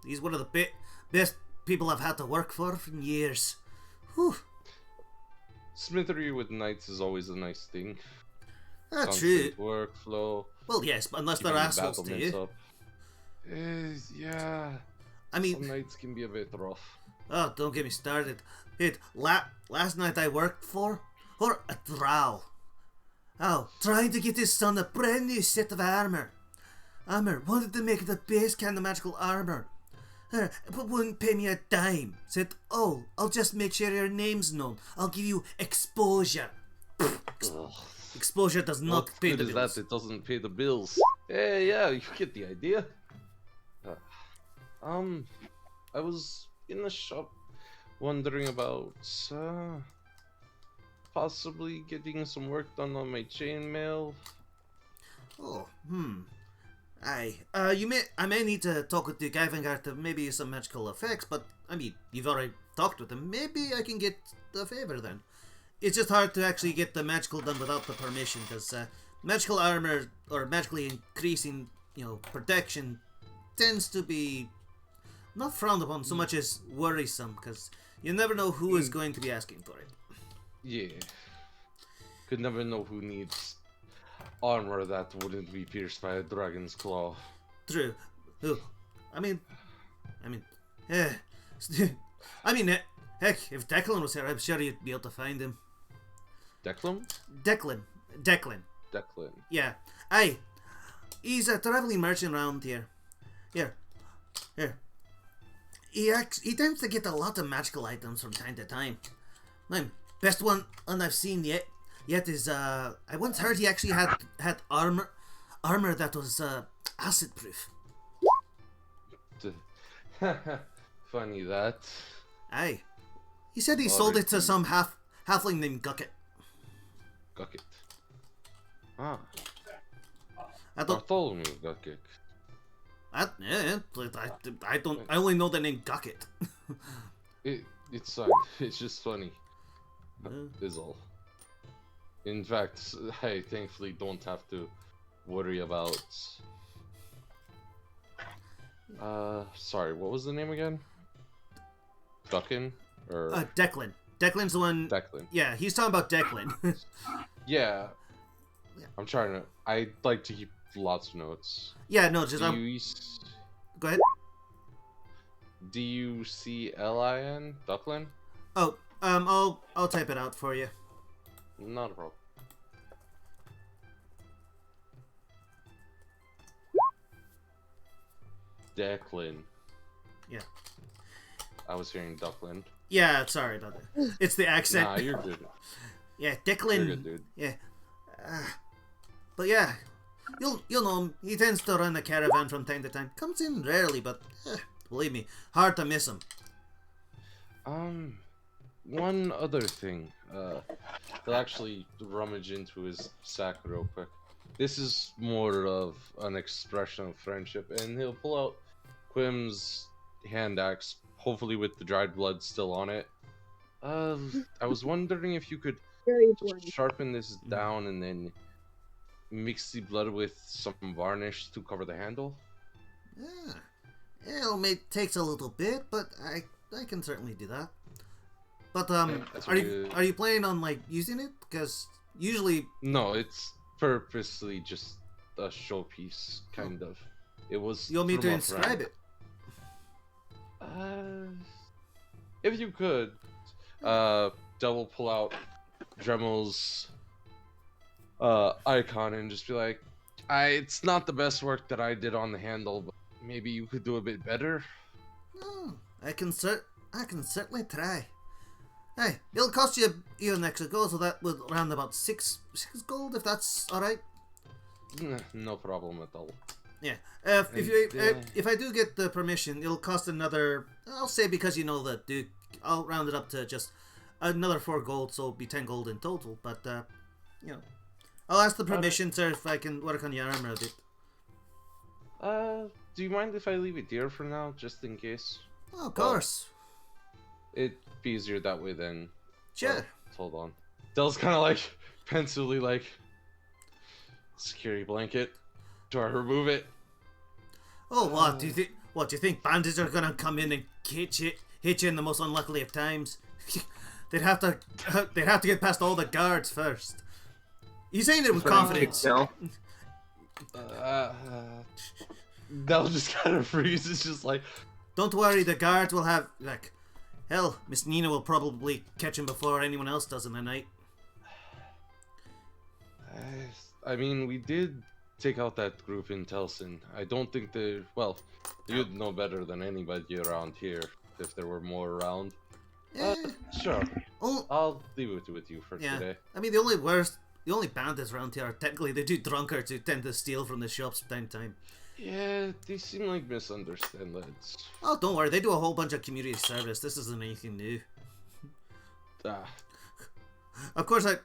He's one of the best people I've had to work for in years. Whew. Smithery with knights is always a nice thing. That's true. Constant workflow. Well, yes, but unless keeping they're the assholes to battlements you. up. Yeah. I Some mean, nights can be a bit rough. oh, don't get me started. Last night I worked for a drow. Oh, trying to get his son a brand new set of armor. Wanted to make the base kind of magical armor. But wouldn't pay me a dime. Said, oh, I'll just make sure your name's known. I'll give you exposure. Exposure does not What pay good the is bills. that? It doesn't pay the bills. Yeah, you get the idea. I was in the shop wondering about possibly getting some work done on my chainmail. Oh, Aye. I may need to talk with Duke Ivangard to maybe some magical effects, but I mean, you've already talked with him. Maybe I can get the favor then. It's just hard to actually get the magical done without the permission, because magical armor or magically increasing, protection tends to be not frowned upon so much as worrisome, because you never know who is going to be asking for it. Yeah. Could never know who needs armor that wouldn't be pierced by a dragon's claw. True. Heck, if Declan was here, I'm sure you'd be able to find him. Declan? Declan. Yeah. Aye. He's a traveling merchant around here. Here. He tends to get a lot of magical items from time to time. Best one I've seen yet is I once heard he actually had armor that was acid proof. Funny that. Aye. He said he sold it to some halfling named Gucket. Gucket. Ah. Bartholomew Gucket. I only know the name Gucket. It's fine. It's just funny. Is all. In fact, I thankfully don't have to worry about. Sorry, what was the name again? Duckin? Or Declan. Declan's the one. Declan. Yeah, he's talking about Declan. Yeah. I'm trying to. I'd like to keep lots of notes. Yeah, no, just go ahead. Duclin? Ducklin? Oh, I'll type it out for you. Not a problem. Declan. Yeah. I was hearing Ducklin. Yeah, sorry about that. It's the accent. Nah, you're good. Yeah, Declan. You're good, dude. Yeah. But yeah, you'll know him. He tends to run a caravan from time to time. Comes in rarely, but believe me, hard to miss him. One other thing. They'll actually rummage into his sack real quick. This is more of an expression of friendship, and he'll pull out Quim's hand axe, hopefully with the dried blood still on it. I was wondering if you could sharpen this down and then mix the blood with some varnish to cover the handle. Yeah, takes a little bit, but I can certainly do that. But are you planning on using it? Because usually no, it's purposely just a showpiece, kind of. It was. You want me to inscribe it? If you could, double pull out Dremel's icon and just be like, it's not the best work that I did on the handle, but maybe you could do a bit better. Oh, I can certainly try. Hey, it'll cost you an extra gold, so that would round about six gold, if that's all right. No problem at all. Yeah. If I do get the permission, it'll cost another. I'll say because you know the Duke, I'll round it up to just another 4 gold, so it'll be 10 gold in total. But I'll ask the permission, sir, if I can work on your armor a bit. Do you mind if I leave it here for now, just in case? Oh, of course. It'd be easier that way then. Sure. Well, hold on. Dell's kind of pensively security blanket. Do I remove it? Oh, what do you think? What do you think? Bandits are gonna come in and hit you in the most unlucky of times. they'd have to get past all the guards first. He's saying it with confidence. Dell just kind of freezes, just Don't worry, the guards will have hell. Miss Nina will probably catch him before anyone else does in the night. I mean, we did take out that group in Telsin. I don't think you'd know better than anybody around here if there were more around. Sure. I'll leave it with you for today. I mean, the only bandits around here are technically the 2 drunkards who tend to steal from the shops time to time. Yeah, they seem like misunderstood lads. Oh, don't worry, they do a whole bunch of community service. This isn't anything new. Of course, I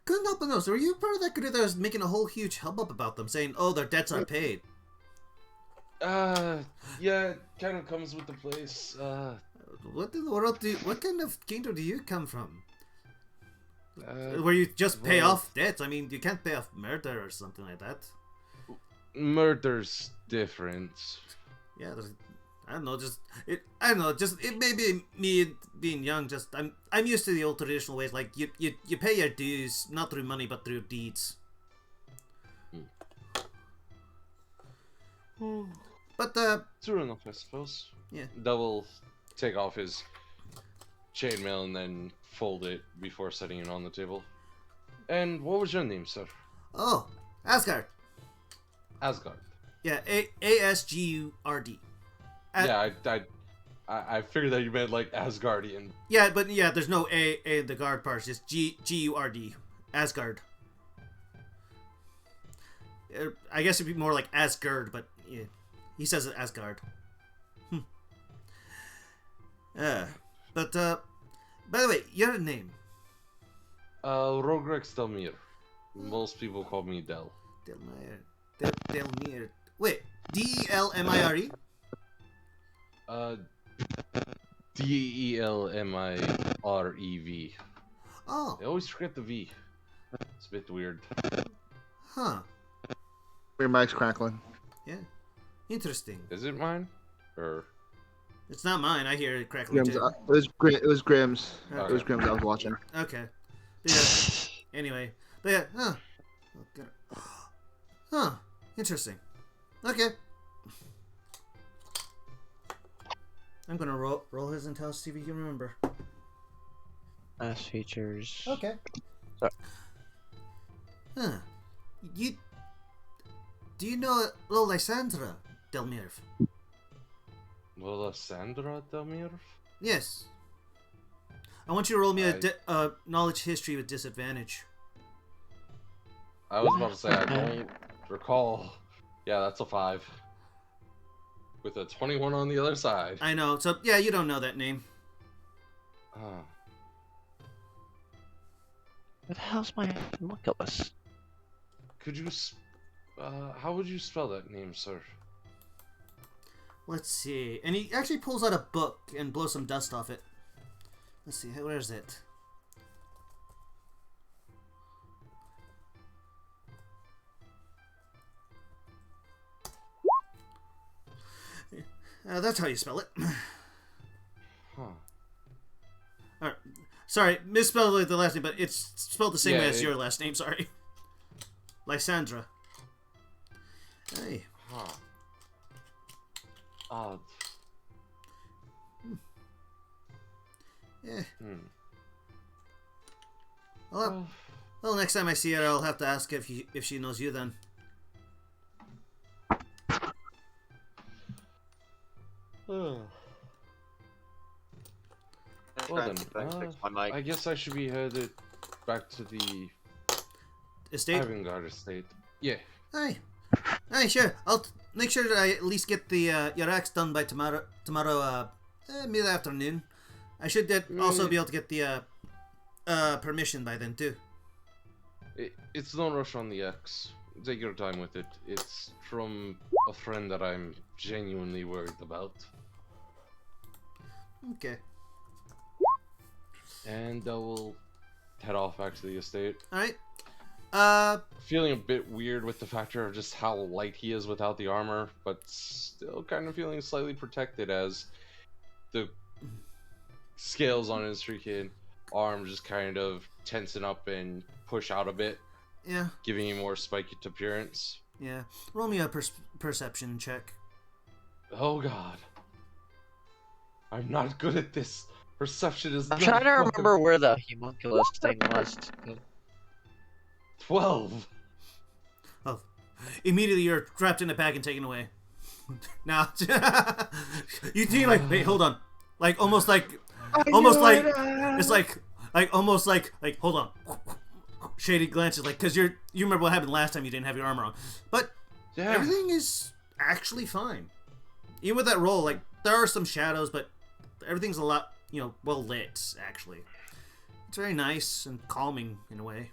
couldn't help but notice. Were you part of that group that was making a whole huge hubbub about them, saying, "Oh, their debts aren't paid"? Yeah, it kind of comes with the place. What in the world what kind of kingdom do you come from? Where you just pay off debts? I mean, you can't pay off murder or something like that. Murder's different. Yeah, I don't know. Just it may be me being young. Just I'm used to the old traditional ways. Like you pay your dues not through money but through deeds. But True enough, I suppose. Yeah. Devil take off his chainmail and then fold it before setting it on the table. And what was your name, sir? Oh, Asgard. Asgard. Yeah, Asgard. Yeah, I figured that you meant like Asgardian. Yeah, but yeah, there's no A in the guard part. It's just Gurd. Asgard. I guess it'd be more like Asgard, but yeah, he says it Asgard. But by the way, your name? Rogrex Delmir. Most people call me Del. Delmire. Delmire. Wait, Delmire? Delmirev. Oh. I always forget the V. It's a bit weird. Huh. Your mic's crackling. Yeah. Interesting. Is it mine? Or It's not mine. I hear it crackling Grimm's, too. it was Grimm's. Okay. It was Grimm's I was watching. Okay. But yeah. Anyway. But yeah. Huh. Huh. Interesting. Okay. I'm gonna roll his intel, see if you can remember. Last features. Okay. Sorry. Huh. Do you know little Lysandra Delmirv? Lysandra Delmir? Yes. I want you to roll me a knowledge history with disadvantage. I was about to say I don't recall. Yeah, that's a 5. With a 21 on the other side. I know. So yeah, you don't know that name. What the hell's my homunculus? Could you how would you spell that name, sir? Let's see. And he actually pulls out a book and blows some dust off it. Let's see. Where is it? That's how you spell it. Huh. Alright. Sorry, misspelled the last name, but it's spelled the same way as your last name, sorry. Lysandra. Hey. Huh. Odd. Yeah. Well, next time I see her, I'll have to ask if she knows you then. Well then, I guess I should be headed back to the Estate? Ivangard estate. Yeah. Aye, sure. I'll make sure that I at least get the your axe done by tomorrow mid afternoon. I should also be able to get the permission by then too. It's no rush on the X. Take your time with it. It's from a friend that I'm genuinely worried about. Okay. And I will head off back to the estate. Alright. Feeling a bit weird with the factor of just how light he is without the armor, but still kind of feeling slightly protected as the scales on his freaking arm just kind of tensen up and push out a bit. Yeah. Giving you more spiked appearance. Yeah. Roll me a perception check. Oh god. I'm not good at this. Perception is I'm not trying to fun. remember where the homunculus thing was. 12. Oh. Immediately you're trapped in a bag and taken away. Now you see like wait, hold on. Like almost like it's like almost like hold on. Shady glances like cuz you remember what happened last time you didn't have your armor on. But Yeah. everything is actually fine. Even with that roll, like there are some shadows, but everything's a lot, well lit actually. It's very nice and calming in a way.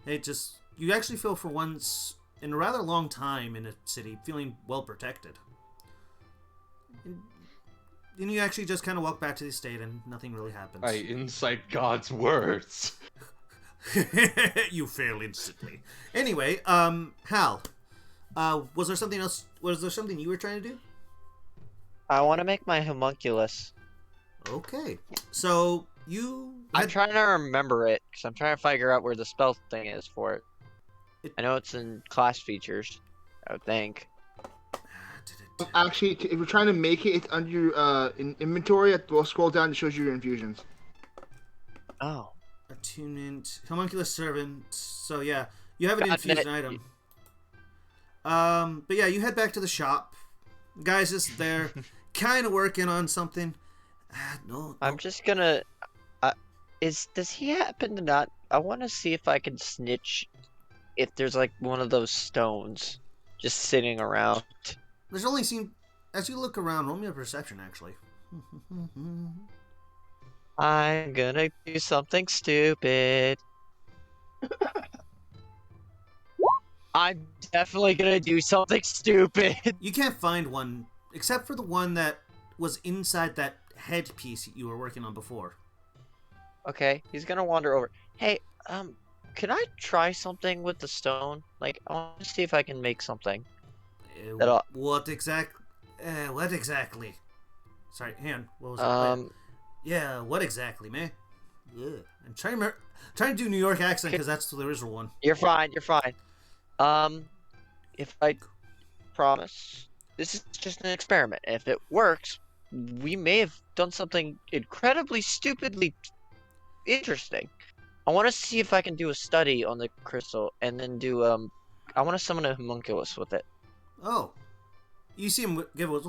You actually feel for once in a rather long time in a city feeling well protected. And you actually just kind of walk back to the estate and nothing really happens. I incite God's words. You fail instantly. Anyway, Hal, was there something else? Was there something you were trying to do? I want to make my homunculus. Okay, so I'm trying to remember it because I'm trying to figure out where the spell thing is for it. I know it's in class features, I would think. Actually, if you're trying to make it, it's under your in inventory. We'll scroll down. It shows you your infusions. Oh. Attunement, homunculus servant. So yeah, you have an infused item. But yeah, you head back to the shop. The guy's just there, kind of working on something. No. I'm just gonna. Does he happen to not? I want to see if I can snitch. If there's like one of those stones just sitting around. There's only as you look around. Roll me a perception, actually. I'm gonna do something stupid. I'm definitely gonna do something stupid. You can't find one, except for the one that was inside that headpiece you were working on before. Okay, he's gonna wander over. Hey, can I try something with the stone? Like, I want to see if I can make something. What exactly? Sorry, hang on. What was that? Yeah, what exactly, man? Yeah, I'm trying to do New York accent because that's the original one. You're fine. You're fine. If I promise, this is just an experiment. If it works, we may have done something incredibly stupidly interesting. I want to see if I can do a study on the crystal and then do I want to summon a homunculus with it. Oh, you see him give a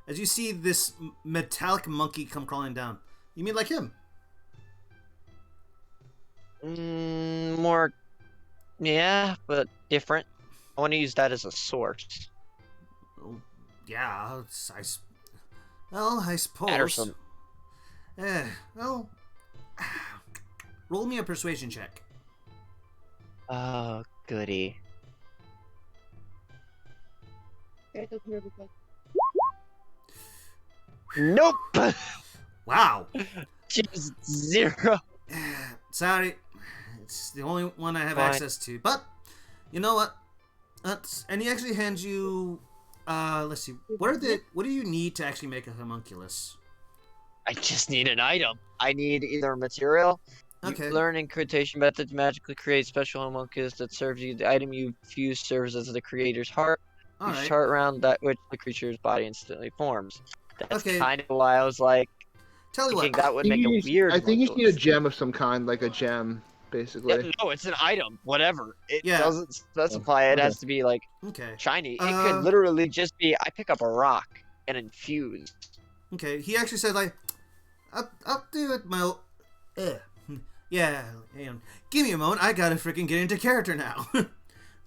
as you see this metallic monkey come crawling down. You mean like him? More, yeah, but different. I want to use that as a source. Oh, yeah, I suppose. Patterson. Well, roll me a persuasion check. Oh, goody. Nope. Wow. Just 0. Sorry, it's the only one I have Fine. access to. But you know what? And he actually hands you. Let's see. What do you need to actually make a homunculus? I just need an item. I need either a material. Okay. You learn incantation method to magically create special homunculus that serves you. The item you fuse serves as the creator's heart. All You right. chart around that which the creature's body instantly forms. That's Okay. kind of why I was like, Tell you thinking what. that would make a weird. I think you just need a homunculus. gem of some kind, like a gem, basically. Yeah, no, it's an item. Whatever. It Yeah. doesn't specify it Okay. has to be like Okay. shiny. It could literally just be I pick up a rock and infuse. Okay. He actually said like, I'll do it, my. Yeah. Hang on. Give me a moment. I gotta freaking get into character now.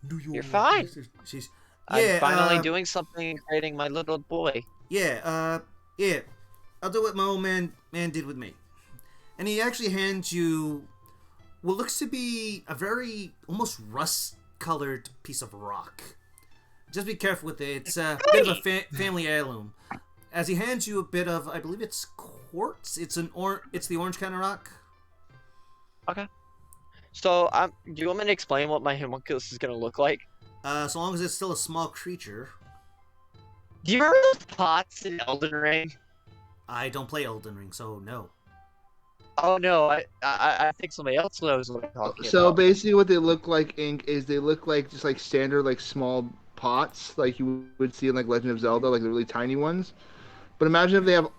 You're fine. She's. I'm Yeah, finally doing something and creating my little boy. Yeah, yeah. I'll do what my old man did with me. And he actually hands you what looks to be a very almost rust-colored piece of rock. Just be careful with it. It's a bit of a family heirloom. As he hands you a bit of, I believe it's quartz. It's the orange kind of rock. Okay. So, do you want me to explain what my homunculus is gonna look like? So long as it's still a small creature. Do you remember those pots in Elden Ring? I don't play Elden Ring, so no. Oh no, I think somebody else knows what I'm talking So about. basically, what they look like, Ink, is they look like just like standard like small pots, like you would see in like Legend of Zelda, like the really tiny ones. But imagine if they have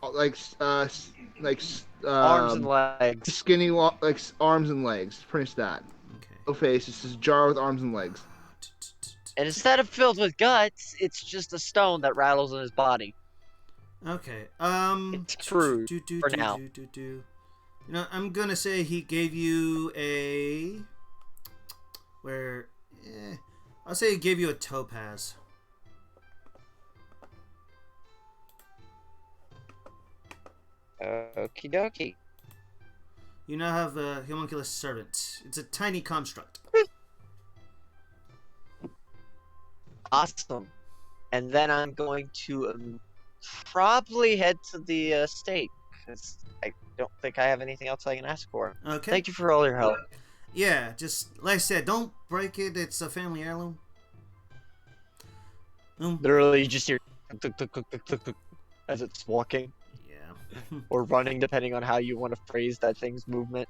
Arms and legs. skinny like arms and legs. Pretty much that. Okay. No face. It's just a jar with arms and legs. And instead of filled with guts, it's just a stone that rattles in his body. Okay. It's crude for now. You know, I'm gonna say he gave you a. I'll say he gave you a topaz. Okie dokie. You now have a homunculus servant. It's a tiny construct. Awesome. And then I'm going to probably head to the estate, because I don't think I have anything else I can ask for. Okay. Thank you for all your help. Yeah, just like I said, don't break it. It's a family heirloom. Literally, you just hear tuk, tuk, tuk, tuk, tuk, tuk, as it's walking Yeah. or running, depending on how you want to phrase that thing's movement.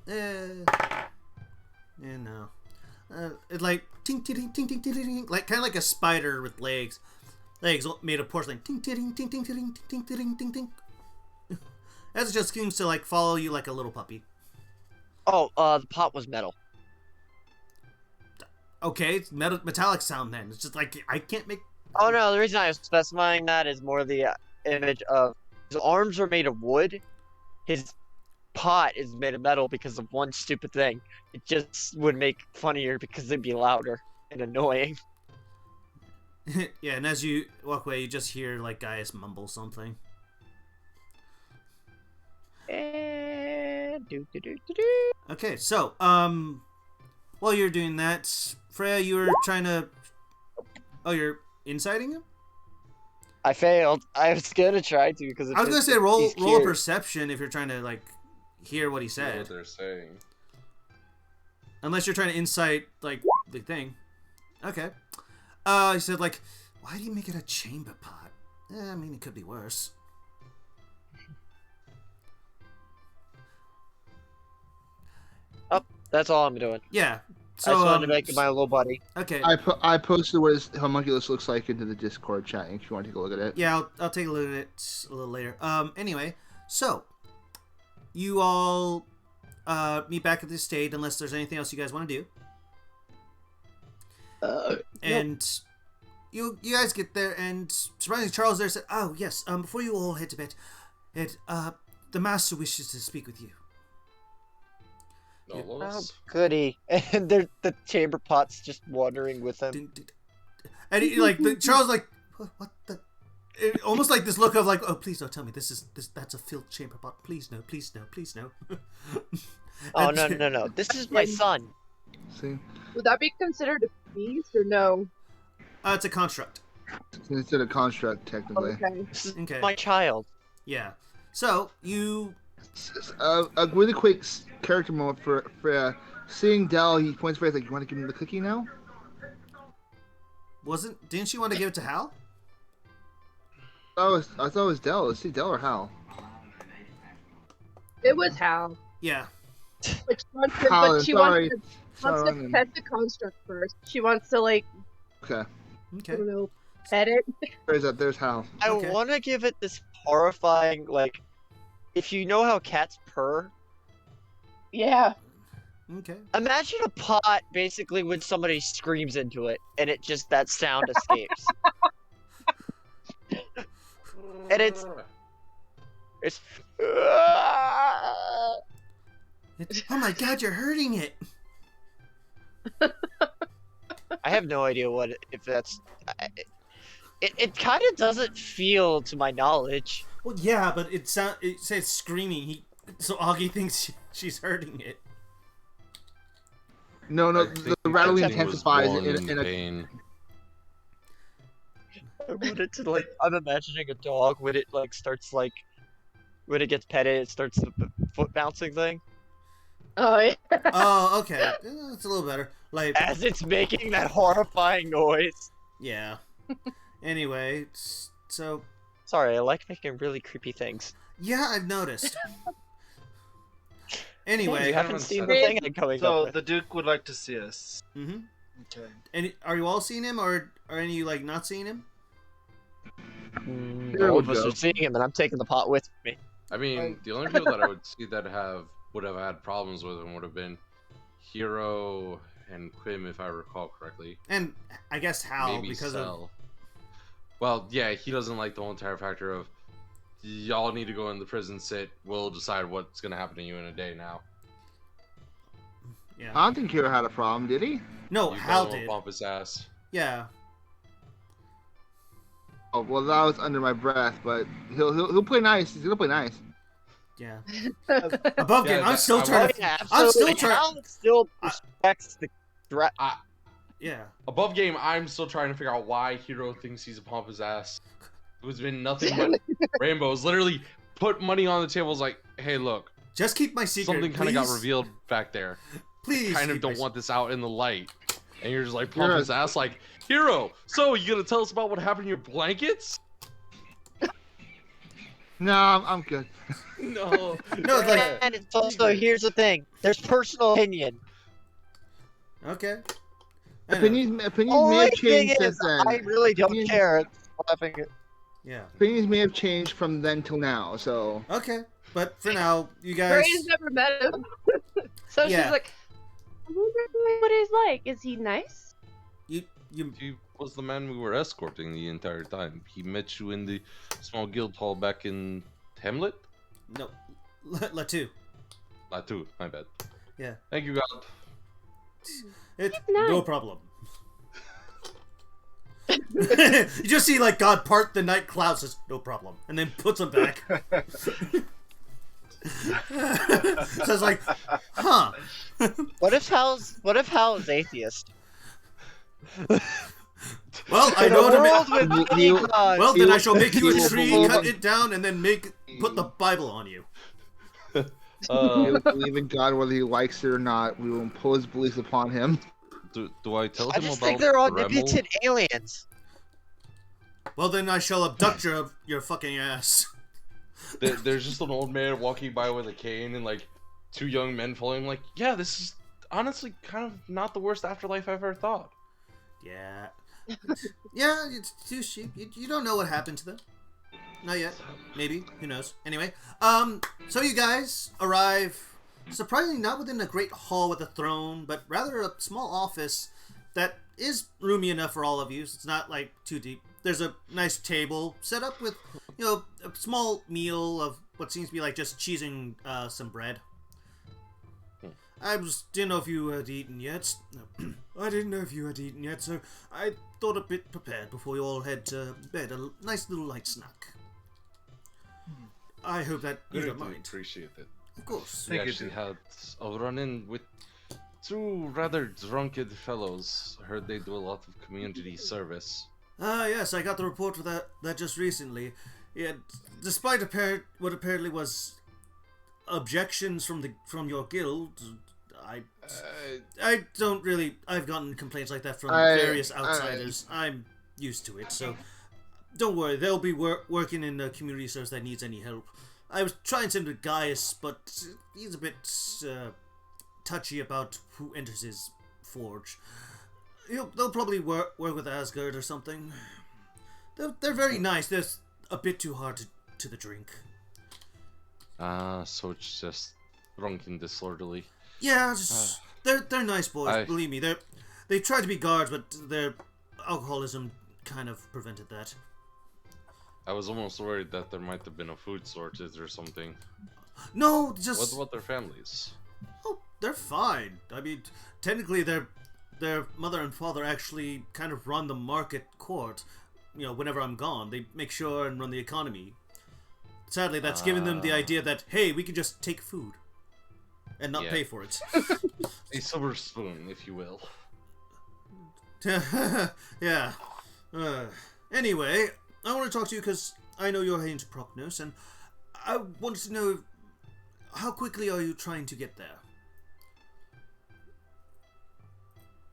Yeah, no. It's like ting ting ting ting ting ting ting, like kind of like a spider with legs made of porcelain. Ting ting ting ting ting ting ting ting ting. As it just seems to like follow you like a little puppy. Oh, the pot was metal. Okay, it's metallic sound then. It's just like I can't make. Oh no, the reason I was specifying that is more the image of his arms are made of wood. His pot is made of metal because of one stupid thing. It just would make funnier because it'd be louder and annoying. Yeah, and as you walk away, you just hear like Gaius mumble something. And Okay, so while you're doing that, Freya, you were trying to. Oh, you're inciting him? I failed. I was gonna try to because I was gonna say roll a perception if you're trying to like hear what he Know said. what they're saying. Unless you're trying to incite like the thing. Okay. He said like, why do you make it a chamber pot? I mean, it could be worse. Oh, that's all I'm doing. Yeah. I just wanted to make it my little buddy. Okay. I posted what his homunculus looks like into the Discord chat if you want to take a look at it. Yeah, I'll take a look at it a little later. Anyway, so you all meet back at the estate unless there's anything else you guys want to do. And you guys get there, and surprisingly, Charles there said, "Oh yes, before you all head to bed, the master wishes to speak with you." Oh, goody. And the chamber pot's just wandering with him. And Charles like, what the? Almost like this look of like, oh please don't tell me that's a filled chamber pot. Please no, please no, please no. Oh no. This is my son. See? Would that be considered a beast or no? It's a construct. It's a construct, technically. Okay. This is Okay. my child. Yeah. So you. A really quick character moment for seeing Dell. He points for it like, "You want to give him the cookie now?" Didn't she want to give it to Hal? I thought it was Dell. Let's see, Dell or Hal. It was Hal. Yeah. But she sorry. wants to pet the construct first. She wants to like, Okay. I Okay. don't know, pet it. There's Hal. I Okay. want to give it this horrifying, like, if you know how cats purr, Yeah. Okay. imagine a pot basically when somebody screams into it and it just, that sound escapes. And it's Oh my God! You're hurting it. I have no idea if that's. It kind of doesn't feel, to my knowledge. Well, yeah, but it says screaming. So Augie thinks she's hurting it. No, I the think rattling Martin was intensifies born in a. pain. I want it to, like, I'm imagining a dog when it like starts like when it gets petted, it starts the foot bouncing thing Oh yeah. Oh, okay. It's a little better. Like, as it's making that horrifying noise. yeah. Anyway, so Sorry, I like making really creepy things. yeah, I've noticed. Hey, Anyway, you haven't haven't seen said the it. thing I'm coming up So with. the Duke would like to see us. mm-hmm. Okay. And are you all seeing him, or are any of you like not seeing him? Here All we of us go. are seeing him, and I'm taking the pot with me. I mean, the only people that I would see that would have had problems with him would have been Hero and Quim, if I recall correctly. And I guess Hal Maybe because Cell. Well, yeah, he doesn't like the whole entire factor of y'all need to go in the prison sit. We'll decide what's gonna happen to you in a day now. yeah. I don't think Kira had a problem, did he? No, You Hal guys will did. bump his ass. Yeah. Oh well, that was under my breath, but he'll play nice. He's gonna play nice. Yeah. Above game. Yeah, I'm still I trying Oh to. yeah, I'm still absolutely. trying. Hal still respects the threat. Yeah. Above game, I'm still trying to figure out why Hero thinks he's a pump his ass. It was been nothing but rainbows. Literally put money on the table. Was like, hey, look, Just keep my secret. something kind of got please. revealed back there. Please. Kind of keep don't my want this out in the light. And you're just like pump You're his ass like, Hero, so you gonna tell us about what happened to your blankets? No, I'm good. No. No, it's like And it's also, here's the thing: there's personal opinion. okay. I know. Opinions may Only have thing changed since is, then. I really don't Opinions- care. It's laughing at- Yeah. Opinions may have changed from then till now. So Okay. But for now, you guys. Ray's never met him. So Yeah. she's like, I wonder what he's like. Is he nice? You. He was the man we were escorting the entire time. He met you in the small guild hall back in Hamlet? No. Latu. Latu, my bad. Yeah. Thank you, God. It's nice. no problem. You just see like God part the night clouds, says no problem, and then puts them back. So it's like, huh? What if Hal's atheist? Well, I In a know to world make. with many You- gods. Well, then I shall make you a you- tree, you- cut it down, and then put the Bible on you. we believe in God whether he likes it or not. We will impose beliefs upon him. do I tell I him just about think they're Dremel? omnipotent aliens. Well, then I shall abduct your fucking ass. There's just an old man walking by with a cane and like two young men following him. Like, yeah, this is honestly kind of not the worst afterlife I've ever thought. Yeah. Yeah, it's two sheep. You don't know what happened to them. Not yet. Maybe. Who knows? Anyway, so you guys arrive, surprisingly not within a great hall with a throne, but rather a small office that is roomy enough for all of you. So it's not like too deep. There's a nice table set up with, a small meal of what seems to be like just cheese and some bread. I didn't know if you had eaten yet. I didn't know if you had eaten yet, so I thought a bit prepared before you all head to bed. A nice little light snack. I hope that you don't Greatly mind. appreciate it. Of course. We Thank you, actually sir. had a run-in with two rather drunken fellows. Heard they do a lot of community service. Yes, I got the report for that just recently. Yeah, despite what apparently was objections from your guild, I don't really. I've gotten complaints like that from various outsiders. I'm used to it, so don't worry. They'll be working in a community service that needs any help. I was trying to send to Gaius, but he's a bit touchy about who enters his forge. They'll probably work with Asgard or something. They're very nice. They're a bit too hard to the drink. So it's just drunk and disorderly. Yeah, just, they're nice boys. Believe me, they tried to be guards, but their alcoholism kind of prevented that. I was almost worried that there might have been a food shortage or something. No, just What about their families? oh, they're fine. I mean, technically, their mother and father actually kind of run the market court. Whenever I'm gone, they make sure and run the economy. Sadly, that's given them the idea that, hey, we can just take food and not Yeah. pay for it. A silver spoon, if you will. Yeah. Anyway, I want to talk to you because I know you're heading to Procnos, and I wanted to know how quickly are you trying to get there?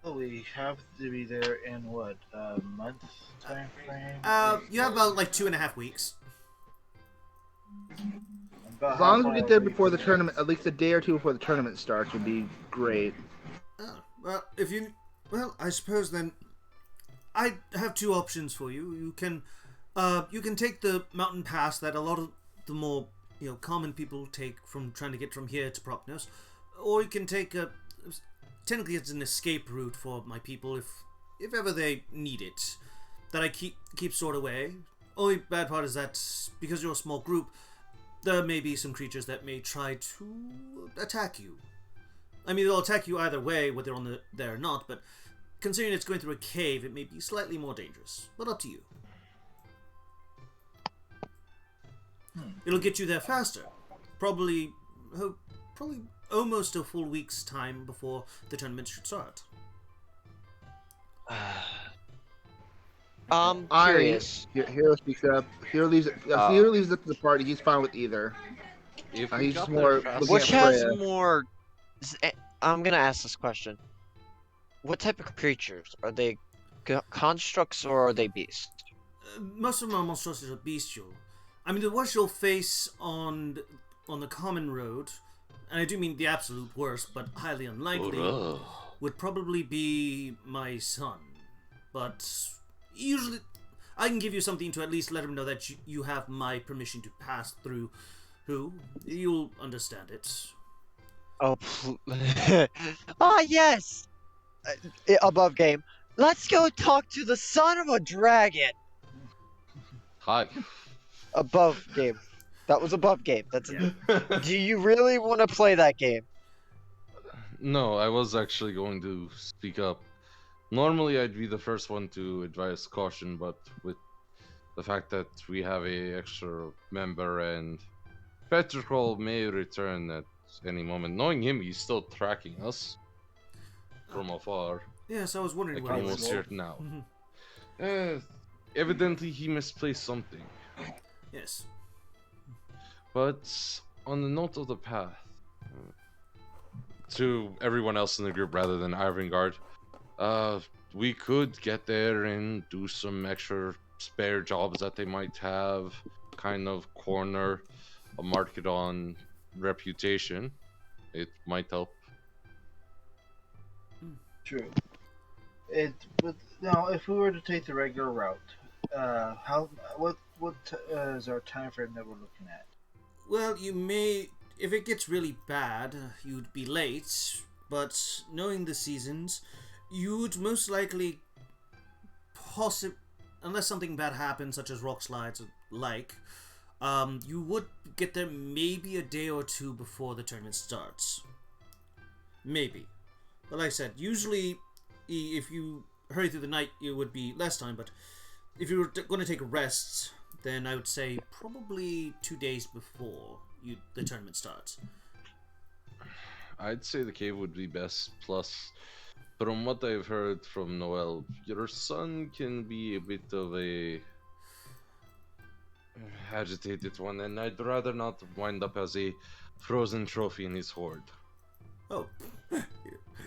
Well, we have to be there in what, a month time frame? You have about like 2.5 weeks. About As long as how we get far there are we before the from tournament, at least a day or two before the tournament starts, would be great. Well, I suppose then I have two options for you. You can take the mountain pass that a lot of the more common people take from trying to get from here to Procnos, or you can take technically it's an escape route for my people if ever they need it, that I keep stored away. Only bad part is that because you're a small group, there may be some creatures that may try to attack you. I mean, they'll attack you either way, whether on there or not, but considering it's going through a cave, it may be slightly more dangerous. But up to you. It'll get you there faster. probably almost a full week's time before the tournament should start. Curious. Hero speaks up. Hero leaves it up to the party. He's fine with either. If He's got just more there looking Which at has Freya. more? I'm gonna ask this question. What type of creatures are they? Constructs or are they beasts? Most of my monstrosities are bestial. I mean, the worst you'll face on the common road, and I do mean the absolute worst, but highly unlikely, would probably be my son. But usually, I can give you something to at least let him know that you have my permission to pass through. Who? You'll understand it. Oh, yes! Above game. Let's go talk to the son of a dragon! Hi. Above game. That was above game. That's. Do you really want to play that game? No, I was actually going to speak up. Normally, I'd be the first one to advise caution, but with the fact that we have a extra member and Petricol may return at any moment. Knowing him, he's still tracking us from afar. Yes, I was wondering Like what he almost was. here now. Evidently, he misplaced something. Yes. But on the note of the path, to everyone else in the group rather than Ivangard, we could get there and do some extra spare jobs that they might have, kind of corner a market on reputation. It might help. True. Now, if we were to take the regular route, what is our time frame that we're looking at? Well, you may, if it gets really bad, you'd be late, but knowing the seasons, you'd most likely unless something bad happens, such as rock slides or like, you would get there maybe a day or two before the tournament starts. Maybe. But like I said, usually if you hurry through the night, it would be less time, but if you were going to take rests, then I would say probably 2 days before the tournament starts. I'd say the cave would be best. Plus, from what I've heard from Noel, your son can be a bit of a agitated one, and I'd rather not wind up as a frozen trophy in his hoard. Oh,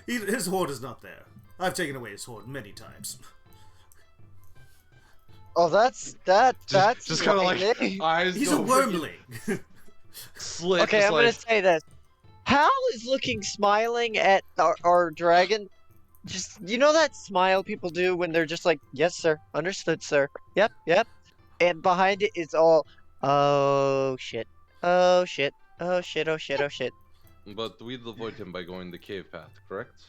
his hoard is not there. I've taken away his hoard many times. Oh, that's Just kind of like eyes. He's a go wormling. Slit. Okay, just I'm like, gonna say this. Hal is looking smiling at our dragon. Just, you know that smile people do when they're just like, yes, sir. Understood, sir. Yep, yep. And behind it is all, oh, shit. Oh, shit. Oh, shit, oh, shit, oh, shit. But we'd avoid him by going the cave path, correct?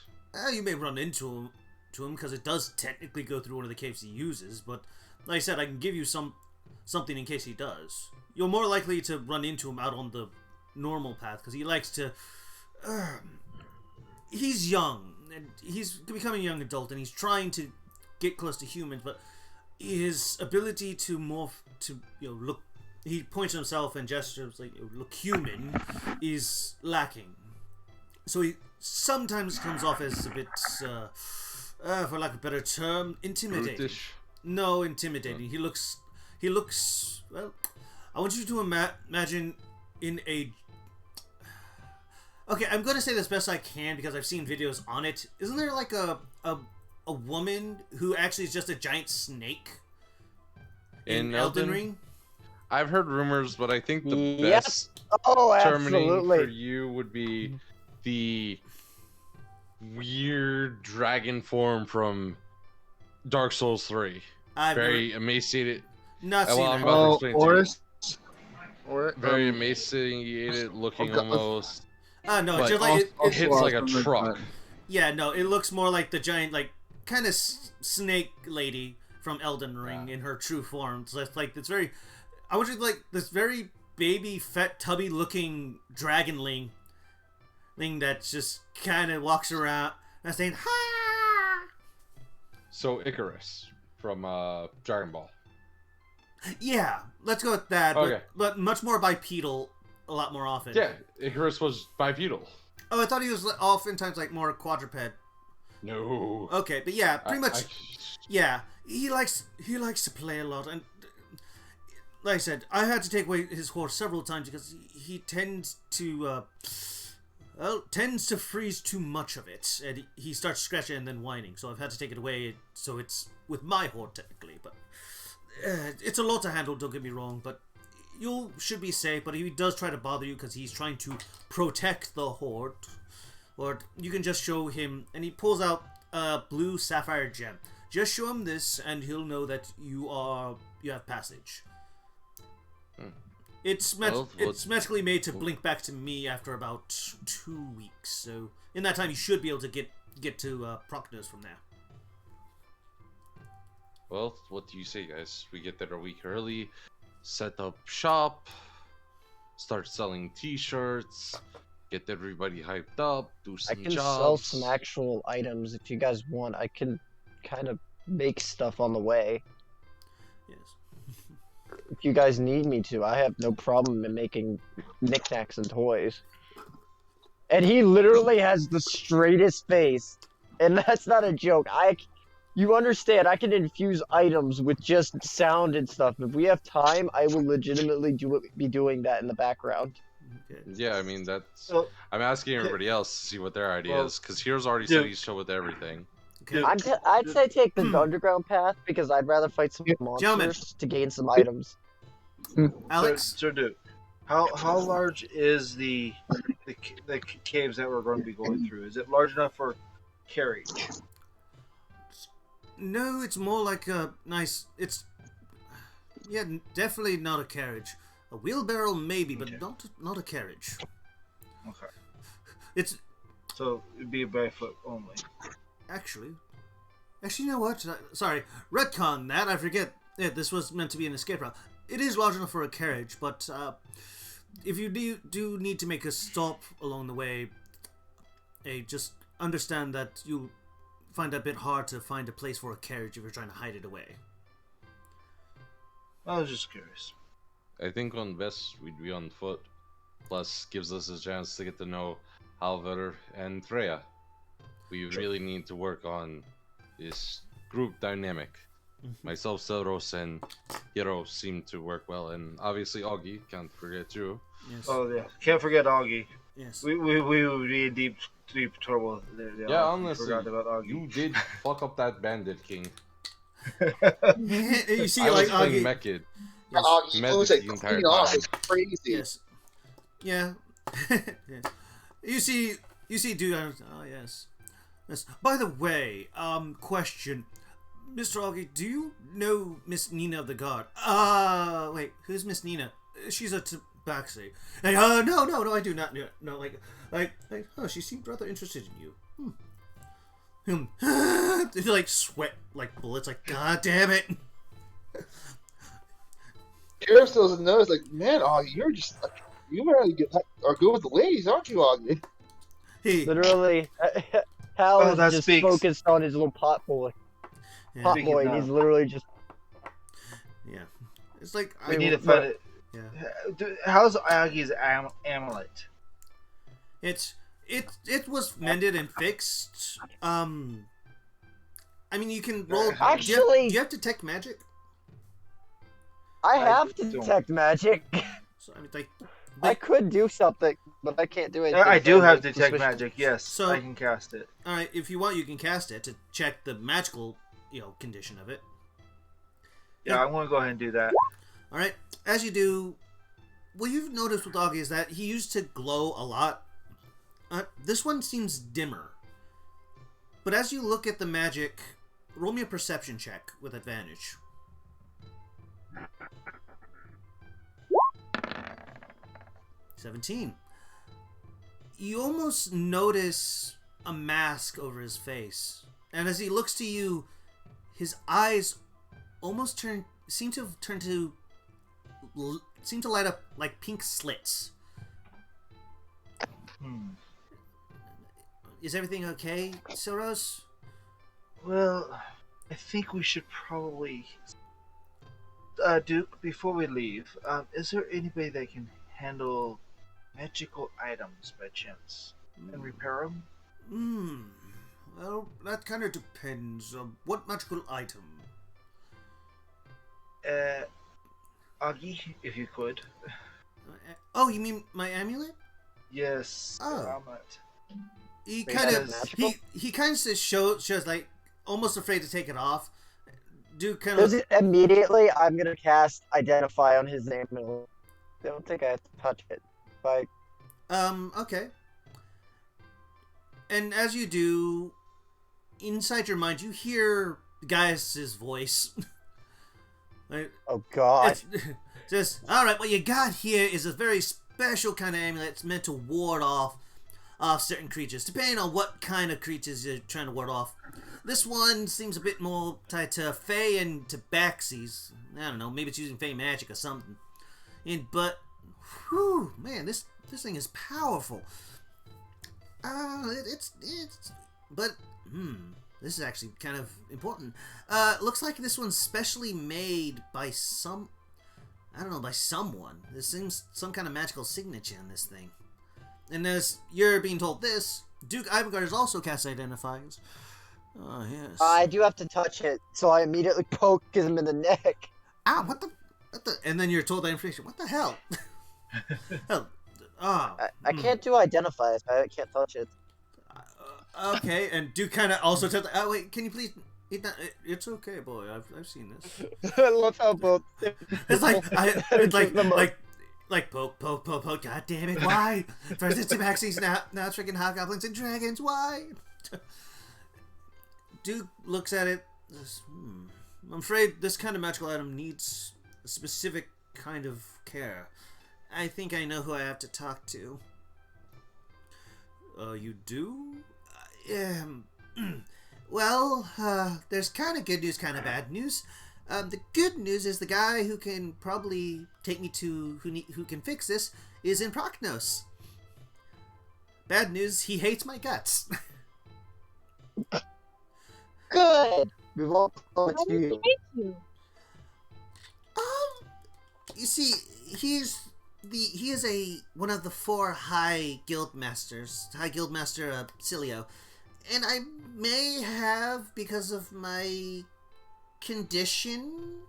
You may run into him because it does technically go through one of the caves he uses, but like I said, I can give you something in case he does. You're more likely to run into him out on the normal path because he likes to. He's young and he's becoming a young adult and he's trying to get close to humans, but his ability to morph to look. He points at himself and gestures like look human is lacking. So he sometimes comes off as a bit, for lack of a better term, intimidating. Brutish. No, intimidating. He looks. Well, I want you to imagine in a. Okay, I'm gonna say this best I can because I've seen videos on it. Isn't there like a woman who actually is just a giant snake in Elden Ring? I've heard rumors, but I think the Yep. best Oh, terminating absolutely. for you would be the weird dragon form from Dark Souls 3. I've Very emaciated. not seen well, I'm that. about to Oh, explain to you. Oris. Or Very emaciated looking Okay, almost. No, But just like it hits like a truck. yeah, no, it looks more like the giant, like kind of snake lady from Elden Ring in her true form. So it's like it's very. I want you to like this very baby, fat, tubby looking dragonling thing that just kind of walks around and saying ha. So Icarus from Dragon Ball. Yeah, let's go with that. Okay. But much more bipedal a lot more often. Yeah, Icarus was bipedal. Oh, I thought he was oftentimes like more quadruped. No. Okay, but yeah, pretty much. I- Yeah, he likes to play a lot, and like I said, I had to take away his horse several times because he tends to freeze too much of it, and he starts scratching and then whining. So I've had to take it away. So it's with my horse technically, but it's a lot to handle. Don't get me wrong, but you should be safe. But he does try to bother you because he's trying to protect the horde. Or you can just show him, and he pulls out a blue sapphire gem. Just show him this, and he'll know that you have passage. It's magically made to blink back to me after about 2 weeks. So in that time, you should be able to get to Procnos from there. Well, what do you say, guys? We get there a week early, set up shop, start selling T-shirts, get everybody hyped up, do I some can jobs. sell some actual items if you guys want. I can kind of make stuff on the way. Yes. If you guys need me to, I have no problem in making knickknacks and toys. And he literally has the straightest face. And that's not a joke. You understand, I can infuse items with just sound and stuff. If we have time, I will legitimately be doing that in the background. Okay. Yeah, I mean, that's... So, I'm asking everybody else to see what their idea is, because Hero's already said he's chill with everything. Okay. I'd say take the underground path because I'd rather fight some monsters Gentlemen. to gain some items. Alex, Sir Duke, how large is the caves that we're going to be going through? Is it large enough for carriage? no, it's more like a nice. It's definitely not a carriage. A wheelbarrow maybe, but Okay. not a carriage. Okay. It's So it'd be barefoot only. actually, you know what? Sorry, retcon that. I forget. Yeah, this was meant to be an escape route. It is large enough for a carriage, but if you do need to make a stop along the way, just understand that you'll find it a bit hard to find a place for a carriage if you're trying to hide it away. I was just curious. I think on best we'd be on foot. Plus, gives us a chance to get to know Halvar and Freya. We really need to work on this group dynamic. Myself, Selros, and Hiro seem to work well, and obviously Augie, can't forget you. Yes. Oh yeah, can't forget Augie. Yes. We would be in deep trouble there. Yeah, if we honestly, forgot about Augie. you did fuck up that bandit king. You see, I was like playing Augie. Mechid. Yes. Augie Met was the like entire clean off. time. It's crazy. Yes. Yeah. Yeah. You see, dude. Oh yes. Yes. By the way, question, Mr. Augie, do you know Miss Nina of the Guard? Wait, who's Miss Nina? She's a tabaxi. Like, no, I do not know. No, like, oh, she seemed rather interested in you. They feel like sweat, like bullets. Like, god damn it. Sheriff still doesn't know. It's like, man, Augie, you're just like, you really are good with the ladies, aren't you, Augie? Hey. Literally, Hal Oh, is that just speaks. focused on his little pot boy. Yeah. Pot Speaking boy, and of- he's literally just. Yeah. It's like We need to find it. Yeah. How's Augie's amulet? It was mended and fixed. I mean, you can roll. Actually- do you have detect magic? I I have to don't. detect magic. So I mean, like, I could do something, but I can't do it. I do have detect magic. Yes, So- I can cast it. all right. If you want, you can cast it to check the magical, condition of it. Yeah, I'm gonna go ahead and do that. All right. As you do, what you've noticed with Augie is that he used to glow a lot. This one seems dimmer. But as you look at the magic, roll me a perception check with advantage. $17. You almost notice a mask over his face. And as he looks to you, his eyes almost seem to light up like pink slits. Is everything okay, Soros? Well, I think we should probably. Duke, before we leave, is there anybody that can handle magical items by chance and repair them? Well, that kind of depends. What magical item? Augie, if you could. Oh, you mean my amulet? Yes. Oh. Amulet. He Wait, kind that of is magical? he kind of shows like almost afraid to take it off. Dude kind Does of it immediately? I'm gonna cast Identify on his name. I don't think I have to touch it. Like, okay. And as you do, inside your mind, you hear Gaius's voice. Like, oh god. it's just all right. What you got here is a very special kind of amulet. It's meant to ward off certain creatures, depending on what kind of creatures you're trying to ward off. This one seems a bit more tied to Fey and to Baxies. I don't know. Maybe it's using Fey magic or something. But, whew, man, this thing is powerful. This is actually kind of important. Looks like this one's specially made by someone. There seems some kind of magical signature in this thing. And as you're being told this, Duke Ivangard has also cast Identifiers. Oh, yes. I do have to touch it, so I immediately poke him in the neck. Ow, what the? And then you're told that information. What the hell? Hell. Oh. I can't do Identify, I can't touch it. Okay, and Duke kind of also tells. Oh wait, can you please? It's okay, boy. I've seen this. I love how both. It's like poke. God damn it! Why? First it's Tabaxis, now it's freaking hobgoblins and dragons. Why? Duke looks at it. I'm afraid this kind of magical item needs a specific kind of care. I think I know who I have to talk to. You do? Well, there's kind of good news, kind of bad news. The good news is the guy who can probably take me to who can fix this is in Prochnos. Bad news, he hates my guts. Good. We've all come Why to does he you. hate you? You see, he is one of the 4 high guild masters, High Guild Master Cilio, and I may have, because of my condition,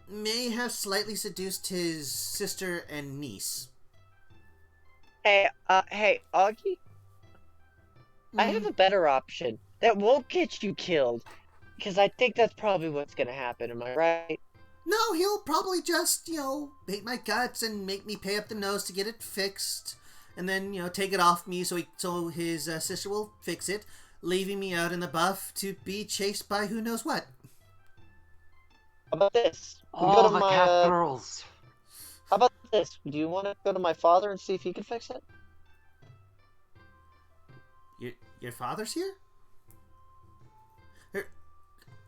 may have slightly seduced his sister and niece. Hey, Augie? I have a better option that won't get you killed. Because I think that's probably what's gonna happen, am I right? No, he'll probably just, hate my guts and make me pay up the nose to get it fixed, and then, take it off me so his sister will fix it, leaving me out in the buff to be chased by who knows what. How about this? We Oh, go to the my, cat girls. How about this? Do you want to go to my father and see if he can fix it? Your father's here?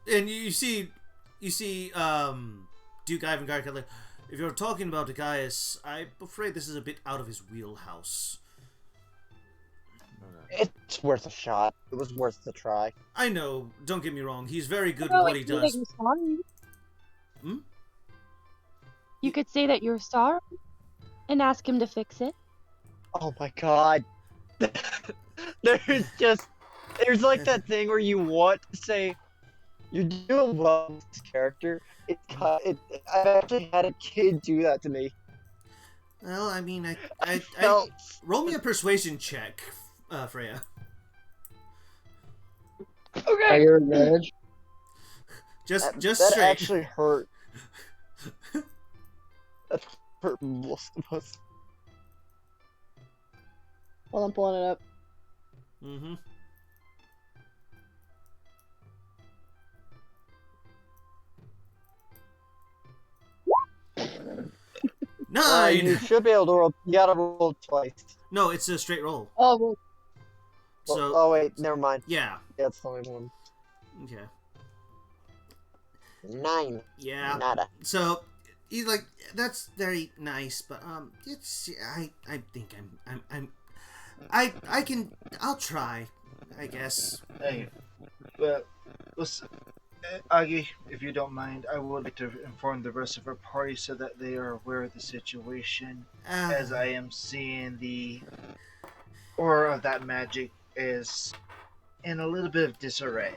And you see, Duke Ivangard kind of like, if you're talking about the Gaius, I'm afraid this is a bit out of his wheelhouse. It's worth a shot. It was worth the try. I know, don't get me wrong, he's very good Oh, at what he say that does. you're sorry. Hmm? You could say that you're sorry and ask him to fix it. Oh my god. There's like that thing where you want to say, you're doing well with this character. I've actually had a kid do that to me. Well, I mean, I felt- roll me a persuasion check, Freya. Okay. Your advantage. Just That straight. actually hurt. That hurt most of us. Well, I'm pulling it up. Mm-hmm. 9! You should be able to roll. You gotta roll twice. No, it's a straight roll. Oh, well, So, Oh wait, never mind. yeah. Yeah, it's only one. Okay. 9. Yeah. Nada. So, he's like, that's very nice, but, it's, I think I'll try, I guess. Hey, but listen, Agi, if you don't mind, I would like to inform the rest of our party so that they are aware of the situation, as I am seeing the aura of that magic is in a little bit of disarray.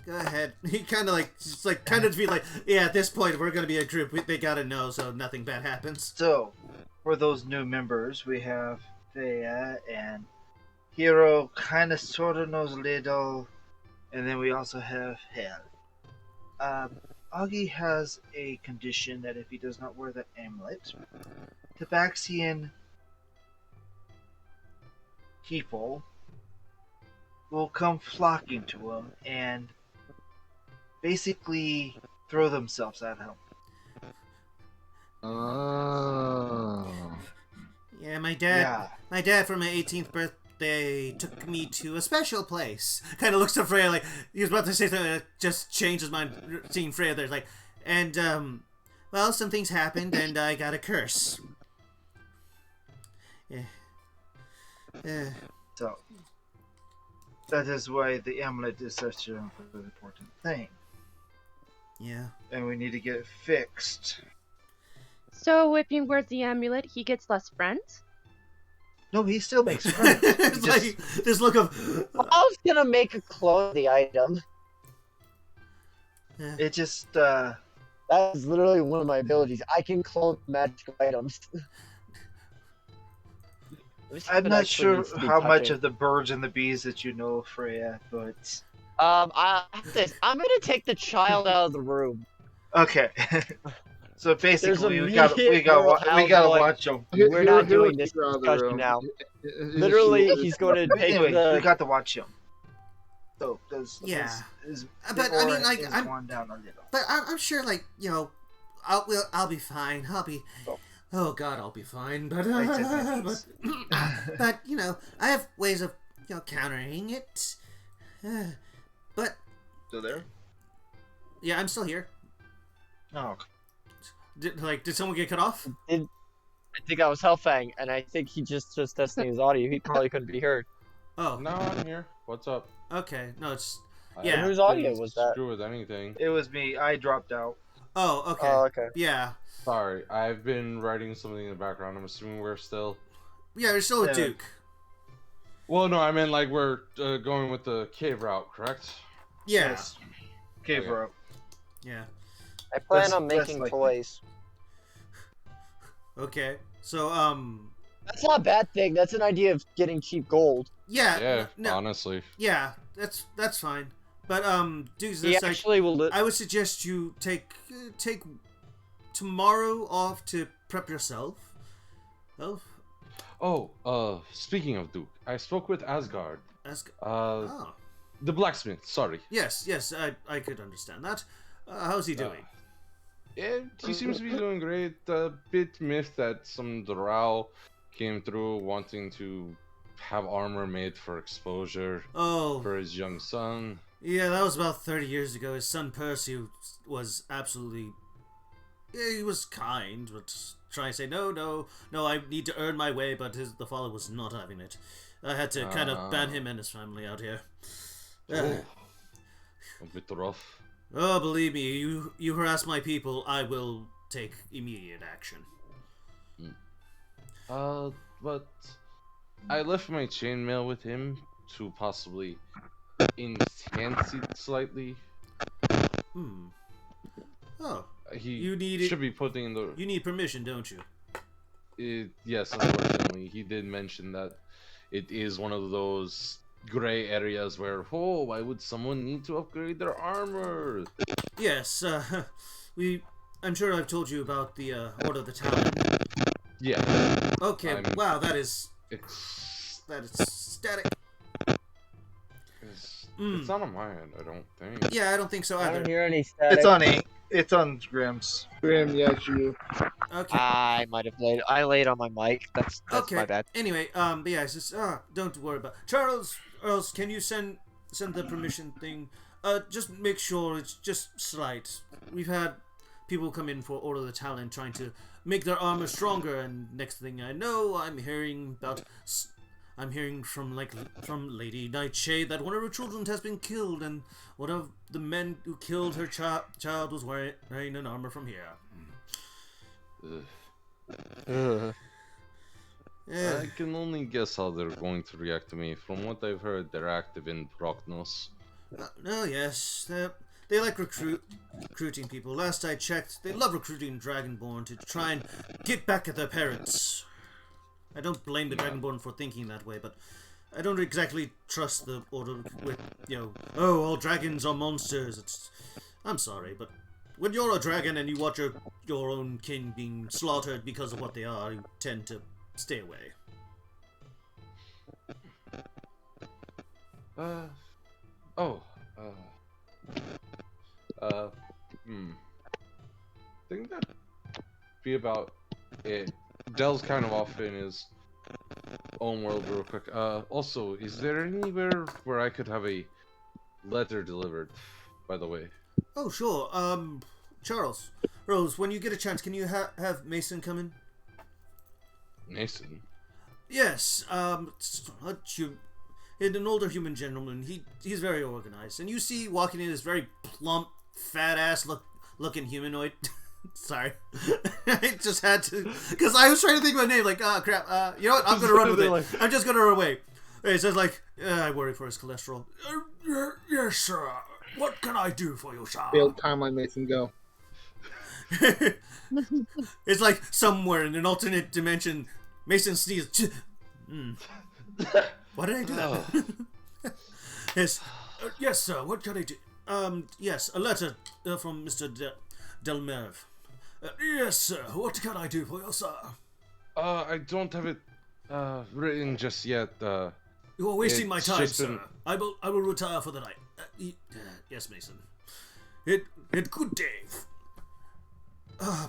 Go ahead. He kind of like, just like, kind of be like, yeah, at this point, we're going to be a group. They got to know so nothing bad happens. So, for those new members, we have Thea and Hero, kind of sort of knows little, and then we also have Hel. Augie has a condition that if he does not wear the amulet, Tabaxian people will come flocking to him and basically throw themselves at him. Oh. Yeah, my dad for my 18th birthday took me to a special place. Kind of looks at Freya like he was about to say something that just changed his mind seeing Freya there. Like, and well, some things happened and I got a curse. Yeah. So that is why the amulet is such an important thing. Yeah. And we need to get it fixed. So if he wears the amulet, he gets less friends? No, he still makes friends. It's like this look of. I was gonna make a clone of the item. It just That is literally one of my abilities. I can clone magical items. I'm not sure how much of the birds and the bees that you know, Freya, but I'm gonna take the child out of the room. okay. So basically, we immediate gotta watch him. We're not doing this discussion now. Literally, he's going to take Anyway, the. we got to watch him. So Yeah. his But I mean, like, is I'm. going down a little. But I'm sure, like, you know, I'll be fine. I'll be. Oh God, I'll be fine. But but you know, I have ways of countering it. But Still there? yeah, I'm still here. No. Did someone get cut off? I think I was Hellfang, and I think he just testing his audio. He probably couldn't be heard. Oh, No, I'm here. What's up? okay. No, it's I Yeah. Whose audio didn't was that? Screw with anything. It was me. I dropped out. oh, okay. Oh, okay. Yeah, Sorry, I've been writing something in the background. I'm assuming we're still. yeah. We're still a Yeah. Duke. Well, no, I mean like we're going with the cave route, correct? Yeah, Yes. Cave Okay. rope. yeah. I plan That's- on that's making like- toys. Okay. So That's not a bad thing. That's an idea of getting cheap gold. yeah. Yeah, No, honestly. yeah. That's fine. But Duke's He just like. actually will. I would suggest you take tomorrow off to prep yourself. Oh, Speaking of Duke, I spoke with Asgard. ask. Uh, Oh, the blacksmith. Sorry. yes. I could understand that. How's he doing? Yeah, he seems to be doing great. A bit miffed that some drow came through wanting to have armor made for exposure Oh, for his young son. yeah. That was about 30 years ago. His son Percy was absolutely. Yeah, he was kind, but trying to say no. I need to earn my way. But the father was not having it. I had to kind of ban him and his family out here. Oh, a bit rough. Oh, believe me, you harass my people, I will take immediate action. But I left my chainmail with him to possibly enhance it slightly. Hmm. Oh, He You need it- should be putting the. you need permission, don't you? Yes, unfortunately, he did mention that it is one of those gray areas where, oh, why would someone need to upgrade their armor? Yes, I'm sure I've told you about the Order of the Talon. Yeah, Okay, I'm- wow, that is it's static. it's not on my end, I don't think. Yeah, I don't think so I don't either. hear any static. It's on Ink. It's on Grimm's. Grim, yes, you. Okay. I might have laid. I laid on my mic. That's Okay. my bad. Anyway, but yeah, it's just don't worry about Charles. Earls, can you send the permission thing? Just make sure it's just slight. We've had people come in for Order of the Talon trying to make their armor stronger, and next thing I know, I'm hearing about I'm hearing from Lady Nightshade that one of her children has been killed, and one of the men who killed her child was wearing an armor from here. Yeah. I can only guess how they're going to react to me. From what I've heard, they're active in Proknos. No, yes. They like recruiting people. Last I checked, they love recruiting Dragonborn to try and get back at their parents. I don't blame the Dragonborn for thinking that way, but I don't exactly trust the order with, oh, all dragons are monsters. I'm sorry, but when you're a dragon and you watch your own kin being slaughtered because of what they are, you tend to stay away. Think that'd be about it. Dell's kind of off in his own world real quick. Also, is there anywhere where I could have a letter delivered, by the way? Oh, sure. Charles, Rose, when you get a chance, can you have Mason come in? Mason? Yes, an older human gentleman. He's very organized. And you see walking in this very plump, fat-ass looking humanoid. Sorry. I just had to, because I was trying to think of a name, like, crap, you know what, I'm gonna run with it. I'm just gonna run away. It says, like, I worry for his cholesterol. Yes, sir. What can I do for you, sir? Failed timeline Mason go. It's like somewhere in an alternate dimension, Mason sneezes. Why did I do that? Yes, sir. What can I do? Yes, a letter from Mr. Delmerve. Yes, sir. What can I do for you, sir? I don't have it written just yet. You are wasting my time, sir. I will retire for the night. Yes, Mason. It good day.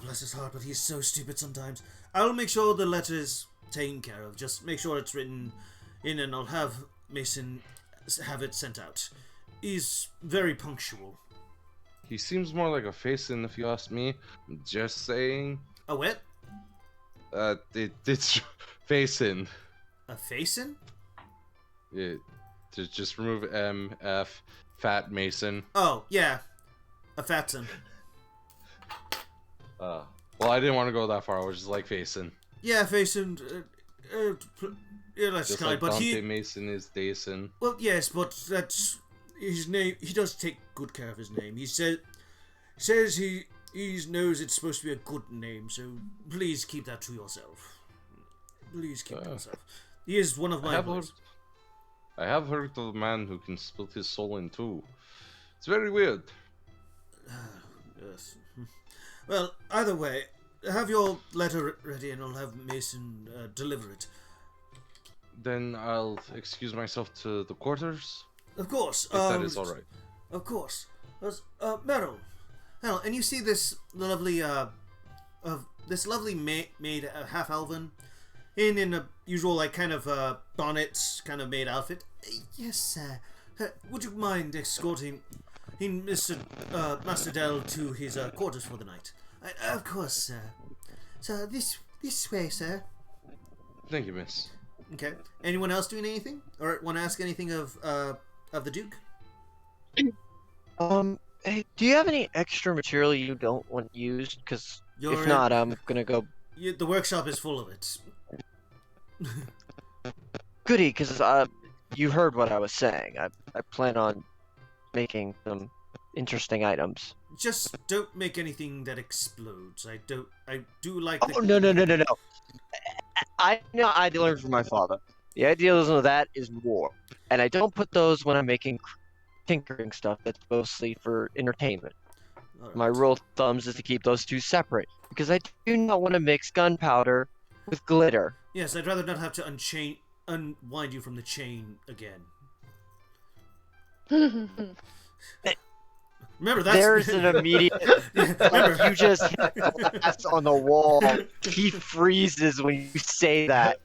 Bless his heart, but he's so stupid sometimes. I'll make sure the letter is taken care of. Just make sure it's written in, and I'll have Mason have it sent out. He's very punctual. He seems more like a face-in, if you ask me. Just saying. A what? It's face-in. A face-in? Yeah, just remove M, F, Fat Mason. Oh, yeah. A fatson. Well, I didn't want to go that far. I was just like face-in. Yeah, face-in. Yeah, that's just kind. like But Dante Mason is Dason. Well, yes, but that's his name. He does take good care of his name. He says he knows it's supposed to be a good name, so please keep that to yourself. Please keep it to yourself. He is one of my boys. I have heard of a man who can split his soul in two. It's very weird. Yes. Well, either way, have your letter ready and I'll have Mason deliver it. Then I'll excuse myself to the quarters. Of course. If that is alright. Of course. Meryl, and you see this lovely maid, half elven, in a usual like kind of bonnet kind of maid outfit. Yes, sir. Would you mind escorting Master Dell to his quarters for the night? Of course, sir. So this way, sir. Thank you, miss. Okay. Anyone else doing anything, or want to ask anything of the Duke? Hey, do you have any extra material you don't want used? Because if not, I'm gonna go. The workshop is full of it. Goody, because you heard what I was saying. I plan on making some interesting items. Just don't make anything that explodes. I do like. Oh no! I know I learned from my father. The idealism of that is war, and I don't put those when I'm making tinkering stuff that's mostly for entertainment. Right. My rule of thumbs is to keep those two separate, because I do not want to mix gunpowder with glitter. Yes, I'd rather not have to unwind you from the chain again. Remember that. There's an immediate. Remember, you just hit the glass on the wall. He freezes when you say that,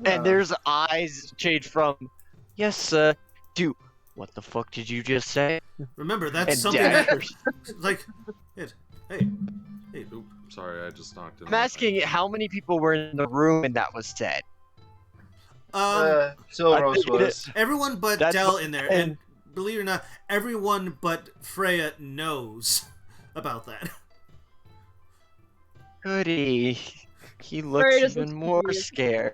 and there's eyes change from, "Yes, sir," to, "What the fuck did you just say?" Remember, that's and something daggers. Like, hey, oop. Sorry, I just knocked him. I'm asking how many people were in the room and that was said. So I Rose figured was. Everyone but That's Dell my in there, plan. and believe it or not, everyone but Freya knows about that. Goody. He looks Very just even looks more confused. scared.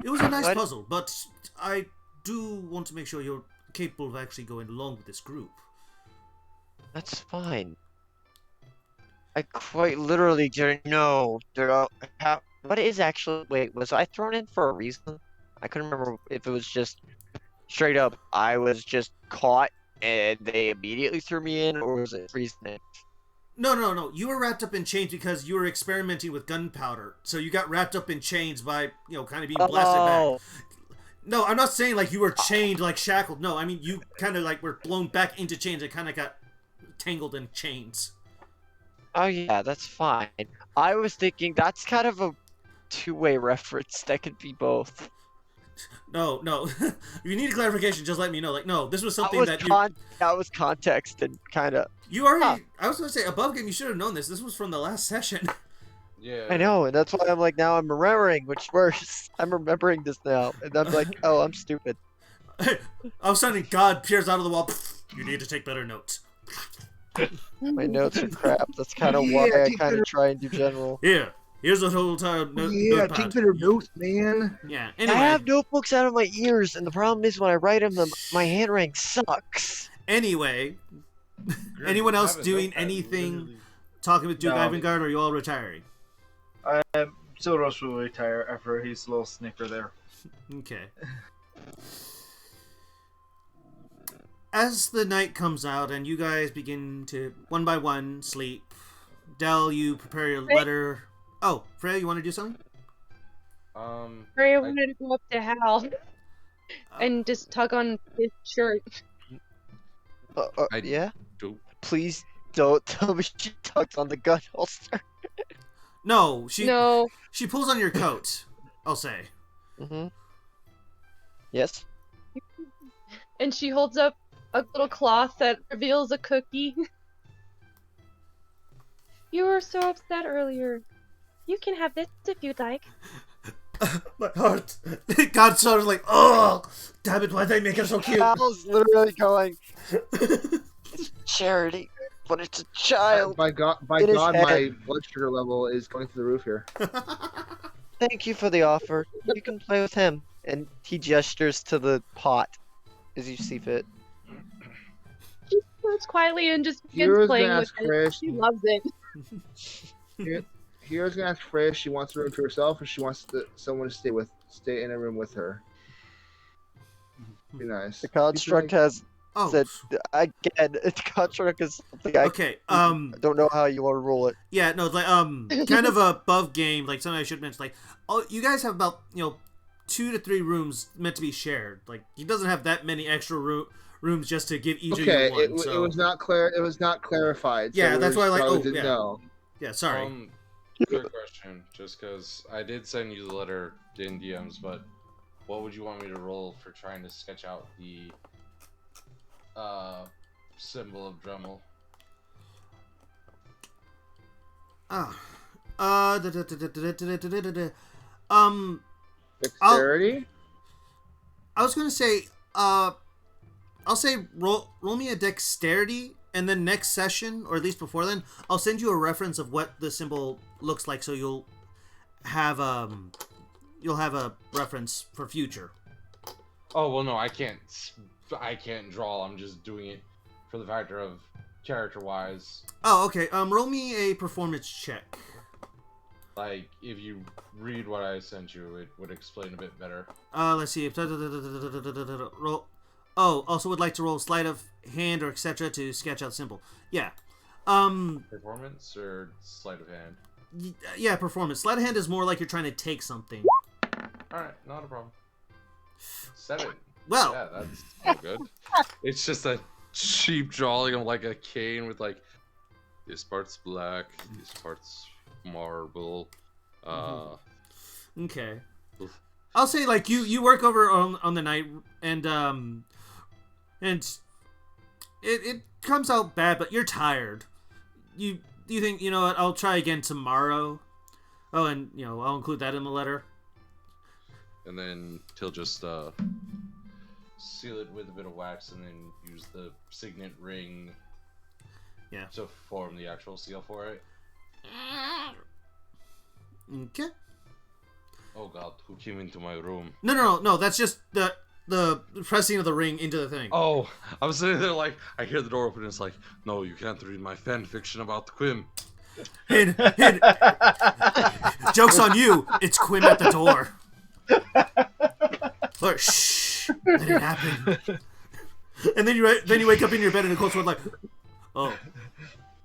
It was a nice What? puzzle, but I do want to make sure you're capable of actually going along with this group. That's fine. I quite literally didn't know. What is actually? Wait, was I thrown in for a reason? I couldn't remember if it was just straight up I was just caught and they immediately threw me in, or was it reasoning? No. You were wrapped up in chains because you were experimenting with gunpowder. So you got wrapped up in chains by, kind of being blasted back. Oh, No, I'm not saying like you were chained, like shackled. No, I mean you kind of like were blown back into chains and kind of got tangled in chains. oh yeah, that's fine. I was thinking that's kind of a two-way reference. That could be both. No. If you need a clarification, just let me know. Like, no, this was That something was that that was context and kind of. you already. Huh. I was going to say above game. You should have known this. This was from the last session. Yeah. I know, and that's why I'm like, now I'm remembering, which worse. I'm remembering this now, and I'm like, oh, I'm stupid. All of a sudden, God peers out of the wall. You need to take better notes. My notes are crap. That's kind of why Yeah, I take kind of better- try and do general. Here's the whole time. Yeah, notepad. take better notes, man. Yeah. I Anyway. have notebooks out of my ears, and the problem is when I write them, my handwriting sucks. Anyway. You're Anyone else having doing notepad, anything? literally. Talking with Duke No. Ivangard, or are you all retiring? So Rose will retire after his little snicker there. Okay. As the night comes out and you guys begin to, one by one, sleep, Dell, you prepare your letter. Oh, Freya, you want to do something? Freya wanted to go up to Hal Uh, and just tug on his shirt. I Yeah? do. Please don't tell me she tucked on the gun holster. No, she No. she pulls on your coat, I'll say. Mm-hmm. Yes? And she holds up a little cloth that reveals a cookie. You were so upset earlier. You can have this if you'd like. My heart. God sort of like, oh, damn it, why'd they make her so cute? Hal's literally going, it's charity, but it's a child. By God, In his my head. blood sugar level is going through the roof here. Thank you for the offer. You can play with him. And he gestures to the pot as you see fit. She sits quietly and just begins Hero's playing gonna with ask it. Chris. She loves it. Hero's gonna ask Freya if she wants a room to herself or she wants someone to stay in a room with her. Be nice. The construct has Oh, said, again, the construct is something I okay. don't know how you want to rule it. Yeah, no, it's like kind of above game. Like something I should mention. Like, oh, you guys have about 2 to 3 rooms meant to be shared. Like he doesn't have that many extra rooms just to give each Okay, of you one. it was not clear. It was not clarified. So Yeah, that's why, like, probably oh, didn't yeah. know. Yeah, sorry. Quick question, just because I did send you the letter in DMs, but what would you want me to roll for trying to sketch out the symbol of Dremel? Dexterity. I was gonna say, I'll say roll me a dexterity, and then next session, or at least before then, I'll send you a reference of what the symbol looks like, so you'll have a reference for future. Oh well, no, I can't draw. I'm just doing it for the factor of character-wise. Oh, okay. Roll me a performance check. Like, if you read what I sent you, it would explain a bit better. Let's see. Roll. Oh, also would like to roll sleight of hand or etc. to sketch out symbol. Yeah. Performance or sleight of hand? Yeah, performance. Sleight of hand is more like you're trying to take something. Alright, not a problem. 7. Well, Yeah, that's all good. It's just a cheap drawing of like a cane with like, this part's black, this part's marble. okay. I'll say like you work over on the night and it comes out bad, but you're tired. You think, you know what, I'll try again tomorrow. Oh, and I'll include that in the letter. and then he'll just seal it with a bit of wax, and then use the signet ring. Yeah. To form the actual seal for it. Okay. Oh God, who came into my room? No. That's just the pressing of the ring into the thing. Oh, I was sitting there like, I hear the door open, and it's like, no, you can't read my fan fiction about Quim. Hid. Joke's on you. It's Quim at the door. Look, shh. Let it happen. And then you wake up in your bed in a cold sweat like, oh.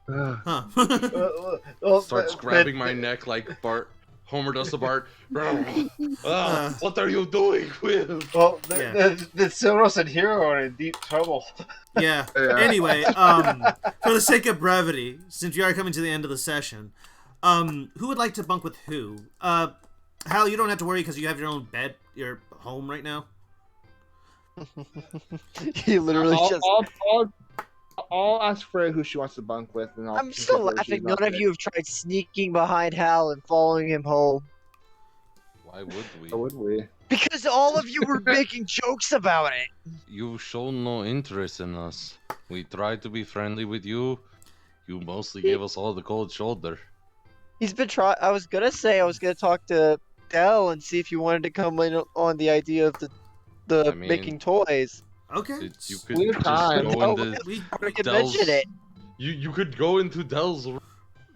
Huh. Starts grabbing my neck like Bart. Homer does to Bart. What are you doing, Quim? Well, the Silros and Hero are in deep trouble. Yeah. Anyway, for the sake of brevity, since we are coming to the end of the session, who would like to bunk with who? Hal, you don't have to worry because you have your own bed, your home right now. He literally I'll ask Freya who she wants to bunk with, and I'm still laughing. None of you have tried sneaking behind Hal and following him home. Why would we? Why would we? Because all of you were making jokes about it. You've shown no interest in us. We tried to be friendly with you. You mostly gave us all the cold shoulder. He's been trying. I was gonna talk to Dell and see if you wanted to come in on the idea of the making toys. Okay. You could just go into Dell's... mention it. You could go into Dell's room.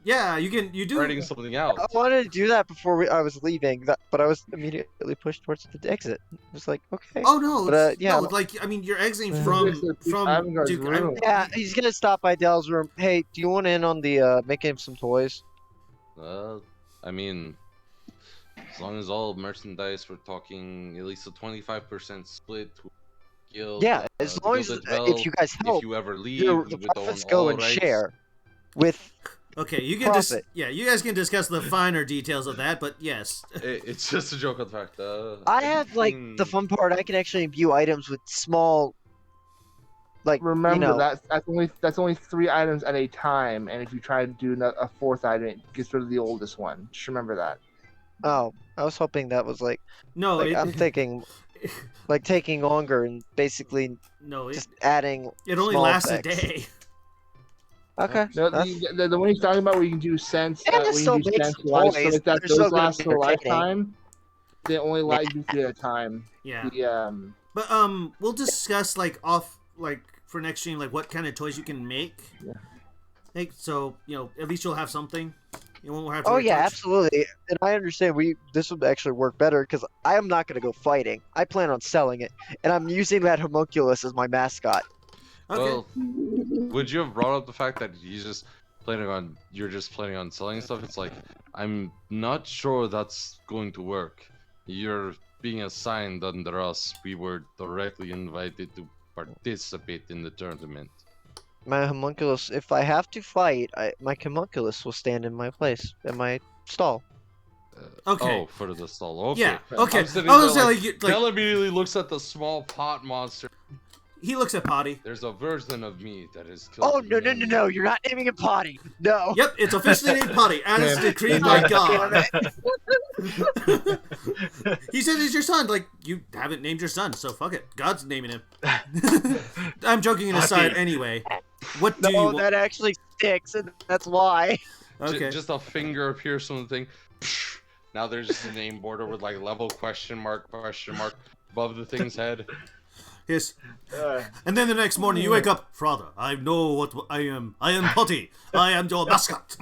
Yeah, you do. Writing something out. I wanted to do that before I was leaving, but I was immediately pushed towards the exit. I was like, okay. Oh no! But, no, like I mean, you're exiting from Ivangard's room. Yeah, he's gonna stop by Dell's room. Hey, do you want in on the making some toys? I mean, as long as all merchandise, we're talking at least a 25% split. Guild, yeah, as long as if you guys help, if you ever leave, the profits go and share with. Okay, you can you guys can discuss the finer details of that, but yes. It's just a joke on the fact. I have the fun part. I can actually imbue items with small. Remember that's only 3 items at a time, and if you try to do a 4th item, it gets rid of the oldest one. Just remember that. Oh, I was hoping that was no. I'm thinking. Taking longer and basically just adding. It only lasts a day. Okay. No, the one he's talking about where you can do sense, those last for a lifetime. They only allow you to at a time. Yeah. But we'll discuss for next stream what kind of toys you can make. Yeah. So at least you'll have something. You won't have to. Oh yeah, absolutely. And I understand this would actually work better because I am not going to go fighting. I plan on selling it, and I'm using that homunculus as my mascot. Okay. Well, would you have brought up the fact that you're just planning on selling stuff? It's like, I'm not sure that's going to work. You're being assigned under us. We were directly invited to participate in the tournament. My homunculus, if I have to fight, my homunculus will stand in my place, in my stall. Okay. Oh, for the stall. Okay. Yeah. Okay. I was gonna say, Del immediately looks at the small pot monster. He looks at Potty. There's a version of me that is killed. Oh, no. You're not naming it Potty. No. Yep, it's officially named Potty, as decreed by God. He said he's your son. You haven't named your son, so fuck it. God's naming him. I'm joking aside anyway. What do you... that actually sticks, and that's why. Okay. Just a finger appears from the thing. Now there's just a name border with level question mark above the thing's head. Yes. And then the next morning you wake up, Father, I know what I am. I am Potty. I am your mascot.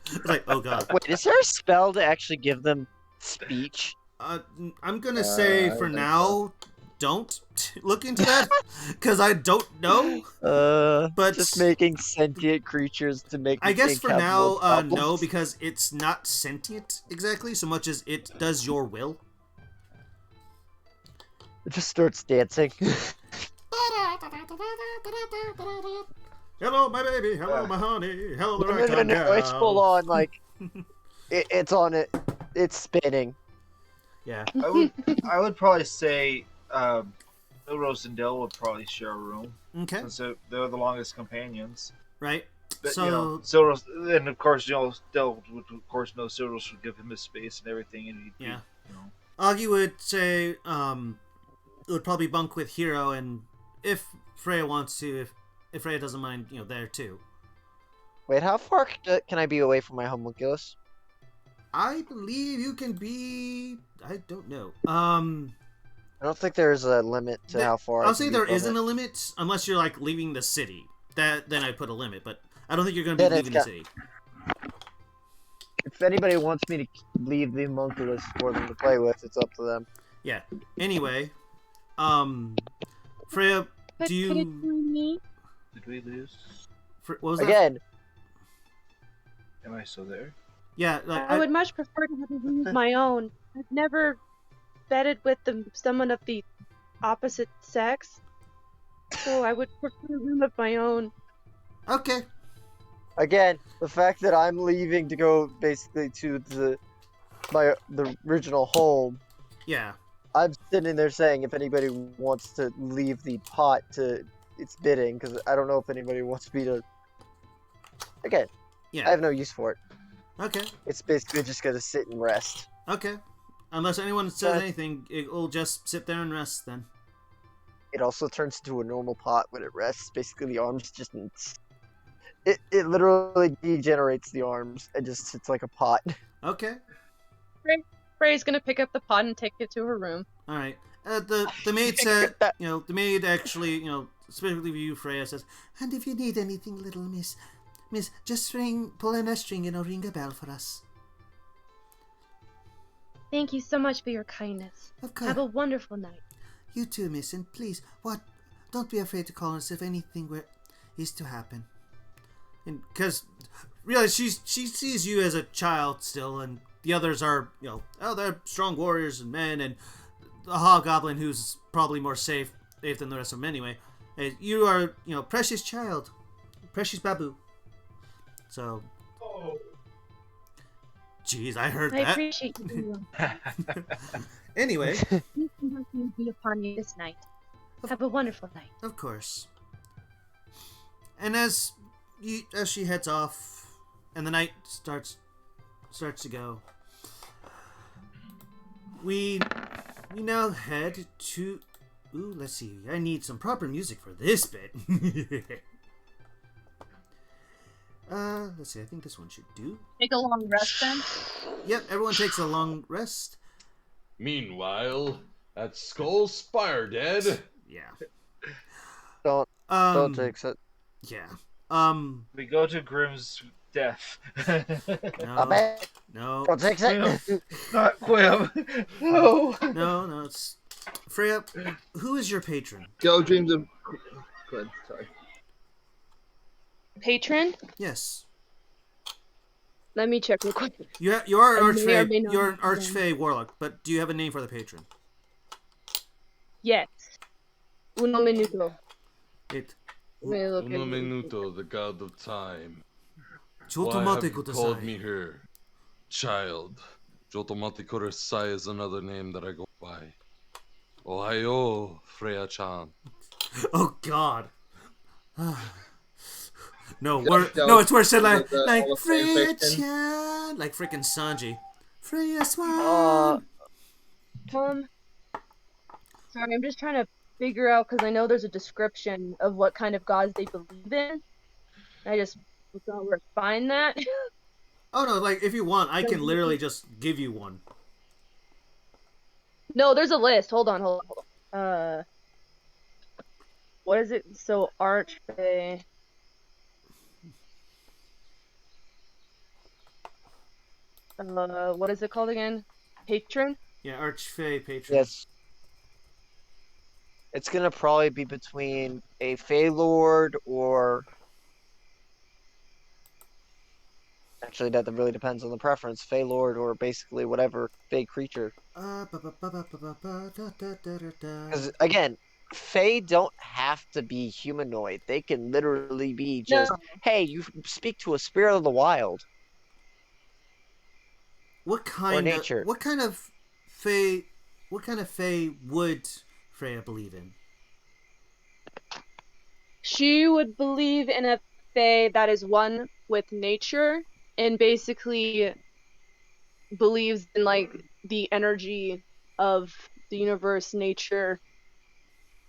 It's oh god. Wait, is there a spell to actually give them speech? I'm gonna say for now, don't look into that because I don't know. But just making sentient creatures to make. I guess for now, no, because it's not sentient exactly so much as it does your will. It just starts dancing. Hello, my baby. Hello, my honey. Hello, the ragtime No, gal. it's full on it's on it. It's spinning. Yeah. I would probably say Rose and Dell would probably share a room. Okay. Since they're the longest companions. Right. But, so Silros, and of course, Dell would of course know Silros would give him his space and everything, and he'd Augie would say it would probably bunk with Hero, and if Freya wants to, if Freya doesn't mind, there too. Wait, how far can I be away from my homunculus? I believe you can be. I don't know. I don't think there's a limit to how far. I'll say there isn't a limit unless you're like leaving the city. Then I'd put a limit, but I don't think you're going to be leaving the city. If anybody wants me to leave the homunculus for them to play with, it's up to them. Yeah. Anyway, Freya, But do you? could it join me? Did we lose? What was that? Again, Am I still there? Yeah. I would much prefer to have a room of my own. I've never bedded with someone of the opposite sex, so I would prefer a room of my own. Okay. again, the fact that I'm leaving to go basically to the original home. Yeah. I'm sitting there saying if anybody wants to leave the pot to its bidding, because I don't know if anybody wants me to. Again, Yeah. I have no use for it. Okay. It's basically just gonna sit and rest. Okay. Unless anyone says anything, it'll just sit there and rest then. It also turns into a normal pot when it rests. Basically, the arms just. It literally degenerates the arms and just sits like a pot. Okay. Frey's gonna pick up the pot and take it to her room. All right. The maid said, the maid actually, specifically for you, Freya, says, and if you need anything, little miss, just pull in a string and ring a bell for us. Thank you so much for your kindness. Of course. Have a wonderful night. You too, miss, and please, don't be afraid to call us if anything is to happen. And because, really, she sees you as a child still, and the others are, they're strong warriors and men, and the hobgoblin, who's probably more safe than the rest of them anyway. You are, precious child, precious babu. So, jeez, I heard I that. appreciate you. Anyway, Peace and blessings be upon you this night. Have a wonderful night. of course. And as she heads off, and the night starts to go, we now head to. Ooh, let's see. I need some proper music for this bit. Let's see. I think this one should do. Take a long rest then. Yep, everyone takes a long rest. Meanwhile, at Skull Spire Dead. Yeah. Don't jinx it. Yeah. We go to Grimm's death. No. Don't jinx it. Not Quim. No. No. It's Freya. Who is your patron? Go dreams of. Go ahead. Sorry. Patron? Yes. Let me check real quick. You are I may or may Archfey. not You're an have Archfey warlock, but do you have a name for the patron? Yes. Uno minuto. It. Let me look Uno at minuto, the god of time. Why Why have you called me here? Child. Jotomati Sai is another name that I go by. Ohio, Freya-chan. Oh God. No, That no, it's worse than like Hall of Fame Freya fiction. Chan, like freaking Sanji. Freya Swan. Tom. Sorry, I'm just trying to figure out because I know there's a description of what kind of gods they believe in. I just don't where to find that. Oh no, like if you want, I can literally just give you one. No, there's a list. Hold on. What is it? So Archfey. What is it called again? Patron? Yeah, Archfey patron. Yes. It's gonna probably be between a Fey Lord or. Actually, that really depends on the preference. Fey Lord or basically whatever Fey creature. Because again, Fey don't have to be humanoid. They can literally be just, hey, you speak to a spirit of the wild. What kind nature. of what kind of Fey would Freya believe in? She would believe in a Fae that is one with nature and basically believes in like the energy of the universe, nature.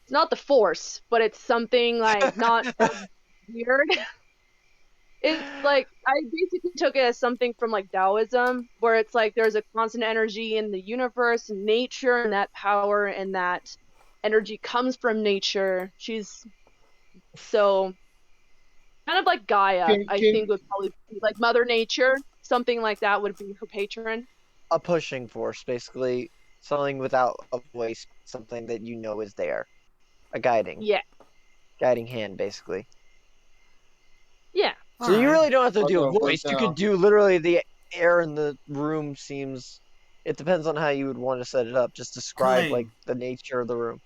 It's not the force, but it's something like not as weird. It's like I basically took it as something from like Taoism, where it's like there's a constant energy in the universe and nature, and that power and that energy comes from nature. She's so kind of like Gaia, Can, I can, think would probably be like Mother Nature, something like that would be her patron. A pushing force, basically something without a voice, something that you know is there, a guiding Yeah, hand, basically. yeah. So you really don't have to do a Also, voice. You could do literally the air in the room seems. It depends on how you would want to set it up. Just describe like Claim. the nature of the room.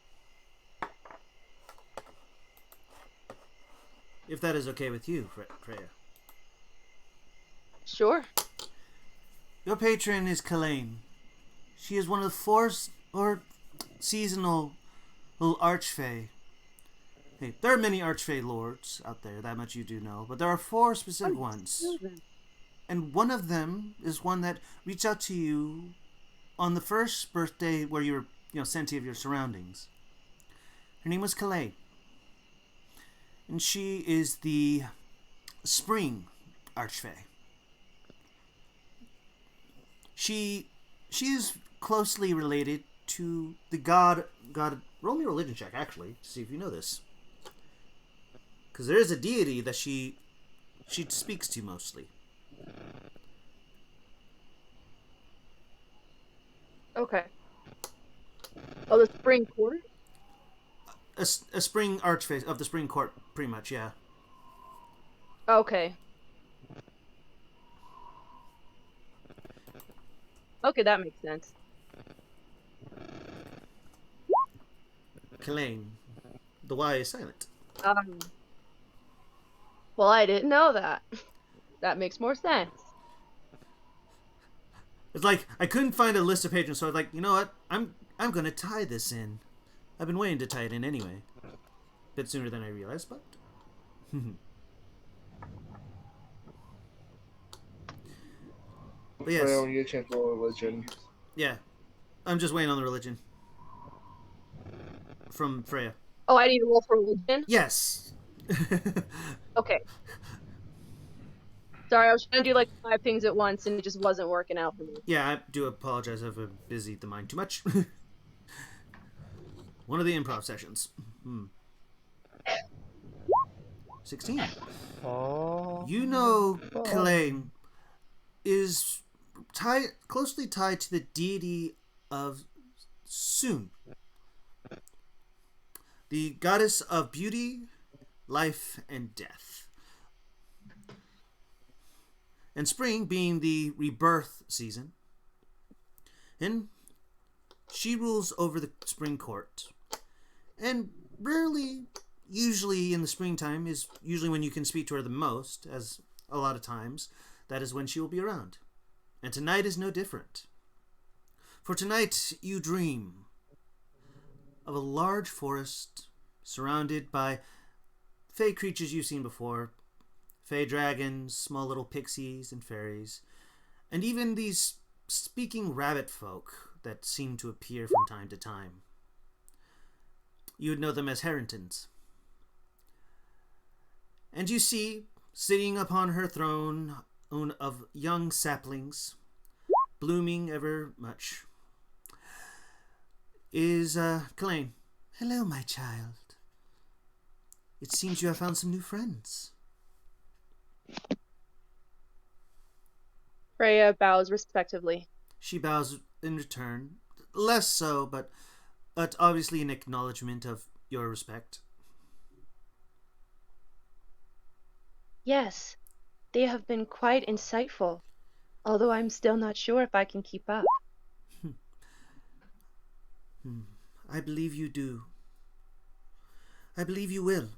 If that is okay with you, Freya. Sure. Your patron is Kalain. She is one of the forest or seasonal little archfey. Hey, there are many archfey lords out there, that much you do know, but there are 4 specific ones. And one of them is one that reached out to you on the first birthday where you were, sentient of your surroundings. Her name was Kalei. And she is the spring archfey. She is closely related to the god. Roll me a religion check, actually, to see if you know this. Because there is a deity that she speaks to mostly. Okay. Oh, the spring court? A spring archfey of the spring court, pretty much, yeah. Okay. Okay, that makes sense. Kalain. The Y is silent. Well, I didn't know that. That makes more sense. It's like I couldn't find a list of patrons, so I was like, you know what? I'm gonna tie this in. I've been waiting to tie it in anyway. A bit sooner than I realized, but but yes. Freya, when you get a chance to roll religion. Yeah. I'm just waiting on the religion. From Freya. Oh, I need to roll for religion? Yes. Okay. Sorry, I was trying to do like 5 things at once and it just wasn't working out for me. Yeah, I do apologize. I've been busy the mind too much. One of the improv sessions. 16. Oh. You know, Kalain is closely tied to the deity of Sun, the goddess of beauty, life, and death. And spring being the rebirth season. And she rules over the spring court. And rarely, usually in the springtime, is usually when you can speak to her the most, as a lot of times, that is when she will be around. And tonight is no different. For tonight you dream of a large forest surrounded by fey creatures you've seen before. Fey dragons, small little pixies and fairies, and even these speaking rabbit folk that seem to appear from time to time. You would know them as Harringtons. And you see, sitting upon her throne of young saplings, blooming ever much, is Kalain. Hello, my child. It seems you have found some new friends. Freya bows respectively. She bows in return, less so, but obviously an acknowledgement of your respect. Yes, they have been quite insightful, although I'm still not sure if I can keep up. I believe you do. I believe you will.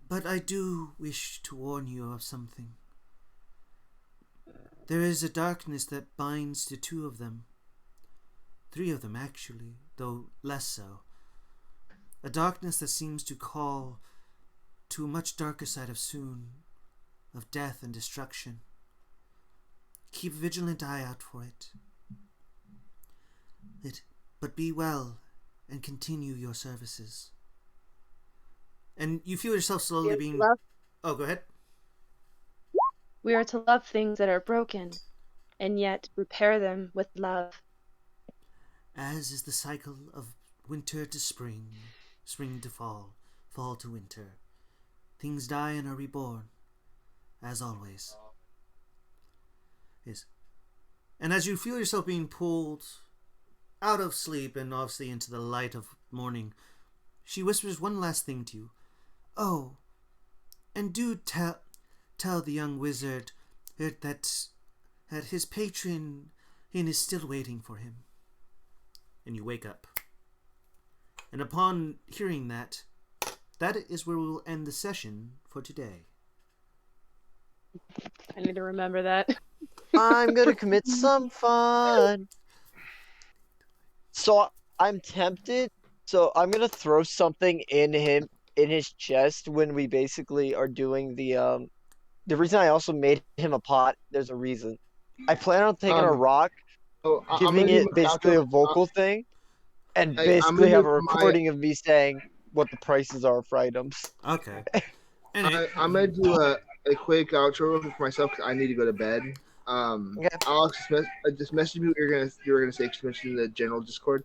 But I do wish to warn you of something. There is a darkness that binds the 2 of them. 3 of them, actually, though less so. A darkness that seems to call to a much darker side of Sun, of death and destruction. Keep a vigilant eye out for it. But be well and continue your services. And you feel yourself slowly being... Oh, go ahead. We are to love things that are broken, and yet repair them with love. As is the cycle of winter to spring, spring to fall, fall to winter. Things die and are reborn, as always. Yes. And as you feel yourself being pulled out of sleep and obviously into the light of morning, she whispers one last thing to you. Oh, and do tell the young wizard that his patron is still waiting for him. And you wake up. And upon hearing that, that is where we will end the session for today. I need to remember that. I'm gonna commit some fun. So I'm tempted. So I'm gonna throw something in his chest when we basically are doing the reason I also made him a pot. There's a reason. I plan on taking a rock, giving it basically a vocal thing, and basically have a recording of me saying what the prices are for items. Okay. I'm gonna do a quick outro for myself because I need to go to bed. Okay. Alex, just message me what you were gonna say. Just mention in the general Discord.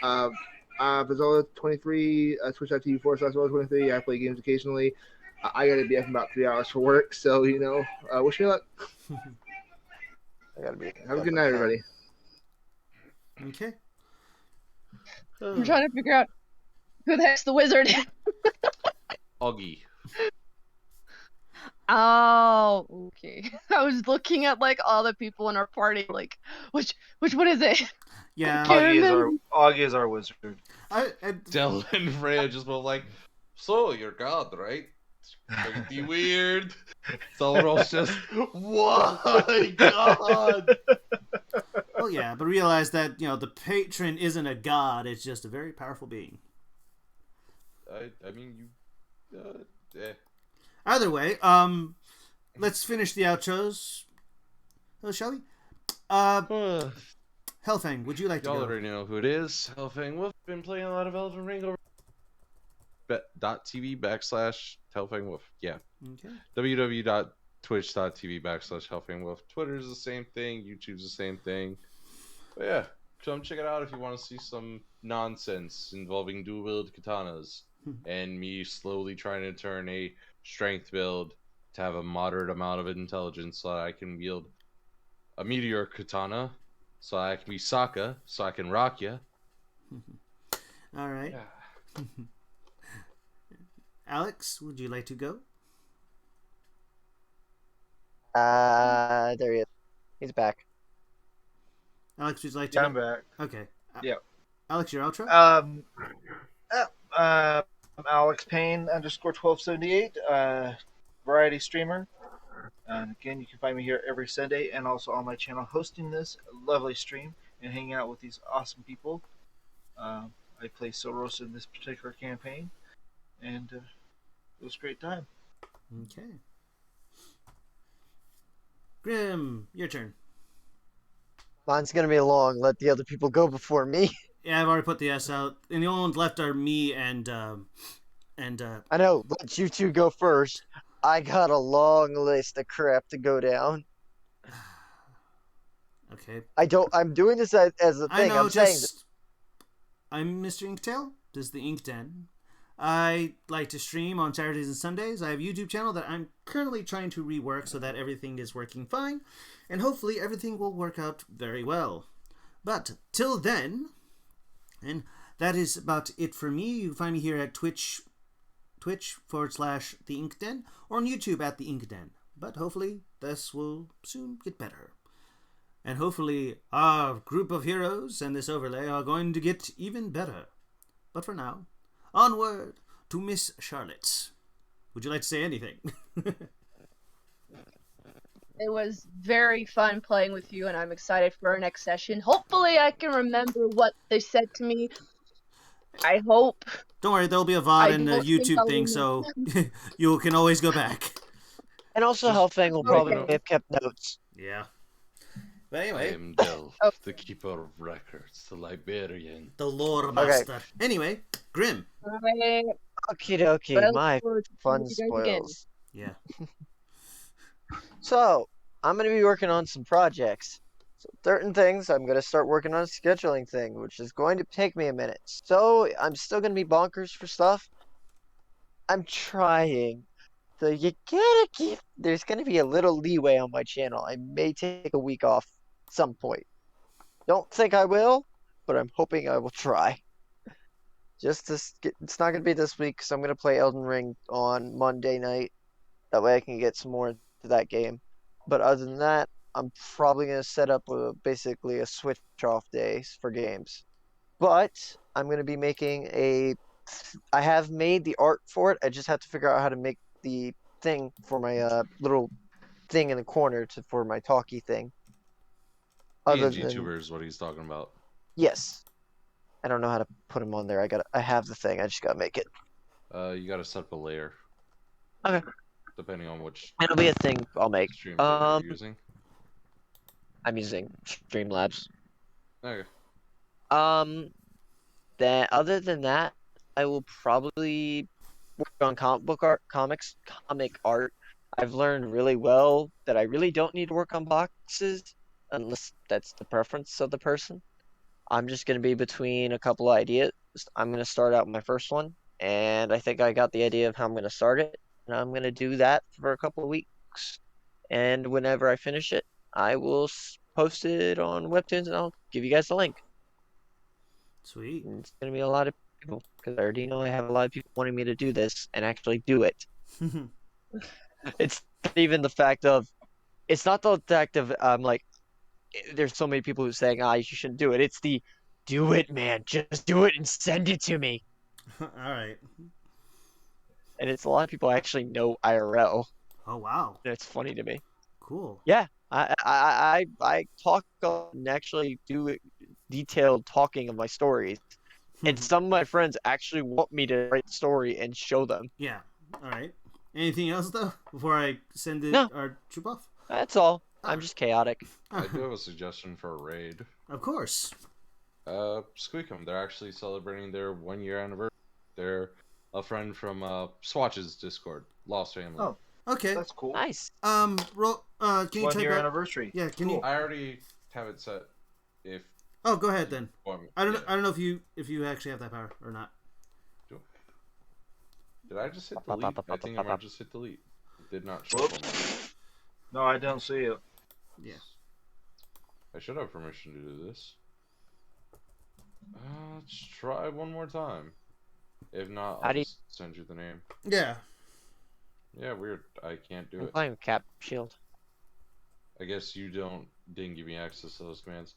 Vizola 23, Twitch.tv/Vizola 23. I play games occasionally. I gotta be up in about 3 hours for work, so wish me luck. I gotta be. Have a good night, everybody. Okay. I'm trying to figure out who the heck's the wizard. Augie. Oh, okay. I was looking at like all the people in our party, like which one is it? Yeah. Augie is our wizard. Del and Freya just both like, so you're God, right? Pretty weird. Zelrol's just, what? God. Well, yeah, but realize that the patron isn't a god; it's just a very powerful being. I mean, Either way, let's finish the outros. Shall we? Hellfang, would you like to y'all go? already know who it is. Hellfang Wolf. Been playing a lot of Elden Ring over .tv/Hellfang Wolf. Yeah. Okay. www.twitch.tv/Hellfang Wolf. Twitter's the same thing. YouTube's the same thing. But yeah, come check it out if you want to see some nonsense involving dual-wielded katanas and me slowly trying to turn a strength build to have a moderate amount of intelligence so that I can wield a meteor katana, so I can be Sokka, so I can rock ya. All right. Yeah. Alex, would you like to go? There he is. He's back. Alex, would you like to? Yeah, I'm back. Okay. Yep. Alex, your outro. I'm Alex Payne _1278, variety streamer. Again, you can find me here every Sunday and also on my channel hosting this lovely stream and hanging out with these awesome people. I play Soros in this particular campaign, and it was a great time. Okay. Grim, your turn. Mine's gonna be long. Let the other people go before me. Yeah, I've already put the S out, and the only ones left are me and I know. Let you two go first. I got a long list of crap to go down. Okay. I'm doing this as a thing. I know, saying I'm Mr. Inktail. This is the Ink Den. I like to stream on Saturdays and Sundays. I have a YouTube channel that I'm currently trying to rework so that everything is working fine, and hopefully everything will work out very well. But till then, and that is about it for me. You can find me here at Twitch/The Ink Den, or on YouTube at The Ink Den. But hopefully this will soon get better. And hopefully our group of heroes and this overlay are going to get even better. But for now, onward to Miss Charlotte. Would you like to say anything? It was very fun playing with you, and I'm excited for our next session. Hopefully I can remember what they said to me. I hope. Don't worry, there'll be a VOD and a YouTube thing, so you can always go back. And also, Hellfang will probably have kept notes. Yeah. But I anyway, am Delph, Oh. the keeper of records, the librarian. the lore master. Anyway, Grim. I, Okie dokie, well, my where fun do you guys begin? spoils. Yeah. So, I'm going to be working on some projects. So certain things, I'm going to start working on a scheduling thing, which is going to take me a minute. So, I'm still going to be bonkers for stuff. I'm trying. So, you gotta keep. There's going to be a little leeway on my channel. I may take a week off at some point. Don't think I will, but I'm hoping I will try. It's not going to be this week because I'm going to play Elden Ring on Monday night. That way I can get some more into that game. But other than that, I'm probably going to set up basically a switch off day for games. But I'm going to be making I have made the art for it. I just have to figure out how to make the thing for my little thing in the corner for my talkie thing. PNG tuber is what he's talking about. Yes. I don't know how to put him on there. I have the thing. I just got to make it. You gotta set up a layer. Okay. Depending on which It'll be a thing I'll make. stream you're using. I'm using Streamlabs. Okay. Then other than that, I will probably work on comic art. I've learned really well that I really don't need to work on boxes unless that's the preference of the person. I'm just going to be between a couple ideas. I'm going to start out with my first one, and I think I got the idea of how I'm going to start it, and I'm going to do that for a couple of weeks. And whenever I finish it, I will post it on Webtoons, and I'll give you guys the link. Sweet. And it's going to be a lot of people, because I already know I have a lot of people wanting me to do this and actually do it. It's not even the fact of, it's not the fact of, like, there's so many people who are saying, you shouldn't do it. It's the, do it, man. Just do it and send it to me. All right. And it's a lot of people actually know IRL. Oh wow. And it's funny to me. Cool. Yeah, I talk and actually do detailed talking of my stories. And some of my friends actually want me to write the story and show them. Yeah. All right. Anything else though before I send it No. our troop off? That's all. I'm just chaotic. I do have a suggestion for a raid. Of course. Squeakum. They're actually celebrating their 1-year anniversary. They're a friend from Swatch's Discord, Lost Family. Oh. Okay. That's cool. Nice. Can you 1 type year out? anniversary. Yeah. Can Cool. you? I already have it set. If Oh, go ahead then. want me- I don't. yeah. I don't know if you actually have that power or not. Did I just hit delete? I think I might just hit delete. It did not show up on my. No, I don't see it. Yeah. I should have permission to do this. Let's try one more time. If not, How I'll do you- just send you the name. Yeah. Yeah, weird. I can't do I'm it. playing with Cap Shield. I guess you didn't give me access to those commands.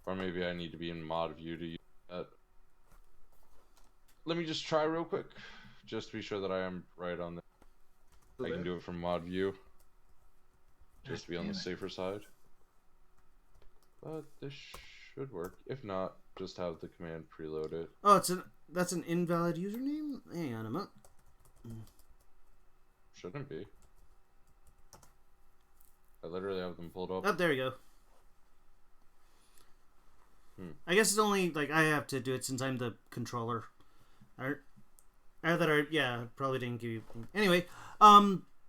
Or maybe I need to be in mod view to use that. Let me just try real quick. Just to be sure that I am right on the... I can do it from mod view. Just to be on the safer side. But this should work. If not, just have the command preload it. Oh, that's an invalid username. Hang on a moment. Shouldn't be. I literally have them pulled up. Oh, there we go. I guess it's only like I have to do it since I'm the controller. Yeah, probably didn't give you. Anyway,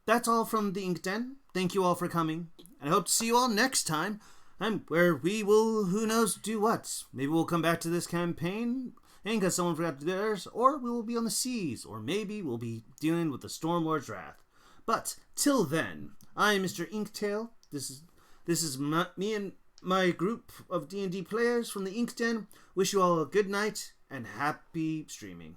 that's all from the Ink Den. Thank you all for coming, and I hope to see you all next time. Where we will, who knows, do what? Maybe we'll come back to this campaign, and because someone forgot to do theirs, or we will be on the seas, or maybe we'll be dealing with the Stormlord's wrath. But till then, I am Mr. Inktail. This is me and my group of D&D players from the Ink Den. Wish you all a good night and happy streaming.